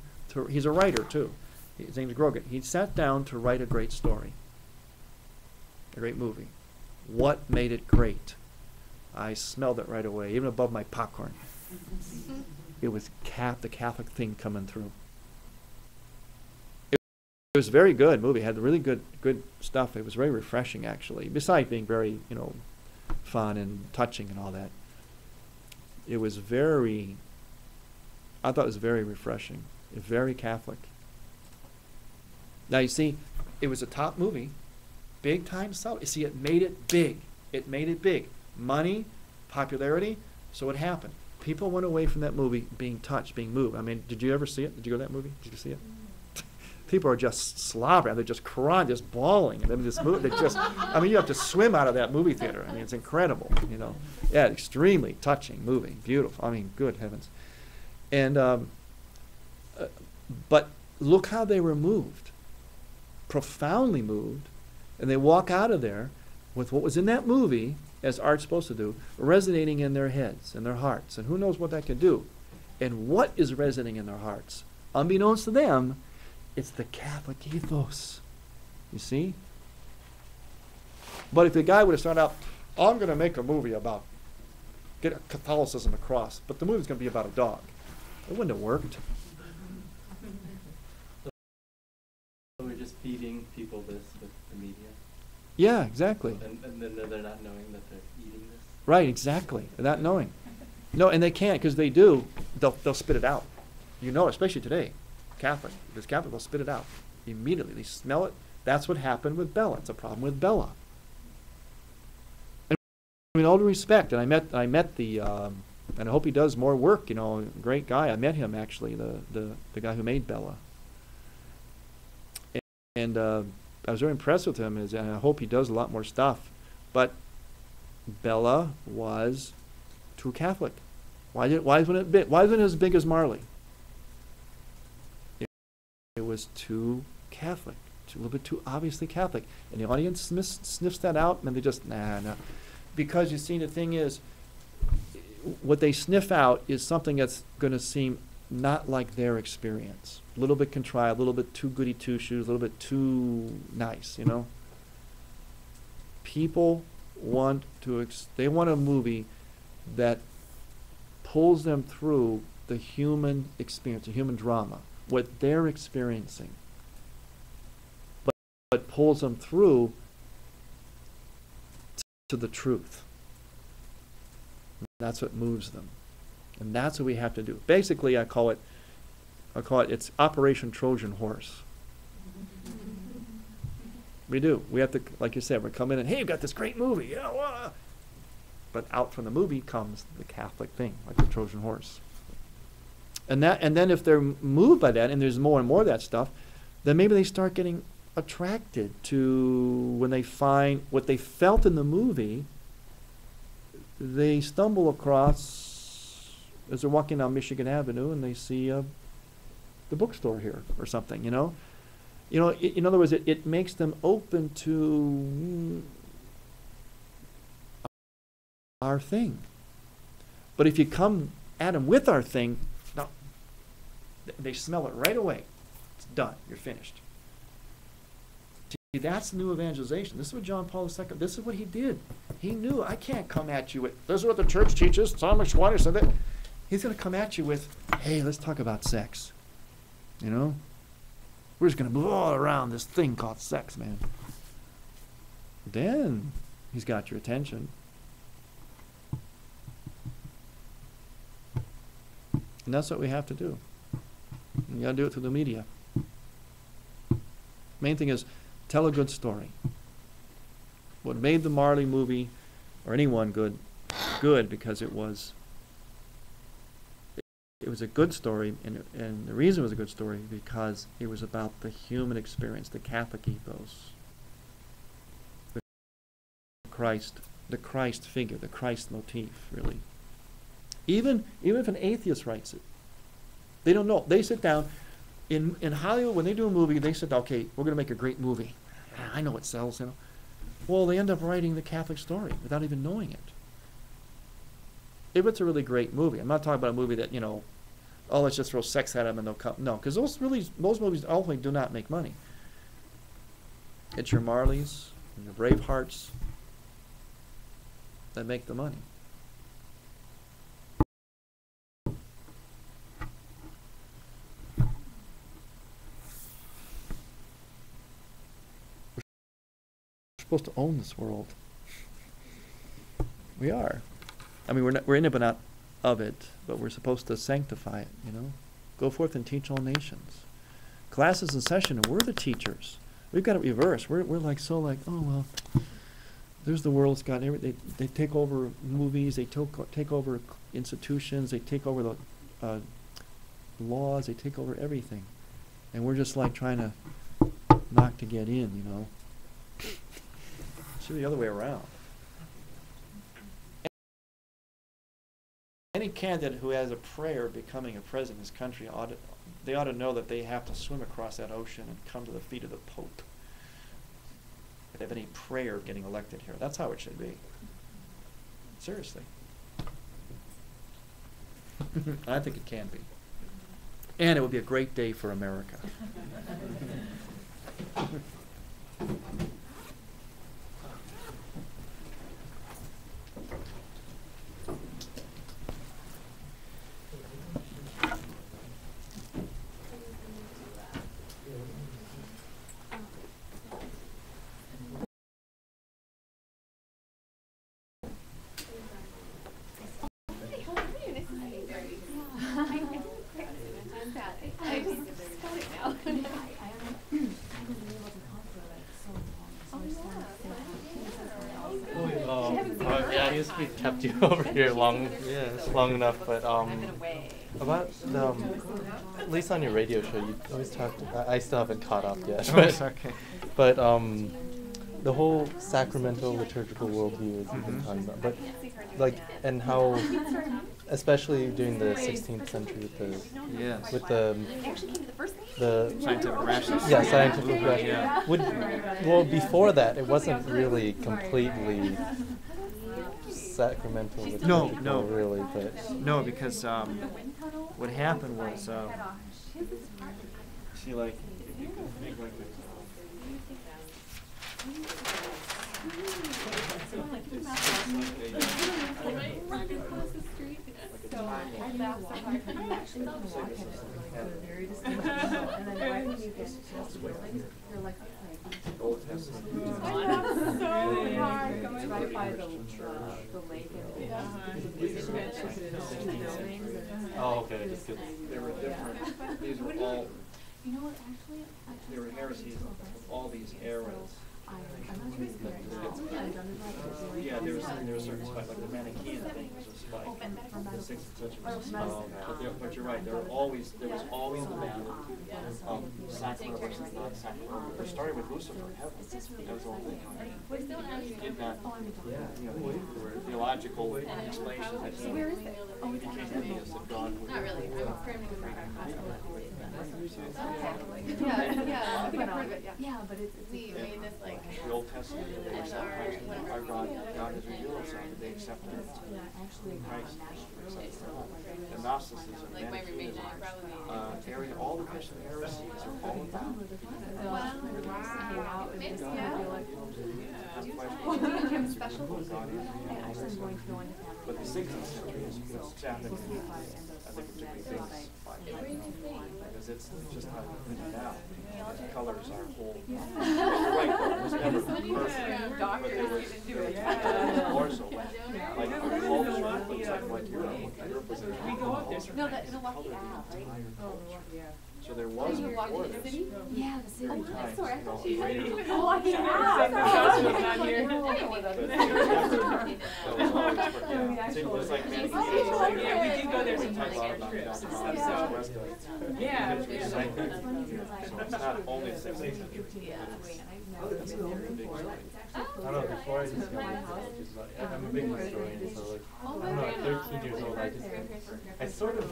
Speaker 1: he's a writer too. His name's Grogan. He sat down to write a great story, a great movie. What made it great? I smelled it right away, even above my popcorn. It was the Catholic thing coming through. It was a very good movie. It had really good stuff. It was very refreshing, actually. Besides being very, you know, fun and touching and all that, it was I thought it was very refreshing. Very Catholic. Now you see, it was a top movie, big time celebrity. You see, it made it big. It made it big. Money, popularity. So what happened? People went away from that movie being touched, being moved. I mean, did you ever see it? Did you go to that movie? Did you see it? People are just slobbering. They're just crying, just bawling. And then this movie, they just, I mean, you have to swim out of that movie theater. I mean, it's incredible, you know. Yeah, extremely touching, moving, beautiful. I mean, good heavens. And, but look how they were moved, profoundly moved, and they walk out of there with what was in that movie, as art's supposed to do, resonating in their heads and their hearts. And who knows what that can do. And what is resonating in their hearts? Unbeknownst to them, it's the Catholic ethos. You see? But if the guy would have started out, I'm going to make a movie about get Catholicism across, but the movie's going to be about a dog, it wouldn't have worked.
Speaker 6: So we're just feeding people this with the media.
Speaker 1: Yeah, exactly.
Speaker 6: And then they're not knowing that they're eating this.
Speaker 1: Right, exactly. They're not knowing. No, and they can't, because they do. They'll spit it out. You know, especially today, Catholic. Because Catholic will spit it out immediately. They smell it. That's what happened with Bella. It's a problem with Bella. And in all due respect, and I met the, and I hope he does more work. You know, great guy. I met him actually, the guy who made Bella. And I was very impressed with him, and I hope he does a lot more stuff. But Bella was too Catholic. Why wasn't it as big as Marley? It was too Catholic, a little bit too obviously Catholic, and the audience sniffs that out, and they just nah. Because you see, the thing is, what they sniff out is something that's going to seem not like their experience. A little bit contrived, a little bit too goody two shoes, a little bit too nice, you know. People want they want a movie that pulls them through the human experience, the human drama, what they're experiencing, but pulls them through to the truth. That's what moves them, and that's what we have to do. Basically, I call it it's Operation Trojan Horse. We do. We have to, like you said, we come in and, hey, you've got this great movie, you know. But out from the movie comes the Catholic thing, like the Trojan horse. And then if they're moved by that, and there's more and more of that stuff, then maybe they start getting attracted to, when they find what they felt in the movie, they stumble across, as they're walking down Michigan Avenue, and they see the bookstore here or something, you know. You know, in other words, it makes them open to our thing. But if you come at them with our thing, no, they smell it right away. It's done. You're finished. See, that's new evangelization. This is what John Paul II, this is what he did. He knew, I can't come at you with, this is what the church teaches, Thomas Aquinas said that. He's going to come at you with, hey, let's talk about sex. You know? We're just going to blow around this thing called sex, man. Then he's got your attention. And that's what we have to do. You got to do it through the media. Main thing is, tell a good story. What made the Marley movie, or anyone good because it was a good story, and the reason it was a good story because it was about the human experience, the Catholic ethos, the Christ figure, the Christ motif, really. Even if an atheist writes it, they don't know. They sit down in Hollywood when they do a movie. They sit down, okay, we're going to make a great movie. I know it sells, you know. Well, they end up writing the Catholic story without even knowing it. If it's a really great movie, I'm not talking about a movie that, you know, oh, let's just throw sex at them and they'll come. No, because those movies ultimately do not make money. It's your Marleys and your Bravehearts that make the money. We're supposed to own this world. We are. I mean, we're in it, but not of it. But we're supposed to sanctify it. You know, go forth and teach all nations. Class is in session, and we're the teachers. We've got it reversed. We're like so like, oh well, there's the world's got everything. They take over movies. They take over institutions. They take over the laws. They take over everything, and we're just like trying to knock to get in. You know, it should be the other way around. Any candidate who has a prayer of becoming a president of this country ought to know that they have to swim across that ocean and come to the feet of the Pope. If they have any prayer of getting elected here, that's how it should be. Seriously. I think it can be. And it would be a great day for America.
Speaker 6: Yeah, I used to be kept you over here long enough, but about at least on your radio show, you always talked. I still haven't caught up yet, but the whole sacramental liturgical worldview is you've been talking about, but like and how, especially during the 16th century with the
Speaker 1: Scientific rationalism.
Speaker 6: Yeah, scientific rationalism. Well, before that, it wasn't really completely sacramental liturgical, really, but
Speaker 1: No, because what happened was, see, like, if you could think like this. Old Testament.
Speaker 6: oh, okay, just good.
Speaker 1: They were different. These were all. There were heresies of all these eras. Yeah, there was certain spike, like the Manichaean thing was a spike. The 16th century was a spike. But you're right, there was always the battle of sacramental versus non-sacramental. It started with Lucifer in heaven. That was the whole thing. You did not, theological explanation.
Speaker 2: Where is it? Oh, it's
Speaker 1: became envious of God.
Speaker 4: Not really. I'm cramming with my
Speaker 2: Yeah, I think I've heard of it,
Speaker 4: Yeah, but it's we made this like
Speaker 1: The Old Testament, they accept Christ. Our God has revealed himself, and they accept Christ. The Gnosticism,
Speaker 4: like my roommate and I probably
Speaker 1: area, all the Christian heresies are fallen down. But the 16th century is Catholic. I think particularly thinks because it's just how it's written down. The colors are whole. You're right, though. It was never perfect. But there was more so. Like the culture looks like Europe was in
Speaker 2: We go up there. No, that Milwaukee Ave, right?
Speaker 1: So there was
Speaker 2: Milwaukee the city?
Speaker 4: Yeah, the city.
Speaker 2: Oh, I'm sorry. I thought
Speaker 1: you
Speaker 2: you
Speaker 1: said
Speaker 2: were
Speaker 5: Milwaukee
Speaker 2: Ave.
Speaker 5: not here.
Speaker 1: It was like
Speaker 5: Yeah, we did go there sometimes for trips and stuff, so. Yeah.
Speaker 1: So it's not only the 16th century.
Speaker 6: I don't know, before I just got I'm a big historian, so like, I don't know, at 13 years old, I sort of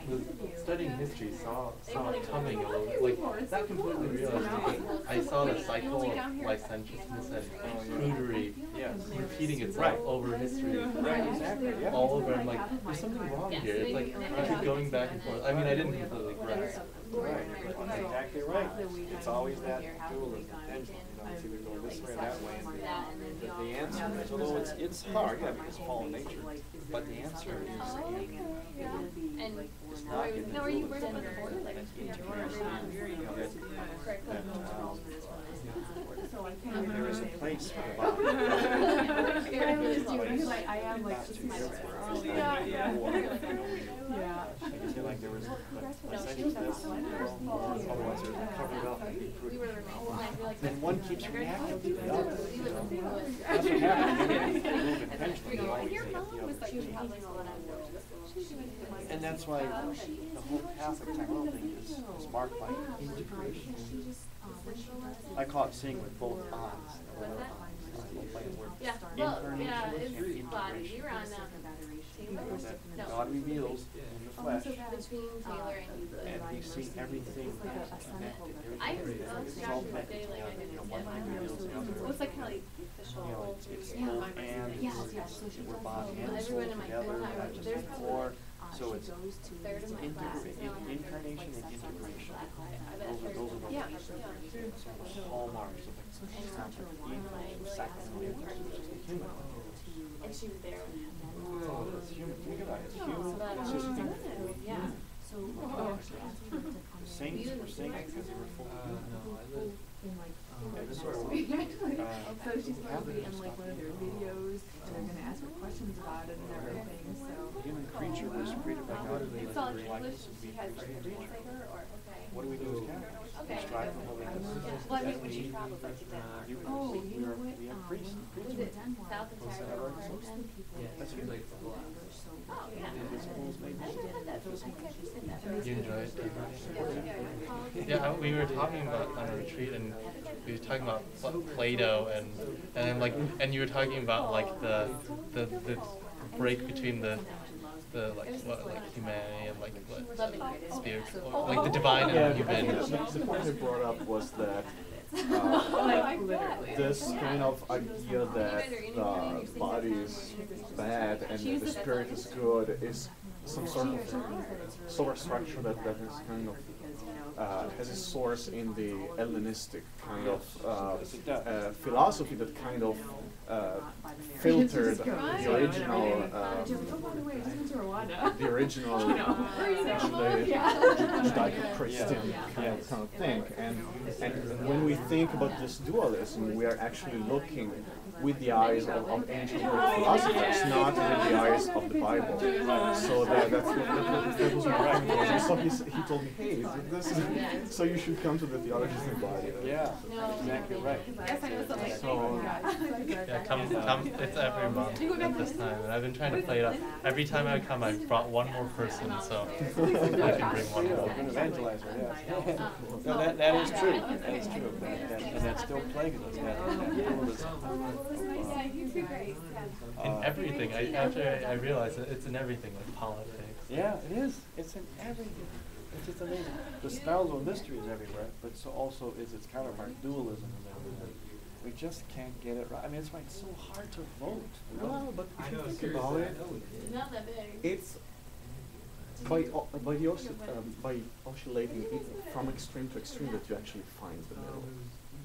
Speaker 6: was studying history, saw it coming a little, like, not completely realized it, but I saw the cycle of licentiousness and prudery repeating itself over history. All over, I'm like, there's something wrong here. It's like, I keep going back and forth. I mean, I didn't completely grasp.
Speaker 1: Right, that's exactly right. It's always that dualism, pendulum. It's either going this way or that way. And the answer is, although it's hard, yeah, because fallen nature, but the answer is it's not in the
Speaker 2: No, are you
Speaker 1: dualism.
Speaker 2: worried about the border? Like,
Speaker 1: There is a place for the body.
Speaker 5: I am like,
Speaker 1: Yeah. Like there was
Speaker 3: this, otherwise they're covered up and be
Speaker 4: We were
Speaker 3: prudent.
Speaker 4: like,
Speaker 3: Then one keeps reacting to the other.
Speaker 4: we would
Speaker 3: That's what
Speaker 4: She
Speaker 3: happens. You move intentionally, you always
Speaker 2: Your
Speaker 3: think
Speaker 2: mom
Speaker 3: the other
Speaker 2: was like
Speaker 3: thing.
Speaker 2: traveling a lot on
Speaker 3: And that's why the whole Catholic time thing is marked by integration. I call it seeing with both eyes.
Speaker 4: Yeah, well, yeah, it's body. We were on Taylor.
Speaker 3: That God reveals in the flesh,
Speaker 4: Between Taylor and
Speaker 3: and we see everything that's connected.
Speaker 4: I
Speaker 3: Everything
Speaker 4: was
Speaker 3: is all
Speaker 4: that day,
Speaker 3: connected
Speaker 4: like, I
Speaker 3: together.
Speaker 4: didn't
Speaker 3: You know,
Speaker 4: see
Speaker 3: one
Speaker 4: it.
Speaker 3: reveals the other.
Speaker 2: Well, it's like kind of like the official
Speaker 3: You know,
Speaker 2: old
Speaker 3: it's
Speaker 2: yeah.
Speaker 3: both and, we're body and soul
Speaker 4: Everyone in my
Speaker 3: together,
Speaker 4: class,
Speaker 3: not just
Speaker 4: there's
Speaker 3: the
Speaker 4: probably
Speaker 3: core. So it's
Speaker 4: third of my class.
Speaker 3: incarnation and integration. Those are the
Speaker 2: Yeah,
Speaker 3: hallmarks of the sacrament, which is the human life.
Speaker 4: And she was there.
Speaker 3: Oh, it's human. Think about it. It's
Speaker 4: So
Speaker 3: human.
Speaker 4: that
Speaker 3: It's just
Speaker 4: yeah.
Speaker 3: the saints were saints because they were full of human. Yeah, this sort of
Speaker 7: So she's going to be in like one of their videos, and they're going to ask her questions about it and everything. So
Speaker 3: human creature was created by God in the
Speaker 2: It's all
Speaker 3: image
Speaker 2: in
Speaker 3: of
Speaker 2: English.
Speaker 3: likeness and
Speaker 2: She
Speaker 3: be
Speaker 2: has like a
Speaker 3: created.
Speaker 2: translator or
Speaker 3: What do we do as Catholics? We
Speaker 2: Okay.
Speaker 3: strive for holiness.
Speaker 2: Well, I mean, when she travels like to Denmark.
Speaker 3: We have priests.
Speaker 4: Was it South Ontario?
Speaker 3: That's human.
Speaker 4: Oh, yeah.
Speaker 3: The schools make
Speaker 2: I never had that.
Speaker 6: You enjoy it?
Speaker 2: Yeah.
Speaker 6: We were talking about on a retreat, and we were talking about Plato, and then like, and you were talking about like the break between the like what like humanity and like what spiritual, like the divine and human.
Speaker 8: The point I brought up was that this kind of idea that the body is bad and that the spirit is good is some sort of solar structure that is kind of has a source in the Hellenistic kind of philosophy that kind of filtered the original Judeo-Christian kind of thing. And when we think about this dualism, we are actually looking with the eyes of ancient Greek philosophers, not with the eyes of the Bible. So that was my point. And so he told me, hey, this is, so you should come to the theology of the Bible.
Speaker 3: Yeah, exactly right.
Speaker 2: Yes, I know something.
Speaker 8: So,
Speaker 6: Yeah, come. It's every month at this time, and I've been trying to play it up. Every time I come, I've brought one more person, so I can bring one
Speaker 3: You're
Speaker 6: more.
Speaker 3: an evangelizer, yes. No, that is true. That is true. And that's still plaguing us. That dualism.
Speaker 2: Yeah, you do great.
Speaker 6: In everything, after I realized that it's in everything, like politics.
Speaker 3: Yeah, it is. It's in everything. It's just amazing. The spousal mystery is everywhere, but so also is its counterpart. Dualism is everywhere. We just can't get it right. I mean, it's why it's so hard to vote.
Speaker 8: well, but if you think about it,
Speaker 4: Not that big.
Speaker 8: it's by oscillating from extreme to extreme that you actually find the middle.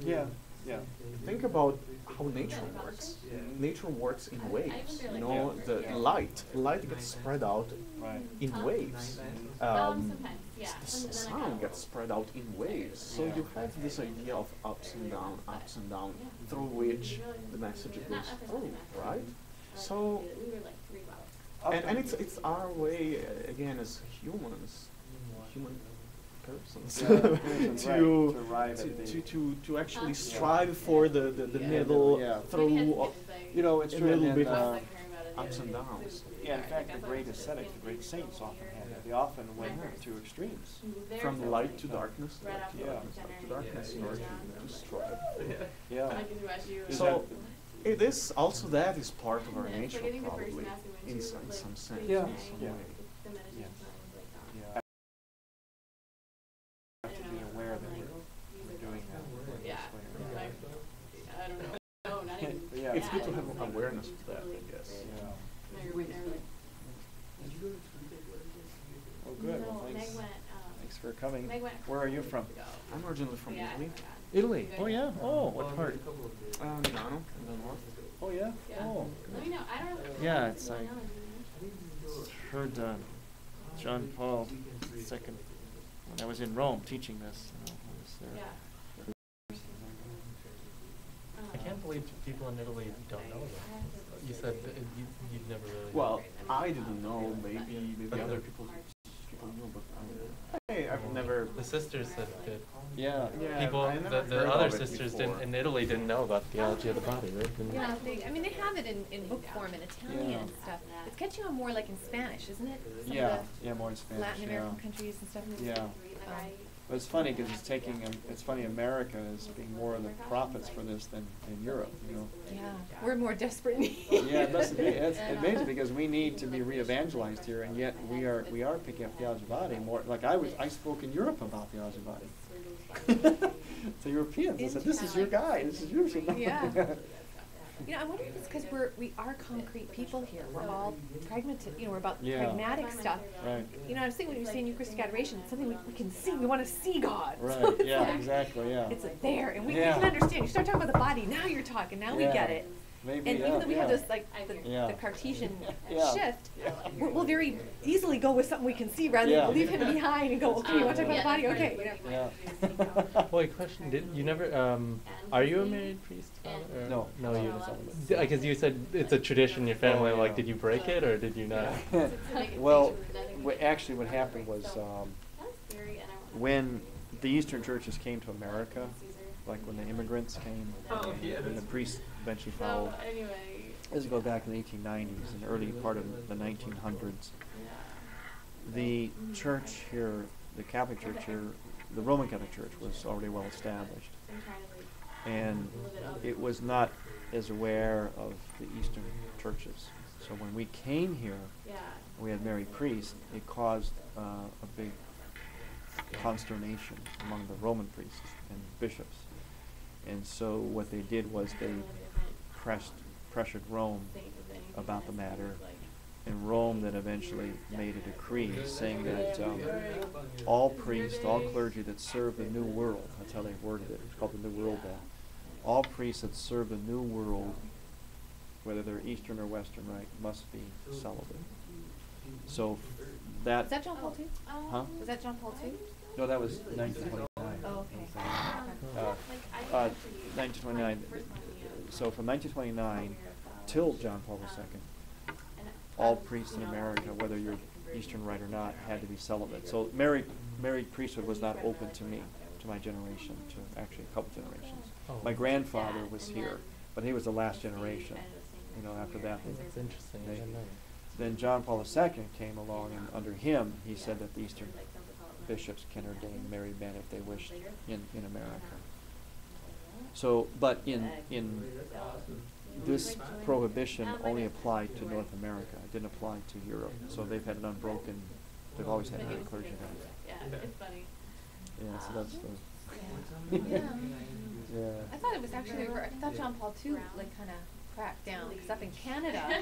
Speaker 3: Yeah, yeah.
Speaker 8: Think about how nature works. Nature works in waves. You know, the light gets spread out
Speaker 3: Right.
Speaker 8: in waves.
Speaker 4: Sometimes, yeah.
Speaker 8: The sound gets spread out in waves. So you have this idea of ups and down, through which the message goes through, right? So,
Speaker 4: We were like 3 hours.
Speaker 8: and it's our way again as humans, human persons,
Speaker 3: Yeah, to arrive at the-
Speaker 8: to actually strive for the middle
Speaker 3: Yeah.
Speaker 8: through
Speaker 3: You know, it's
Speaker 8: a
Speaker 3: true.
Speaker 8: little
Speaker 3: and
Speaker 8: bit
Speaker 3: then,
Speaker 8: of ups and downs.
Speaker 3: yeah, in fact, the great ascetics, the great saints often had that. They often went to extremes.
Speaker 8: From light to darkness,
Speaker 4: Right
Speaker 8: light
Speaker 4: after
Speaker 3: Yeah.
Speaker 8: to darkness, in order to strive.
Speaker 3: Yeah.
Speaker 4: I can watch you.
Speaker 3: Is
Speaker 8: So it is also that is part of our
Speaker 4: Yeah,
Speaker 8: nature,
Speaker 4: forgetting the
Speaker 8: probably,
Speaker 4: person asking when
Speaker 8: in
Speaker 4: to,
Speaker 8: some
Speaker 4: like,
Speaker 8: sense,
Speaker 3: Yeah.
Speaker 8: in some
Speaker 3: Yeah.
Speaker 8: way.
Speaker 4: The meditation
Speaker 3: Yeah.
Speaker 4: time was like,
Speaker 3: Yeah. Have to be aware that we're doing that.
Speaker 4: yeah. I don't know. No, not even.
Speaker 3: Yeah.
Speaker 8: It's good to have awareness of that, I guess.
Speaker 3: Yeah.
Speaker 4: No, you're right there, like,
Speaker 3: Oh, good.
Speaker 4: no,
Speaker 3: Well,
Speaker 4: Meg
Speaker 3: thanks.
Speaker 4: went,
Speaker 3: Thanks for coming.
Speaker 4: Meg went.
Speaker 3: Where are you from?
Speaker 8: I'm originally from
Speaker 4: Yeah, I
Speaker 8: Italy,
Speaker 4: forgot.
Speaker 1: Italy. Oh yeah. Oh, what part?
Speaker 8: Milano, in the north.
Speaker 3: Oh, yeah?
Speaker 4: Yeah.
Speaker 3: Oh.
Speaker 4: Let me know. I don't know.
Speaker 1: Yeah, it's like-
Speaker 4: I don't know.
Speaker 1: Heard John Paul II when I was in Rome teaching this. I was there.
Speaker 4: Yeah.
Speaker 6: I can't believe people in Italy don't know that. You said that you'd never really.
Speaker 8: Well, I didn't know. Maybe other people knew, but I've never
Speaker 6: never, the sisters that did.
Speaker 3: Yeah.
Speaker 6: People,
Speaker 8: I never
Speaker 6: the
Speaker 8: heard
Speaker 6: other
Speaker 8: of it
Speaker 6: sisters
Speaker 8: before.
Speaker 6: in Italy didn't know about theology of the body, right? Didn't-
Speaker 2: Yeah, I mean, they have it in book form in Italian and stuff. It's catching on more like in Spanish, isn't it? Some
Speaker 3: Yeah,
Speaker 2: of
Speaker 3: yeah, more in
Speaker 2: the
Speaker 3: Spanish.
Speaker 2: Latin American countries and stuff.
Speaker 3: Yeah. But it's funny because it's taking. It's funny America is being more of the prophets for this than in Europe. You know.
Speaker 2: Yeah, we're more desperate.
Speaker 3: Yeah, it must be. It's amazing because we need to be re-evangelized here, and yet we are picking up theology of the body more. Like I spoke in Europe about theology of the body to Europeans. I said, "This is your guy. This is yours."
Speaker 2: Yeah. You know, I wonder if it's because we are concrete people here. We're all pragmatic. You know, we're about pragmatic stuff.
Speaker 3: Right.
Speaker 2: You know, I was thinking when you were saying Eucharistic adoration, it's something we can see. We want to see God.
Speaker 3: Right.
Speaker 2: So it's
Speaker 3: Yeah.
Speaker 2: like,
Speaker 3: Exactly. Yeah.
Speaker 2: it's there, and we
Speaker 3: Yeah.
Speaker 2: can understand. You start talking about the body, now you're talking. Now we
Speaker 3: Yeah.
Speaker 2: get it.
Speaker 3: Maybe.
Speaker 2: And
Speaker 3: yeah,
Speaker 2: even though we have
Speaker 3: yeah.
Speaker 2: this, like,
Speaker 3: Yeah.
Speaker 2: the Cartesian
Speaker 3: Yeah.
Speaker 2: shift, we'll very easily go with something we can see rather
Speaker 3: Yeah.
Speaker 2: than leave him behind and go, okay, you want to talk about the body? Okay. You know.
Speaker 3: Yeah.
Speaker 6: Wait, question, did you never, are you a married priest, Father? Or-
Speaker 3: No.
Speaker 6: No, you,
Speaker 3: No.
Speaker 6: because you said it's a tradition in your family,
Speaker 3: Oh,
Speaker 6: like,
Speaker 3: yeah.
Speaker 6: did you break it, or did you not?
Speaker 3: Well, actually, what happened was when the Eastern churches came to America, like when the immigrants came, and the priests eventually followed.
Speaker 4: So anyway.
Speaker 3: This goes back in the 1890s and the early part of the 1900s. The church here, the Catholic Church here, the Roman Catholic Church was already well established, and it was not as aware of the Eastern churches. So when we came here, we had married priests. It caused a big consternation among the Roman priests and bishops. And so what they did was they pressured Rome about the matter, and Rome then eventually made a decree saying that all priests, all clergy that serve the New World, that's how they worded it, it's called the New World then, all priests that serve the New World, whether they're Eastern or Western Rite, must be celibate. So that...
Speaker 2: Was that John Paul II?
Speaker 3: Huh?
Speaker 2: Was that John Paul II?
Speaker 3: No, that was 1929.
Speaker 2: Oh, okay.
Speaker 3: 1929. So from 1929 till John Paul II, all priests in America, whether you're Eastern Rite or not, had to be celibate. So married priesthood was not open to me, to my generation, to actually a couple generations.
Speaker 6: Oh.
Speaker 3: My grandfather was here, but he was the last generation. You know, after that,
Speaker 6: That's interesting, I didn't know.
Speaker 3: then John Paul II came along, and under him, he said that the Eastern bishops can ordain married men if they wish in America. So, but in this prohibition only applied to North America. It didn't apply to Europe. So they've had an unbroken. They've always had married clergy there.
Speaker 4: Yeah, it's funny.
Speaker 3: Yeah, so that's the.
Speaker 2: Yeah.
Speaker 3: Yeah.
Speaker 2: I thought it was actually, I thought John Paul II like kind of cracked down, because up in Canada,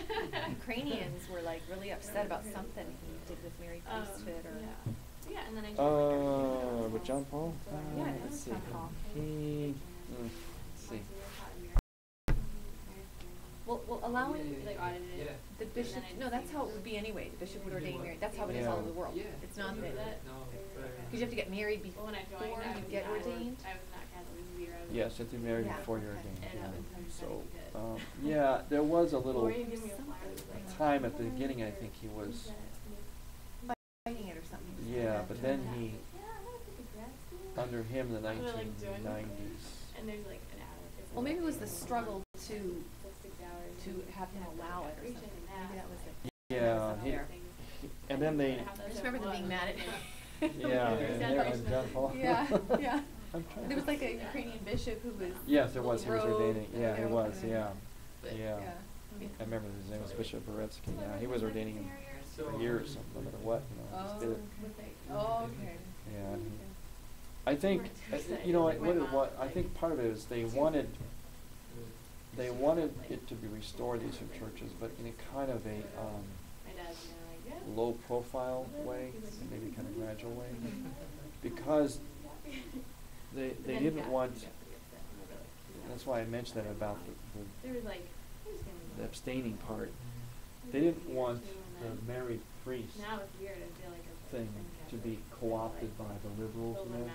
Speaker 2: Ukrainians were like really upset about something he did with married priesthood or.
Speaker 4: Yeah, and then I
Speaker 3: With John Paul?
Speaker 2: Yeah, it
Speaker 3: Let's
Speaker 2: was
Speaker 3: see.
Speaker 2: John Paul.
Speaker 3: Let's see.
Speaker 2: Well, allowing
Speaker 4: like audited it.
Speaker 2: the bishop, no, that's how it would be anyway. The bishop would ordain married. That's how it is all over the world. It's not that, because you have to get married before
Speaker 4: When I joined, I
Speaker 2: you
Speaker 4: was
Speaker 2: get
Speaker 4: not-
Speaker 2: ordained.
Speaker 4: I was not Catholic. It was 0.
Speaker 3: Yes, if you're married
Speaker 2: Yeah.
Speaker 3: before you're ordained.
Speaker 4: And,
Speaker 3: Yeah. So, yeah, there was a little time at the beginning. I think he was.
Speaker 2: Fighting it or something.
Speaker 3: Yeah, but then he,
Speaker 4: Yeah.
Speaker 3: under him, in the
Speaker 4: I'm gonna, like, join
Speaker 3: 1990s.
Speaker 4: And there's like an hour. It's
Speaker 2: Well,
Speaker 4: like
Speaker 2: maybe it was the struggle to
Speaker 4: 6 hours.
Speaker 2: have him allow it or something. Maybe that was it.
Speaker 3: Yeah, and then they.
Speaker 2: I just remember them being mad at him.
Speaker 3: Yeah, and John Paul.
Speaker 2: Yeah, yeah.
Speaker 3: I'm trying
Speaker 2: There was
Speaker 3: to-
Speaker 2: like a Ukrainian bishop who was.
Speaker 3: Yes, there was. He was
Speaker 2: robed,
Speaker 3: ordaining. Yeah, he
Speaker 2: you know,
Speaker 3: was.
Speaker 2: kinda-
Speaker 3: Yeah,
Speaker 2: but,
Speaker 3: yeah. I remember his name was Bishop Boretsky. Yeah, he was ordaining him for a year or something, no matter what. You know, just did it.
Speaker 2: Oh, okay.
Speaker 3: Yeah. I think you know what I think part of it is they wanted it to be restored, these churches, but in a kind of a
Speaker 4: My dad's like, yeah.
Speaker 3: low profile way, and maybe kind of gradual way, because they didn't want. That's why I mentioned that about
Speaker 4: There was like,
Speaker 3: the abstaining part. They didn't want the married priest
Speaker 4: now it's weird. I feel like it's
Speaker 3: thing to be co-opted by the liberals, you know,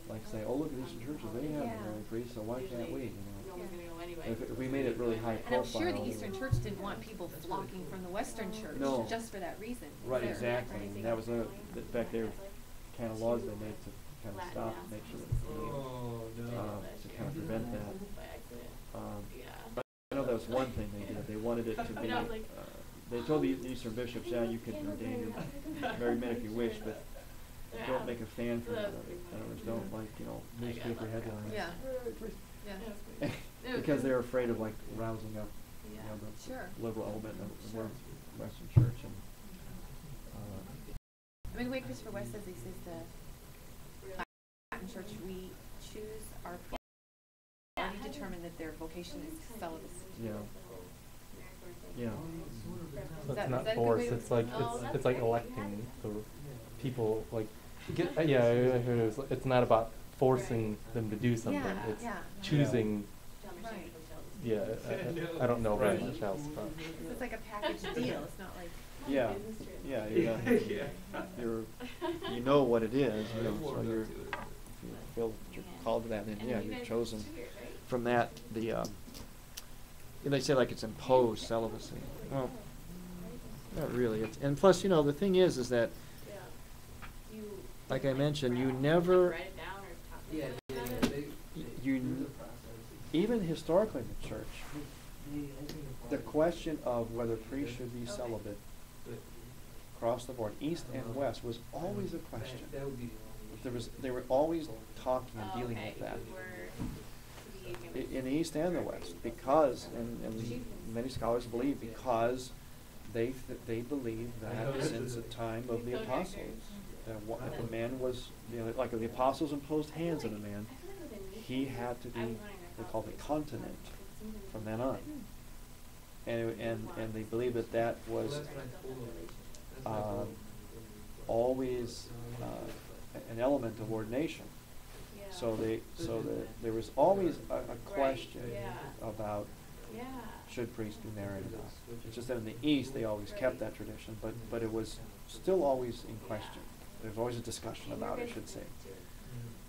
Speaker 3: like say, oh look at these churches, they have
Speaker 2: Yeah.
Speaker 3: married priests, so why can't we? You
Speaker 4: No one's gonna go
Speaker 3: know,
Speaker 4: anyway.
Speaker 3: if we made it really high
Speaker 2: And I'm
Speaker 3: profile.
Speaker 2: sure the Eastern Church didn't want people flocking from the Western Church
Speaker 3: No.
Speaker 2: just for that reason.
Speaker 3: Right,
Speaker 2: either,
Speaker 3: exactly. And that was in fact
Speaker 1: kind of laws they made to kind of stop, make sure that, to kind of prevent that. But I know that was one thing they did. They wanted it to be, they told the Eastern bishops, yeah, you can ordain your married men if you wish, but don't make a fan from it. In other words, don't, like, you know, newspaper headlines.
Speaker 2: Yeah. Yeah.
Speaker 1: Because they're afraid of, like, rousing up, you know, the liberal element of the Western Church. And
Speaker 2: I mean, the way Christopher West says, he says the Latin Church we choose our already determined that their vocation is celibacy.
Speaker 1: yeah. Yeah.
Speaker 6: So
Speaker 2: Is that-
Speaker 6: it's not
Speaker 2: is that a good
Speaker 6: force.
Speaker 2: way to-
Speaker 6: It's like it's like electing the people. Like, yeah, I heard it was. It's not about forcing them to do something.
Speaker 2: Yeah,
Speaker 6: It's
Speaker 2: yeah.
Speaker 6: choosing.
Speaker 2: Right.
Speaker 6: Yeah, I don't know very much else about.
Speaker 2: It's like a package deal. It's not like
Speaker 1: Yeah. Yeah. You know what it is, you know, so you're, if you feel that you're called to that, then yeah, you're chosen from that. And they say like it's imposed celibacy. Well, not really. And plus, you know, the thing is that, like I mentioned, you never, even historically in the church, the question of whether priests should be celibate across the board, East and West, was always a question. They were always talking and dealing with that. In the East and the West, because, and many scholars believe, because they believe that since the time of the apostles, that if a man was, you know, like if the apostles imposed hands on a man, he had to be, they called it continent from then on. And they believe that was always an element of ordination. So there was always a question about should priests be married or not. It's just that in the East they always kept that tradition, but it was still always in question. There was always a discussion about it, I should say.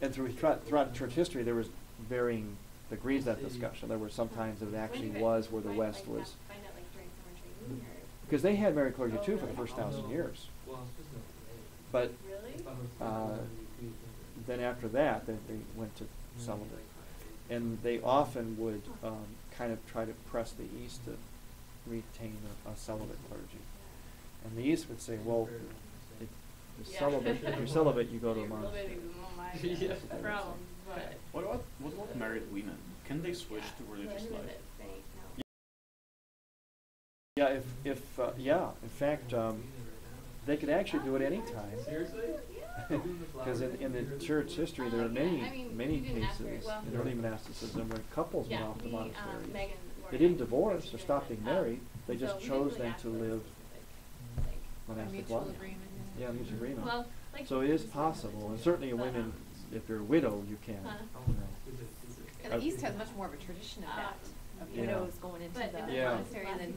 Speaker 1: And throughout church history, there was varying degrees of that discussion. There were some times that it actually was where the West was, because they had married clergy too for the first 1,000 years. But then after that, they went to celibate. And they often would kind of try to press the East to retain a celibate clergy. And the East would say, well, if you're celibate, you go to a monastery.
Speaker 9: What about married women? Can they switch to religious life?
Speaker 1: Yeah, in fact, they could actually do it anytime. Because in the church history, there are many cases in early monasticism where couples went off to monasteries. They didn't divorce or stop being married. They just chose then to live monastic life. Yeah, mutual agreement. So it is possible, and certainly women, if you're a widow, you can. You know.
Speaker 2: And the East has much more of a tradition of that, of widows going into the monastery than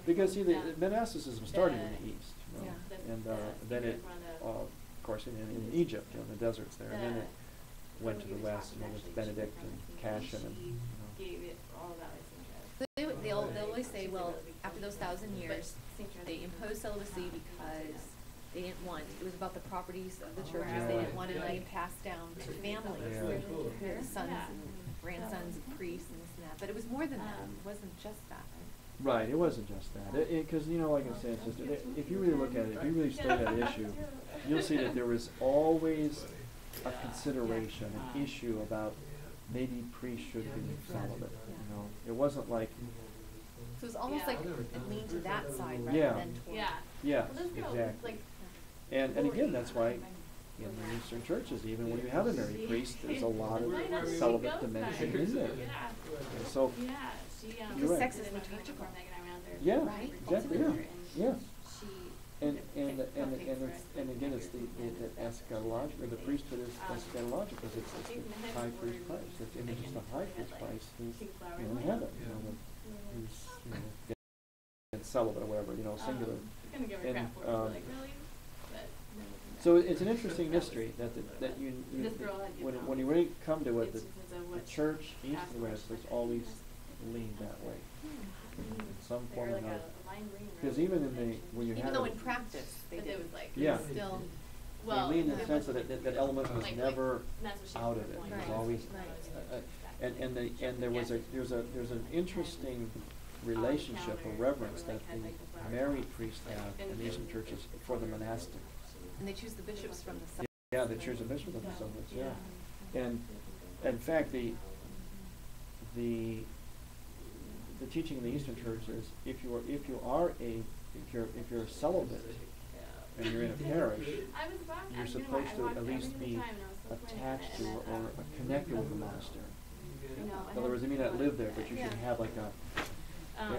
Speaker 1: because see, the monasticism started in the East, you know, and then it, of course, in Egypt, you know, in the deserts there, and then it went to the West, you know, with Benedict and Cassian, and you know.
Speaker 2: They'll always say, well, after those 1,000 years, they imposed celibacy because they didn't want, it was about the properties of the churches. They didn't want it being passed down to families, the sons and grandsons of priests and this and that. But it was more than that. It wasn't just that.
Speaker 1: Right, it wasn't just that. Because, you know, like I said, it's just, if you really look at it, if you really study that issue, you'll see that there was always a consideration, an issue about maybe priests should be celibate. You know, it wasn't like.
Speaker 2: So it was almost like it leaned to that side rather than toward.
Speaker 1: Yeah, exactly. And again, that's why in the Eastern churches, even when you have a married priest, there's a lot of celibate dimension in there. And so, you're right.
Speaker 2: Sex is liturgical.
Speaker 1: Yeah,
Speaker 2: right?
Speaker 1: exactly. Yeah. And again, it's the eschatological, the priesthood is eschatological, because it's the high priest Christ. It's image of the high priest Christ who's in heaven, you know, who's, you know, celibate or whatever, you know, singular. And so it's an interesting mystery that you when you really come to it, the church, East and West, has always leaned that way, in some form or another. Because even in when you
Speaker 2: even
Speaker 1: have
Speaker 2: though in practice they did,
Speaker 1: yeah,
Speaker 2: still
Speaker 4: Well,
Speaker 1: they lean in the sense that that element was
Speaker 4: like,
Speaker 1: never
Speaker 4: that's what she
Speaker 1: out of
Speaker 4: was
Speaker 1: it.
Speaker 4: going
Speaker 1: It was
Speaker 2: Right.
Speaker 1: always,
Speaker 2: Right.
Speaker 1: and there's an interesting relationship or reverence that the married priests have in the Eastern churches for the monastic.
Speaker 2: And they choose the bishops from the
Speaker 1: Yeah, they choose a bishop of the celibates. Yeah, and in fact, the teaching in the Eastern Church is if you're a celibate and you're in a parish, you're supposed to at least be attached to or connected with the monastery. In other words, you may not live there, but you should have like a.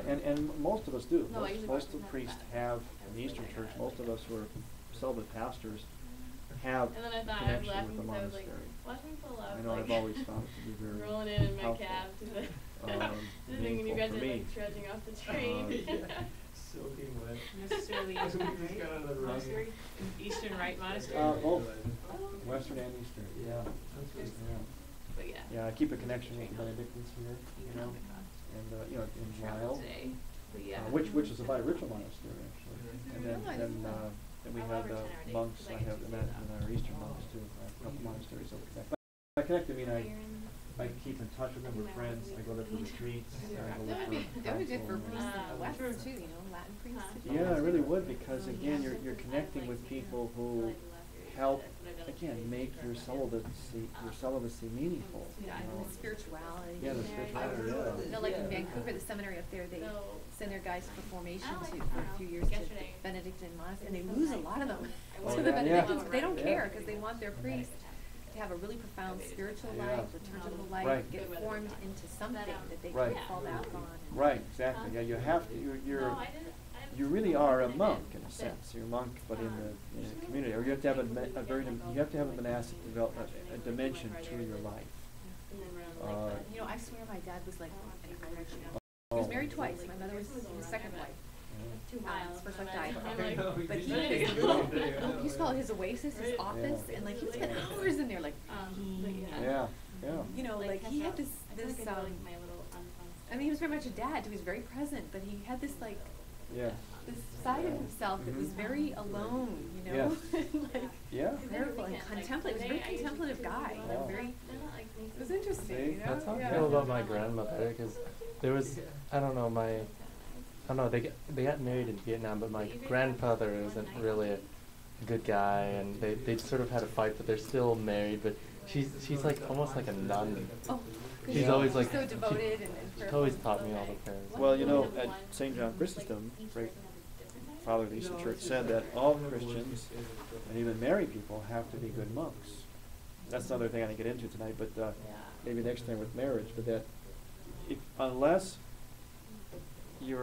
Speaker 1: And most of us do. Most of the priests have in the Eastern Church. Most of us who are celibate pastors have
Speaker 4: And then I thought I was
Speaker 1: connection
Speaker 4: laughing
Speaker 1: with the
Speaker 4: because I was like,
Speaker 1: monastery.
Speaker 4: watch me pull up.
Speaker 1: I know,
Speaker 4: like,
Speaker 1: I've always found it to be very
Speaker 4: rolling in my
Speaker 1: helpful.
Speaker 4: cab to the, to the thing, and you
Speaker 1: meaningful
Speaker 4: guys
Speaker 1: for
Speaker 4: are
Speaker 1: me.
Speaker 4: like trudging off the train.
Speaker 6: Soaking wet.
Speaker 5: Necessarily
Speaker 6: We just
Speaker 5: Eastern
Speaker 6: got out of the rain.
Speaker 5: monastery? Eastern Rite Monastery?
Speaker 1: Both, Western and Eastern, yeah.
Speaker 4: But yeah.
Speaker 1: Yeah, I keep a connection with the Benedictines here, you know, and, in Lyle,
Speaker 4: Today. But yeah.
Speaker 1: which is a bi-ritual monastery, actually. And then we have the monks, I have, and our Eastern monks too, a couple monasteries over Quebec. By connected, I mean, I keep in touch with them, we're friends, I go there for retreats, I go there for
Speaker 2: That would be good for
Speaker 1: counsel.
Speaker 2: priests in the West too, you know, Latin priests.
Speaker 1: Yeah, I really would, because again, you're connecting with people who help, again, make your celibacy meaningful.
Speaker 2: Yeah,
Speaker 1: you
Speaker 2: and
Speaker 1: know.
Speaker 2: the spirituality.
Speaker 1: Yeah, the spirituality, yeah.
Speaker 2: You know, like in Vancouver, the seminary up there, they send their guys for formation
Speaker 4: I
Speaker 2: to,
Speaker 4: like
Speaker 2: for a few years to
Speaker 4: yesterday.
Speaker 2: Benedictine monastery, and they lose a lot of them.
Speaker 1: Oh,
Speaker 2: So the
Speaker 1: yeah.
Speaker 2: Benedictines,
Speaker 1: Yeah.
Speaker 2: they don't
Speaker 1: Yeah.
Speaker 2: care, because they want their priests to have a really profound spiritual
Speaker 1: Yeah.
Speaker 2: life, liturgical life,
Speaker 1: Right.
Speaker 2: get formed into something that they
Speaker 1: Right.
Speaker 2: can fall back on. and-
Speaker 1: Right, exactly, yeah, you have to, you really are a monk in a sense. You're a monk, but in the community, or you have to have you have to have a monastic a dimension to your life.
Speaker 2: You know, I swear my dad was like an encouragement. He was married twice. My mother was his second wife.
Speaker 4: 2 miles.
Speaker 2: His first wife
Speaker 4: and
Speaker 2: died.
Speaker 4: I'm like,
Speaker 2: But he
Speaker 6: Yeah.
Speaker 2: had his little, he used to call it his oasis, his office, and like he would spend hours in there, like,
Speaker 4: but
Speaker 1: Yeah, yeah.
Speaker 2: you know, like he had this,
Speaker 4: I feel like I know, like, my little
Speaker 2: I mean, he was very much a dad, too. He was very present, but he had this like,
Speaker 1: Yeah.
Speaker 2: this side of himself that was very alone, you know? Like,
Speaker 1: Yeah.
Speaker 2: prayerful and contemplative. He was a very contemplative guy,
Speaker 1: Wow.
Speaker 2: like very, it was interesting,
Speaker 1: See,
Speaker 2: you know?
Speaker 6: That's how I
Speaker 2: Yeah.
Speaker 6: feel about my grandmother, because there was, I don't know, they got married in Vietnam, but my grandfather isn't really a good guy, and they sort of had a fight, but they're still married, but she's like almost like a nun.
Speaker 2: Oh,
Speaker 6: She's always like,
Speaker 2: so devoted and
Speaker 6: she always taught me all the prayers.
Speaker 1: Well, you know, at St. John Chrysostom, great father of the Eastern Church, said that all Christians, and even married people, have to be good monks. That's another thing I didn't get into tonight, but maybe next time with marriage. But that, unless you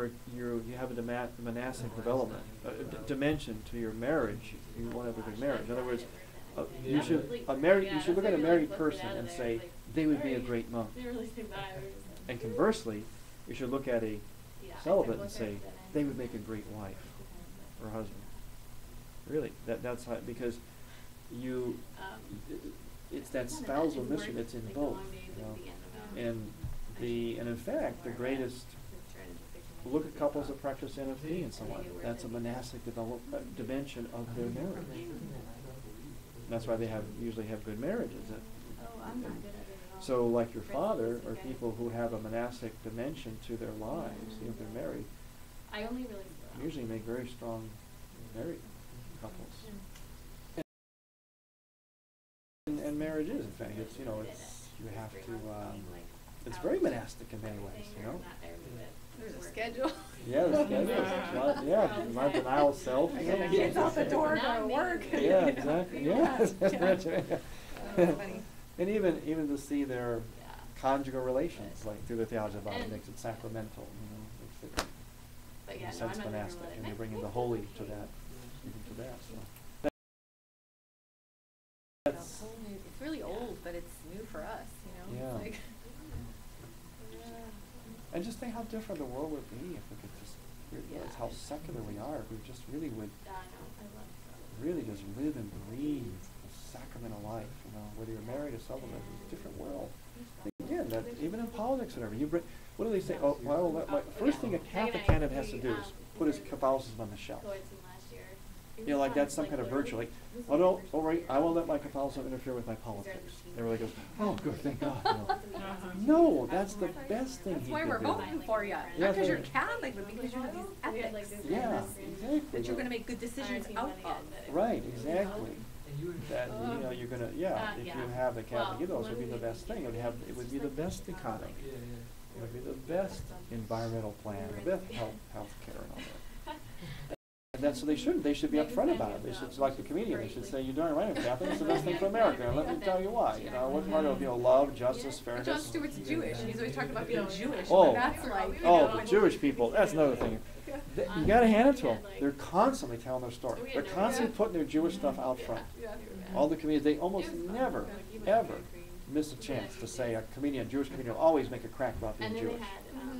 Speaker 1: have a monastic development dimension to your marriage, you won't have a good marriage. In other words, you should look at a married person and say they would be a great monk. And conversely, you should look at a celibate and say they would make a great wife or husband. Really, that's how, because it's that spousal mission that's in both, you know. And in fact, the greatest. Look at couples that practice NFP and so on. That's a monastic dimension of their marriage. And that's why they usually have good marriages. So, like your father, or people who have a monastic dimension to their lives, even if they're married, usually make very strong married couples. And marriage is, in fact, it's, you have to, it's very monastic in many ways, you know.
Speaker 2: There's a schedule.
Speaker 1: Yeah, the schedule. Not denial of self. You know?
Speaker 2: Kids out the door, go to work.
Speaker 1: Yeah, exactly. Yeah.
Speaker 2: That's funny.
Speaker 1: And even to see their conjugal relations, like through the theology of the body, makes it sacramental. Makes it in a sense monastic, and you're bringing the holy to that, even to that. So that's
Speaker 2: it's really old, but it's new for us, you know.
Speaker 1: Yeah.
Speaker 2: It's like,
Speaker 1: and just think how different the world would be if we could just realize how secular we are. If we just really would really just live and breathe the sacramental life. You know, whether you're married or celibate, it's a different world. Again, that even in politics and everything, what do they say? Oh, well, first thing a Catholic candidate has to do is put his Catholicism on the shelf.
Speaker 3: You know, like that's some kind of virtue. Like, oh no, all right, I won't let my Catholicism interfere with my politics. Everybody goes, oh, good, thank God. You know. No, that's the best thing
Speaker 2: That's
Speaker 3: he
Speaker 2: why
Speaker 3: could
Speaker 2: we're
Speaker 3: do.
Speaker 2: voting for you.
Speaker 3: Yeah,
Speaker 2: Not because
Speaker 3: so-
Speaker 2: you're Catholic, but because you have these ethics
Speaker 3: Yeah, exactly.
Speaker 2: that you're going to make good decisions out of.
Speaker 3: Right, exactly. That you know you're gonna if you have the Catholic ethos, it would be the best thing. It would be the best economy. It would be the best environmental plan, the best health care and all that. And that's so they should be upfront about it. They should, like the comedian, they should say, "You're darn right, I'm Catholic. It's the best thing for America." And let me tell you why. You know, what part of love, justice, fairness.
Speaker 2: Jon Stewart's Jewish, and he's always talking about being Jewish.
Speaker 3: Oh,
Speaker 2: What that's like.
Speaker 3: the Jewish people. That's another thing. You got to hand it to them. They're constantly telling their story. They're constantly putting their Jewish stuff out front. All the comedians, they almost never, ever miss a chance to say a Jewish comedian will always make a crack about being Jewish.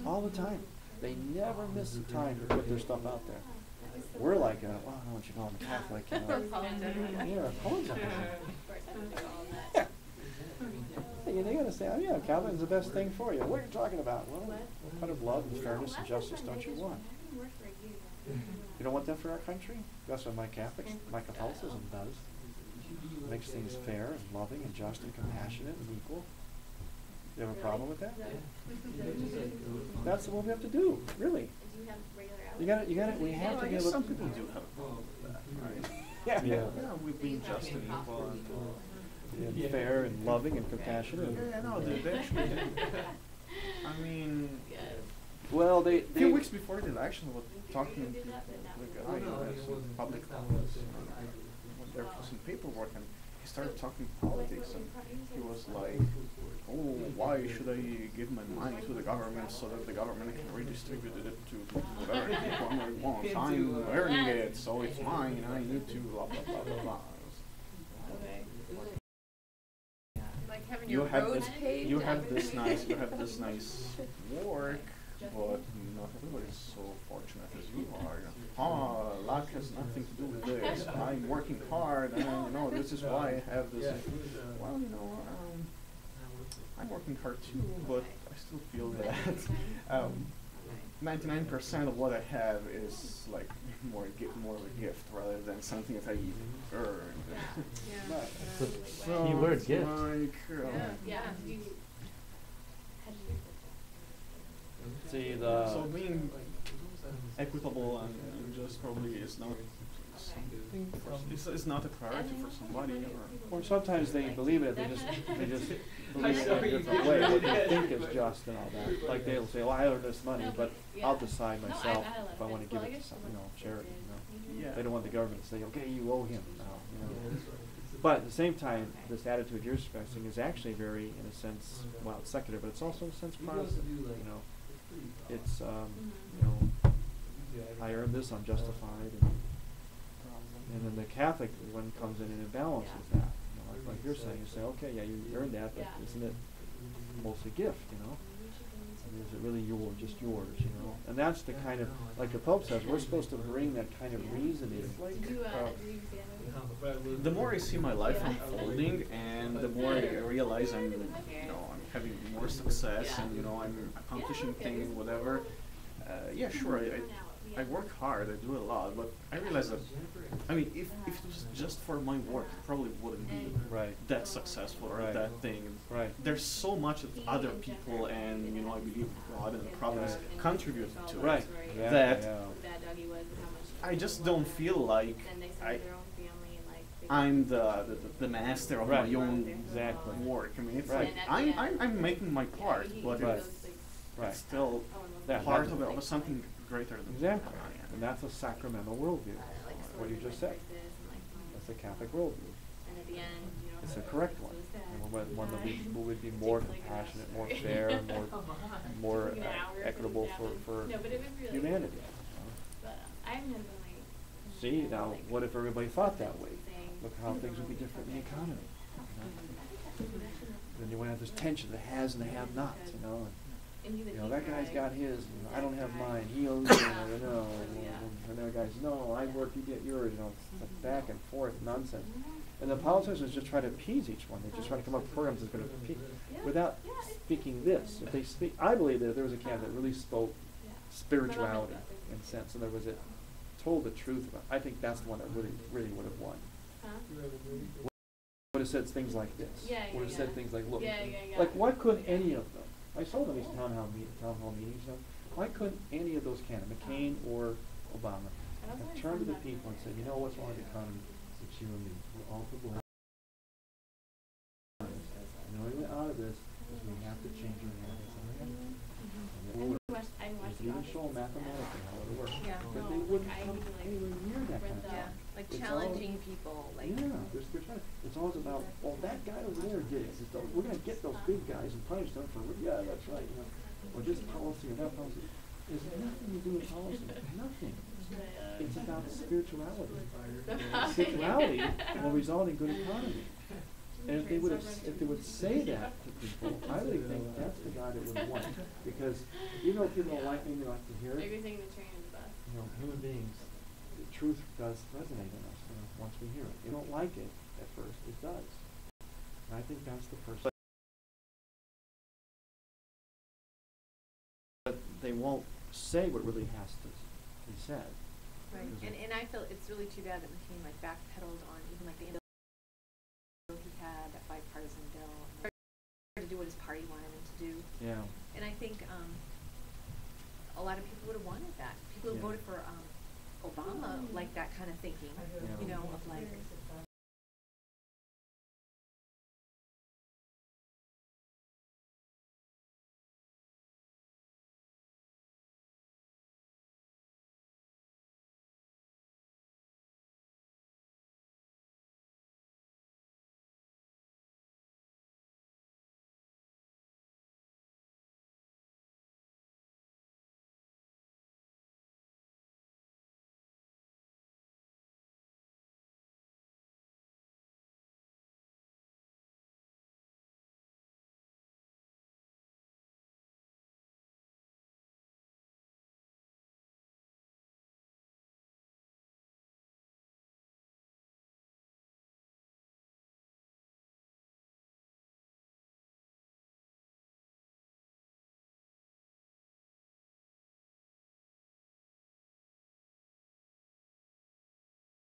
Speaker 3: All the time. They never miss a time to put their stuff out there. We're like, well, I don't know what you call them, Catholic. You know. Yeah, apologize. Yeah. They got to say, oh yeah, Catholic is the best thing for you. What are you talking about? Well, what kind of love and fairness and justice don't you want? You don't want that for our country? That's what my Catholicism does. It makes things fair and loving and just and compassionate and equal. You have a problem with that? That's what we have to do, really. We have to
Speaker 9: I guess
Speaker 3: give
Speaker 9: some people do have a problem with that, right?
Speaker 3: Yeah.
Speaker 9: Yeah, we've been just and equal
Speaker 3: And fair and loving and compassionate.
Speaker 9: yeah, no, they actually, I mean,
Speaker 3: Well,
Speaker 9: a few weeks before the election, I was talking to a guy who has some public office, went there for some paperwork, and he started talking politics, and he was like, oh, why should I give my money to the government so that the government can redistribute it to whatever people I want? I'm earning it, so it's mine, and I need to blah, blah, blah, blah, blah.
Speaker 2: Like having
Speaker 9: You
Speaker 2: your
Speaker 9: have
Speaker 2: roads
Speaker 9: this,
Speaker 2: paved.
Speaker 9: you have this nice work, but not everybody is so fortunate as you are. Oh, luck has nothing to do with this. I'm working hard, and this is why I have this. Well, I'm working hard too, but I still feel that 99% of what I have is like more of a gift rather than something that I earned.
Speaker 3: So,
Speaker 1: Keyword gift. See
Speaker 9: So being equitable and just probably is not something. It's not a priority for somebody.
Speaker 3: or sometimes they believe it. They just believe it in a different way. What they think is just and all that. Like they'll say, "Well, I earned this money, but I'll decide myself if I want to give it to some, charity."
Speaker 9: Yeah.
Speaker 3: They don't want the government to say, "Okay, you owe him now." But at the same time, this attitude you're expressing is actually very, in a sense, well, it's secular, but it's also in a sense positive. It's I earned this, I'm justified, and then the Catholic one comes in and it balances that. Like you're saying, you say, okay, yeah, you earned that, but isn't it mostly gift? Is it really just yours? And that's the kind of, like the Pope says, we're supposed to bring that kind of reasoning.
Speaker 9: The more I see my life unfolding, and the more I realize I'm having more success, and I'm accomplishing things, whatever. Sure, I work hard, I do a lot, but I realize that, if it was just for my work, it probably wouldn't be that successful or that thing.
Speaker 3: Right.
Speaker 9: There's so much that other people and, I believe God and the providence contribute to
Speaker 3: Right.
Speaker 9: it, that I just don't feel like I'm the master of my own work. It's like, I'm making my part, but it's still part of something greater than
Speaker 3: Exactly. And that's a sacramental worldview. What you just said. That's a Catholic worldview. It's a correct one. One that would be more compassionate, more fair, more equitable for humanity. See, now, what if everybody thought that way? Look how things would be different in the economy. Then you wouldn't have this tension, the has and the have-nots, that guy's got his, I don't have mine, he owes me, and the other guy's, no, I work, you get yours, it's like back and forth nonsense. And the politicians just try to appease each one. They just try to come up with programs that's going to appease, without speaking this. If they speak, I believe that if there was a candidate that really spoke spirituality in sense, and there was told the truth about, I think that's the one that really would have won.
Speaker 4: Huh?
Speaker 3: Would have said things like this.
Speaker 4: Yeah,
Speaker 3: would have said things like, look,
Speaker 4: Yeah.
Speaker 3: like why couldn't any of them? I saw them these town hall meetings. Why couldn't any of those candidates, McCain or Obama, have turned to the people and said, you know what's wrong with the economy? It's you and me. We're all to blame. The only way out of this is we have to change our habits. They even show mathematically how it works.
Speaker 2: Yeah.
Speaker 3: But they wouldn't come anywhere near that kind of
Speaker 2: Yeah,
Speaker 3: stuff.
Speaker 2: like
Speaker 3: It's
Speaker 2: challenging
Speaker 3: all,
Speaker 2: people, like.
Speaker 3: Yeah, they're trying. It's always about, well, that guy over there did it. We're going to get those big guys and punish them for, yeah, that's right. You know, or this policy or that policy. There's nothing to do with policy. Nothing. It's about spirituality. Spirituality will result in good economy. And if they would say that to people, I really think that's the guy that would have won. Because even though people don't like me, they like to hear it.
Speaker 4: Everything the train is bus.
Speaker 3: You know, human beings, the truth does resonate in us, you know, once we hear it. You don't like it at first, it does. And I think that's the person. But they won't say what really has to be said.
Speaker 2: Right. And I feel it's really too bad that McCain like backpedaled on even like the end of he had, that bipartisan bill, to do what his party wanted him to do.
Speaker 3: Yeah.
Speaker 2: And I think a lot of people would have wanted that. People who voted for Obama like that kind of thinking, you know, of like